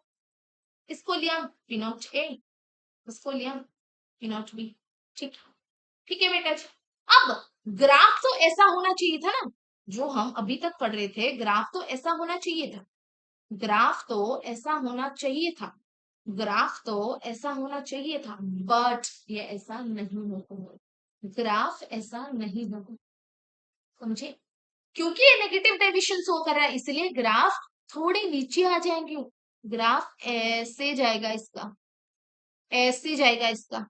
इसको लिया पी नॉट ए, इसको लिया पी नॉट बी। ठीक, ठीक है बेटा जी। अब ग्राफ तो ऐसा होना चाहिए था ना, जो हम अभी तक पढ़ रहे थे, ग्राफ तो ऐसा होना चाहिए था, ग्राफ तो ऐसा होना चाहिए था, ग्राफ तो ऐसा होना चाहिए था, बट ये ऐसा नहीं होगा, ग्राफ ऐसा नहीं होगा, समझे? क्योंकि ये नेगेटिव डेविएशन शो कर रहा है इसलिए ग्राफ थोड़े नीचे आ जाएंगे, ग्राफ ऐसे जाएगा इसका, ऐसे जाएगा इसका।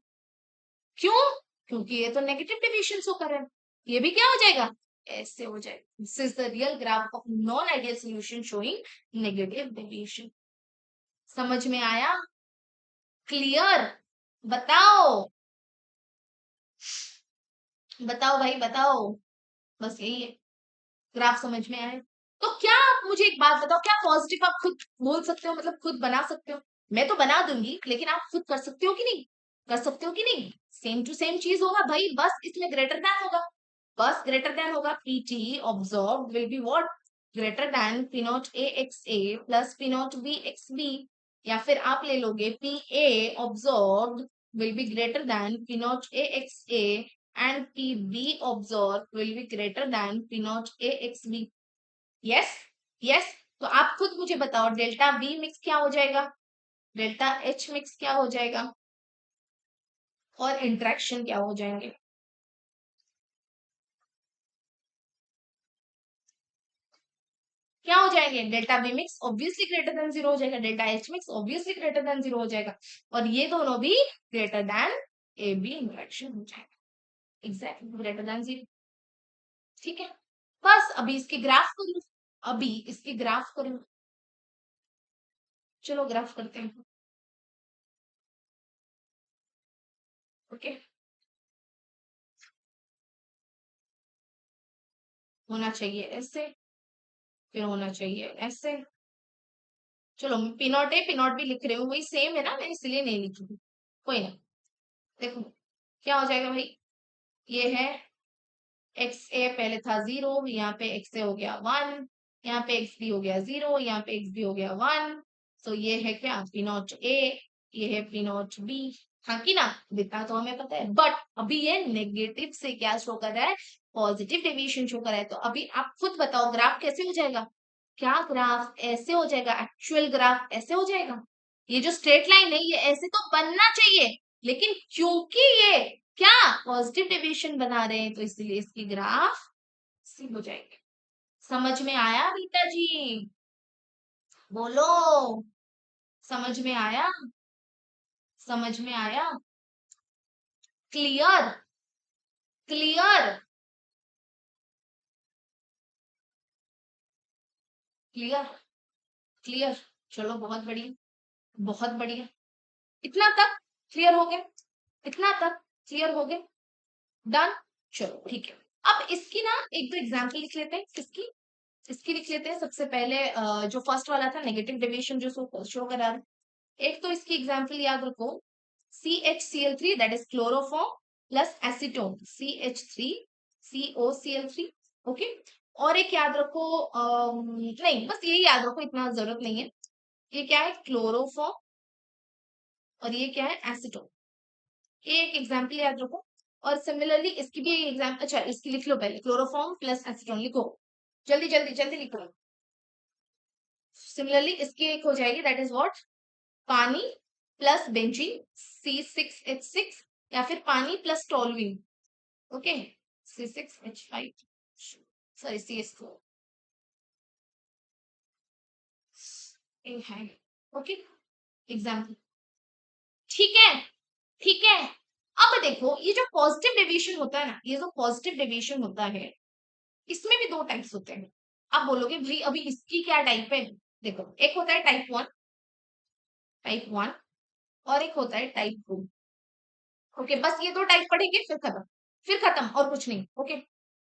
क्यों? क्योंकि ये तो नेगेटिव डेविएशन शो कर रहा है, ये भी क्या हो जाएगा? ऐसे हो जाएगा। This is the real graph of non ideal solution showing negative deviation. समझ में आया? क्लियर? बताओ, बताओ भाई बताओ, बस यही है। ग्राफ समझ में आए? तो क्या आप मुझे एक बात बताओ, क्या पॉजिटिव आप खुद बोल सकते हो, मतलब खुद बना सकते हो? मैं तो बना दूंगी लेकिन आप खुद कर सकते हो कि नहीं? कर सकते हो कि नहीं? सेम टू सेम चीज होगा भाई, बस इसमें ग्रेटर देन होगा, बस ग्रेटर देन होगा। PT observe will be what? Greater than P not A X A plus P not B X B, या फिर आप ले लोगे P A observe will be greater than P not A X A and PB observed will be greater than P naught AXB. Yes, yes. तो आप खुद मुझे बताओ डेल्टा B मिक्स क्या हो जाएगा, डेल्टा H मिक्स क्या हो जाएगा, और इंट्रैक्शन क्या हो जाएंगे? क्या हो जाएंगे? Delta B mix obviously greater than zero हो जाएगा, delta H mix obviously greater than zero हो जाएगा, और ये दोनों भी greater than A B interaction हो जाएगा, एग्जैक्टली ग्रेटर देन जीरो। ठीक है, बस अभी इसकी ग्राफ करो, अभी इसकी ग्राफ करो, चलो ग्राफ करते हैं। ओके, होना चाहिए ऐसे, फिर होना चाहिए ऐसे। चलो पिनॉट है पिनॉट भी लिख रही हूँ, वही सेम है ना, मैं इसलिए नहीं लिखी थी, कोई ना। देखो क्या हो जाएगा भाई, ये है एक्स ए पहले था जीरो, यहाँ पे एक्स ए हो गया वन, यहाँ पे एक्स बी हो गया जीरो, यहाँ पे एक्स बी हो गया वन। तो ये है क्या, पी नॉट ए, ये है पी नॉट बी। हाँ कि ना, दिखा तो हमें पता है, बट अभी ये नेगेटिव से क्या शो कर रहा है, पॉजिटिव डेविएशन शो कर रहा है। तो अभी आप खुद बताओ ग्राफ कैसे हो जाएगा? क्या ग्राफ ऐसे हो जाएगा, एक्चुअल ग्राफ ऐसे हो जाएगा। ये जो स्ट्रेट लाइन है ये ऐसे तो बनना चाहिए, लेकिन क्योंकि ये क्या पॉजिटिव डेविएशन बना रहे हैं तो इसलिए इसकी ग्राफ सी हो जाएगी। समझ में आया रीता जी? बोलो, समझ में आया? समझ में आया? क्लियर? क्लियर? क्लियर? क्लियर? चलो बहुत बढ़िया, बहुत बढ़िया। इतना तक क्लियर हो गए, इतना तक क्लियर हो गए, डन। चलो ठीक है, अब इसकी ना एक दो एग्जाम्पल लिख लेते हैं, किसकी, इसकी लिख लेते हैं सबसे पहले। जो फर्स्ट वाला था नेगेटिव डेविएशन जो शो करा रहा है, एक तो इसकी एग्जाम्पल याद रखो, CHCl3 that is chloroform plus acetone CH3 COCl3। Okay, और एक याद रखो, नहीं बस यही याद रखो, इतना जरूरत नहीं है। ये क्या है, क्लोरोफॉर्म, और ये क्या है, एसीटोन। ये एक एग्जाम्पल याद रखो, और सिमिलरली इसकी भी एग्जाम, अच्छा इसकी लिख लो पहले, क्लोरोफॉर्म प्लस एसीटोन लिखो, जल्दी जल्दी जल्दी लिखो। सिमिलरली इसकी एक हो जाएगी, दैट इज व्हाट, पानी प्लस बेंजीन C6H6, या फिर पानी plus toluene, okay, C6H5, sorry CS4 है, ओके, एग्जाम्पल, ठीक है, ठीक है। अब देखो ये जो पॉजिटिव डेविएशन होता है ना, ये जो पॉजिटिव डेविएशन होता है, इसमें भी दो टाइप्स होते हैं। आप बोलोगे भाई अभी इसकी क्या टाइप है, देखो एक होता है टाइप 1 और एक होता है टाइप 2, ओके, बस ये दो टाइप पढ़ेंगे फिर खत्म, फिर खत्म, और कुछ नहीं, ओके,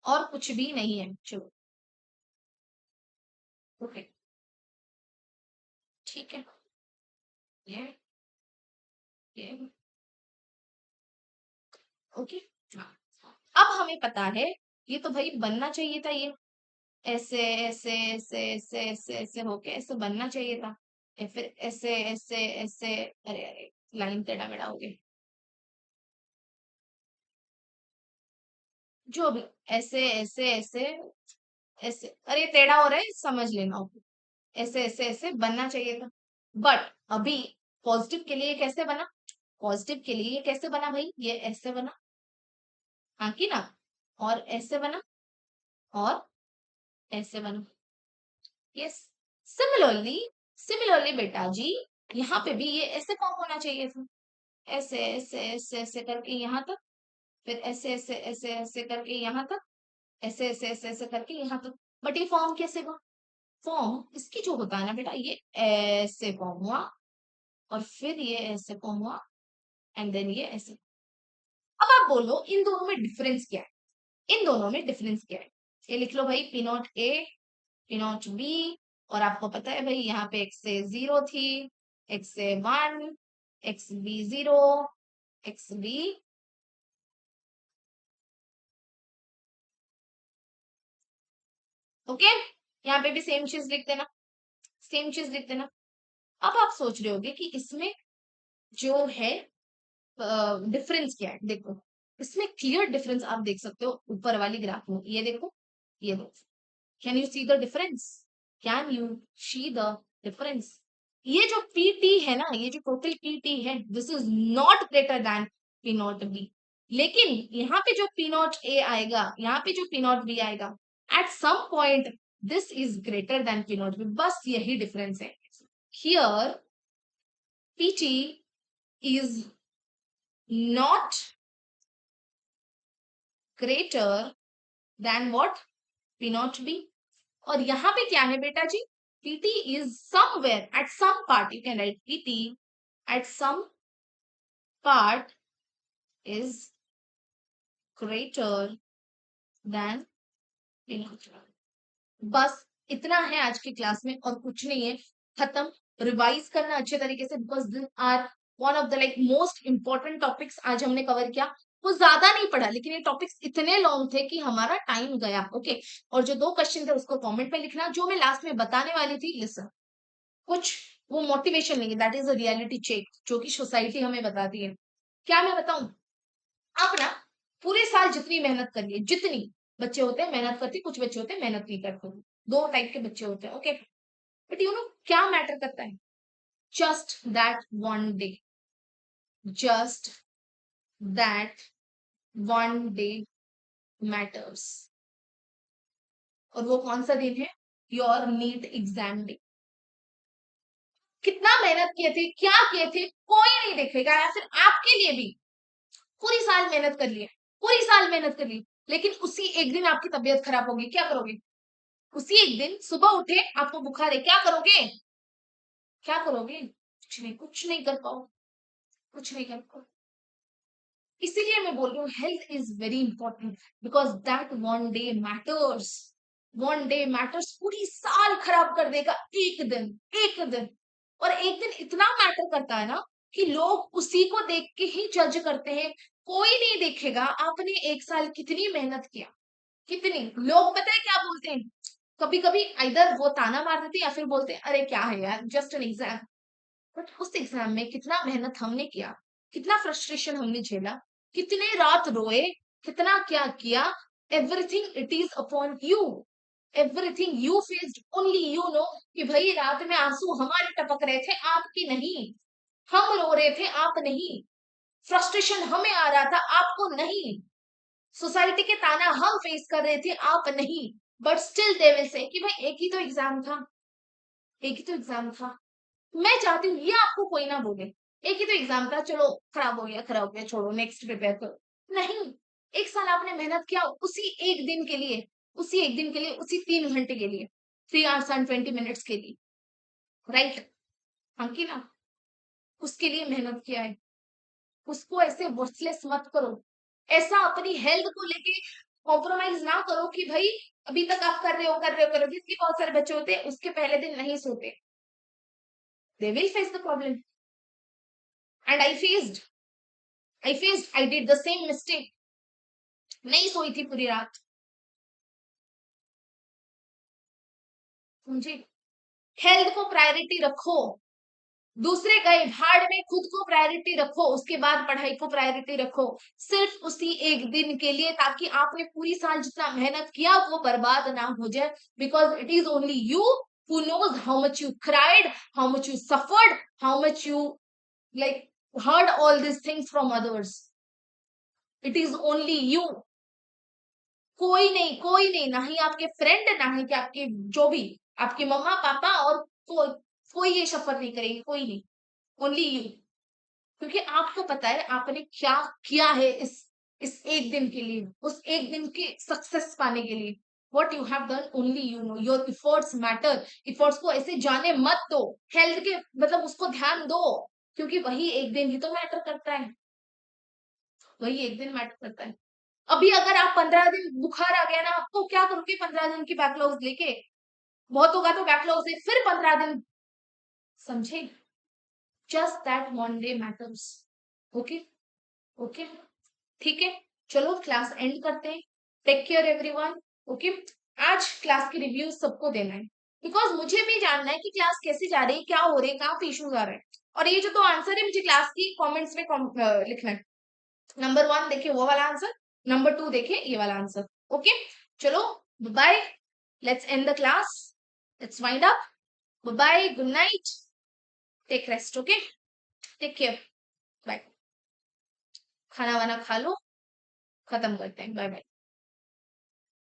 और कुछ भी नहीं है, चलो, ओके, ठीक है, ये ओके, हाँ। अब हमें पता है, ये तो भाई बनना चाहिए था, ये ऐसे ऐसे ऐसे ऐसे ऐसे ऐसे होके ऐसे बनना चाहिए था, या फिर ऐसे ऐसे ऐसे, अरे अरे लाइन टेढ़ा मेढ़ा हो गया, जो भी, ऐसे ऐसे ऐसे ऐसे, अरे टेढ़ा हो रहा है समझ लेना, ऐसे ऐसे ऐसे बनना चाहिए था, बट अभी पॉजिटिव के लिए कैसे बना, पॉजिटिव के लिए कैसे बना भाई, ये ऐसे बना, हाँ की ना, और ऐसे बना, और ऐसे बना, यस, सिमिलरली, सिमिलरली बेटा जी, यहाँ पे भी ये ऐसे फॉर्म होना चाहिए था, ऐसे ऐसे ऐसे ऐसे करके यहाँ तक, फिर ऐसे ऐसे ऐसे ऐसे करके यहाँ तक, ऐसे ऐसे ऐसे ऐसे करके यहाँ तक, बट ये फॉर्म कैसे हुआ, फॉर्म इसकी जो होता है ना बेटा, ये ऐसे फॉर्म हुआ, और फिर ये ऐसे फॉर्म हुआ, एंड देन ये ऐसे। अब आप बोलो इन दोनों में डिफरेंस क्या है, इन दोनों में डिफरेंस क्या है, ये लिख लो भाई, P0A P0B, और आपको पता है भाई यहाँ पे x से 0 थी, x से 1, XB 0, XB, ओके, यहाँ पे भी सेम चीज लिख देना, सेम चीज लिख देना। अब आप सोच रहे होगे कि इसमें जो है डिफरेंस क्या है, देखो इसमें क्लियर डिफरेंस आप देख सकते हो ऊपर वाली ग्राफ में, ये देखो, ये देखो, can you see the difference, can you see the difference, ये जो पीटी है ना, ये जो टोटल पीटी है, this is not greater than P0B, लेकिन यहाँ पे जो P0A आएगा, यहाँ पे जो P0B आएगा, at some point this is greater than P0B, बस यही डिफरेंस है, here PT is not greater than what, P0B, और यहाँ पे क्या है बेटा जी, PT is somewhere at some part, you can write PT at some part is greater than P0, बस इतना है आज की क्लास में, और कुछ नहीं है, खत्म, रिवाइज करना अच्छे तरीके से, because this are one of the like most important topics आज हमने कवर किया, वो ज्यादा नहीं पढ़ा, लेकिन ये टॉपिक्स इतने लॉन्ग थे कि हमारा टाइम गया, ओके, और जो दो क्वेश्चन थे उसको कमेंट में लिखना, जो मैं लास्ट में बताने वाली थी, लिसन, कुछ वो मोटिवेशन नहीं है, that is a reality check जो कि सोसाइटी हमें बताती है, क्या मैं बताऊं, आप ना पूरे साल जितनी मेहनत करिए, जितनी, बच्चे होते हैं मेहनत करते, कुछ बच्चे होते हैं मेहनत नहीं करते, दो टाइप के बच्चे होते हैं, ओके, बट यू नो क्या मैटर करता है, just that one day, just that one day matters, और वो कौन सा दिन है, योर नीट एग्जाम डे, कितना मेहनत किए थे, क्या किए थे, कोई नहीं देखेगा, या फिर आपके लिए भी पूरी साल मेहनत कर लिए, पूरी साल मेहनत कर ली, लेकिन उसी एक दिन आपकी तबीयत खराब होगी, क्या करोगे, उसी एक दिन सुबह उठे आपको बुखार है, क्या करोगे, क्या करोगे, कुछ नहीं, कुछ नहीं कर पाओ, कुछ नहीं कर पाओ, इसीलिए मैं बोल रही हूँ health is very important, because that one day matters, one day matters, पूरी साल खराब कर देगा, एक दिन, एक दिन, और एक दिन इतना मैटर करता है ना कि लोग उसी को देख के ही जज करते हैं, कोई नहीं देखेगा आपने एक साल कितनी मेहनत किया, कितनी, लोग पता है क्या बोलते हैं, कभी कभी इधर वो ताना मार देते हैं, या फिर बोलते हैं अरे क्या है यार, जस्ट एन एग्जाम, बट उस एग्जाम में कितना मेहनत हमने किया, कितना फ्रस्ट्रेशन हमने झेला, कितने रात रोए, कितना क्या किया, everything it is upon you, everything you faced, only you know कि भाई रात में आंसू हमारे टपक रहे थे, आपकी नहीं। हम रो रहे थे, आप नहीं। फ्रस्ट्रेशन हमें आ रहा था, आपको नहीं। सोसाइटी के ताना हम फेस कर रहे थे, आप नहीं। But still they will say कि भाई एक ही तो एग्जाम था, एक ही तो एग्जाम था। मैं चाहती हूँ ये आपको कोई ना बोले, एक ही तो एग्जाम था, चलो खराब हो गया, खराब हो गया, छोड़ो, नेक्स्ट प्रिपेयर करो। नहीं, एक साल आपने मेहनत किया उसी एक दिन के लिए, उसी एक दिन के लिए, उसी 3 घंटे के लिए, 3 hours and 20 minutes के लिए, राइट? हम की ना, उसके लिए मेहनत किया है। उसको ऐसे वर्थलेस मत करो। ऐसा अपनी हेल्थ को लेके कॉम्प्रोमाइज ना करो कि भाई अभी तक आप कर रहे हो, कर रहे हो, कर रहे हो। जिसके बहुत सारे बच्चे होते हैं उसके पहले दिन नहीं सोते, they will face the problem. And I did the same mistake. नहीं सोई थी पूरी रात, समझे? हेल्थ को प्रायोरिटी रखो। दूसरे गए भाड़ में, खुद को प्रायोरिटी रखो, उसके बाद पढ़ाई को प्रायोरिटी रखो। सिर्फ उसी एक दिन के लिए, ताकि आपने पूरी साल जितना मेहनत किया वो बर्बाद ना हो जाए। Because it is only you who knows how much you cried, how much you suffered, how much you like heard all these things from others. It is only you. कोई नहीं, कोई नहीं, ना ही आपके फ्रेंड, ना ही कि आपके जो भी आपके मम्मा पापा, और कोई, कोई ये सफर नहीं करेंगे, कोई नहीं। Only you. क्योंकि आपको पता है आपने क्या किया है इस एक दिन के लिए, उस एक दिन की सक्सेस पाने के लिए। What you have done only you know. Your efforts matter. Efforts को ऐसे जाने मत दो। हेल्थ के मतलब उसको ध्यान दो, क्योंकि वही एक दिन ही तो मैटर करता है, वही एक दिन मैटर करता है। अभी अगर आप 15 दिन बुखार आ गया ना, आपको क्या करोगे 15 दिन की बैकलॉग्स लेके? बहुत होगा तो बैकलॉग से फिर 15 दिन, समझे? Just that one day matters. Okay, okay, ठीक है। चलो क्लास एंड करते हैं। Take care everyone. ओके। आज क्लास की रिव्यू सबको देना है, बिकॉज मुझे भी जानना है कि क्लास कैसी जा रही है, क्या हो रही है, कहाँ पे इश्यूज आ रहे हैं। और ये जो तो आंसर है मुझे क्लास की कमेंट्स में लिखना है। नंबर 1 देखिए वो वाला आंसर, नंबर 2 देखिए ये वाला आंसर। ओके, चलो, bye. Let's end the class, let's wind up. Bye, good night, take rest. Okay, take care, bye. खाना वाना खा लो, खत्म करते हैं, बाय बाय।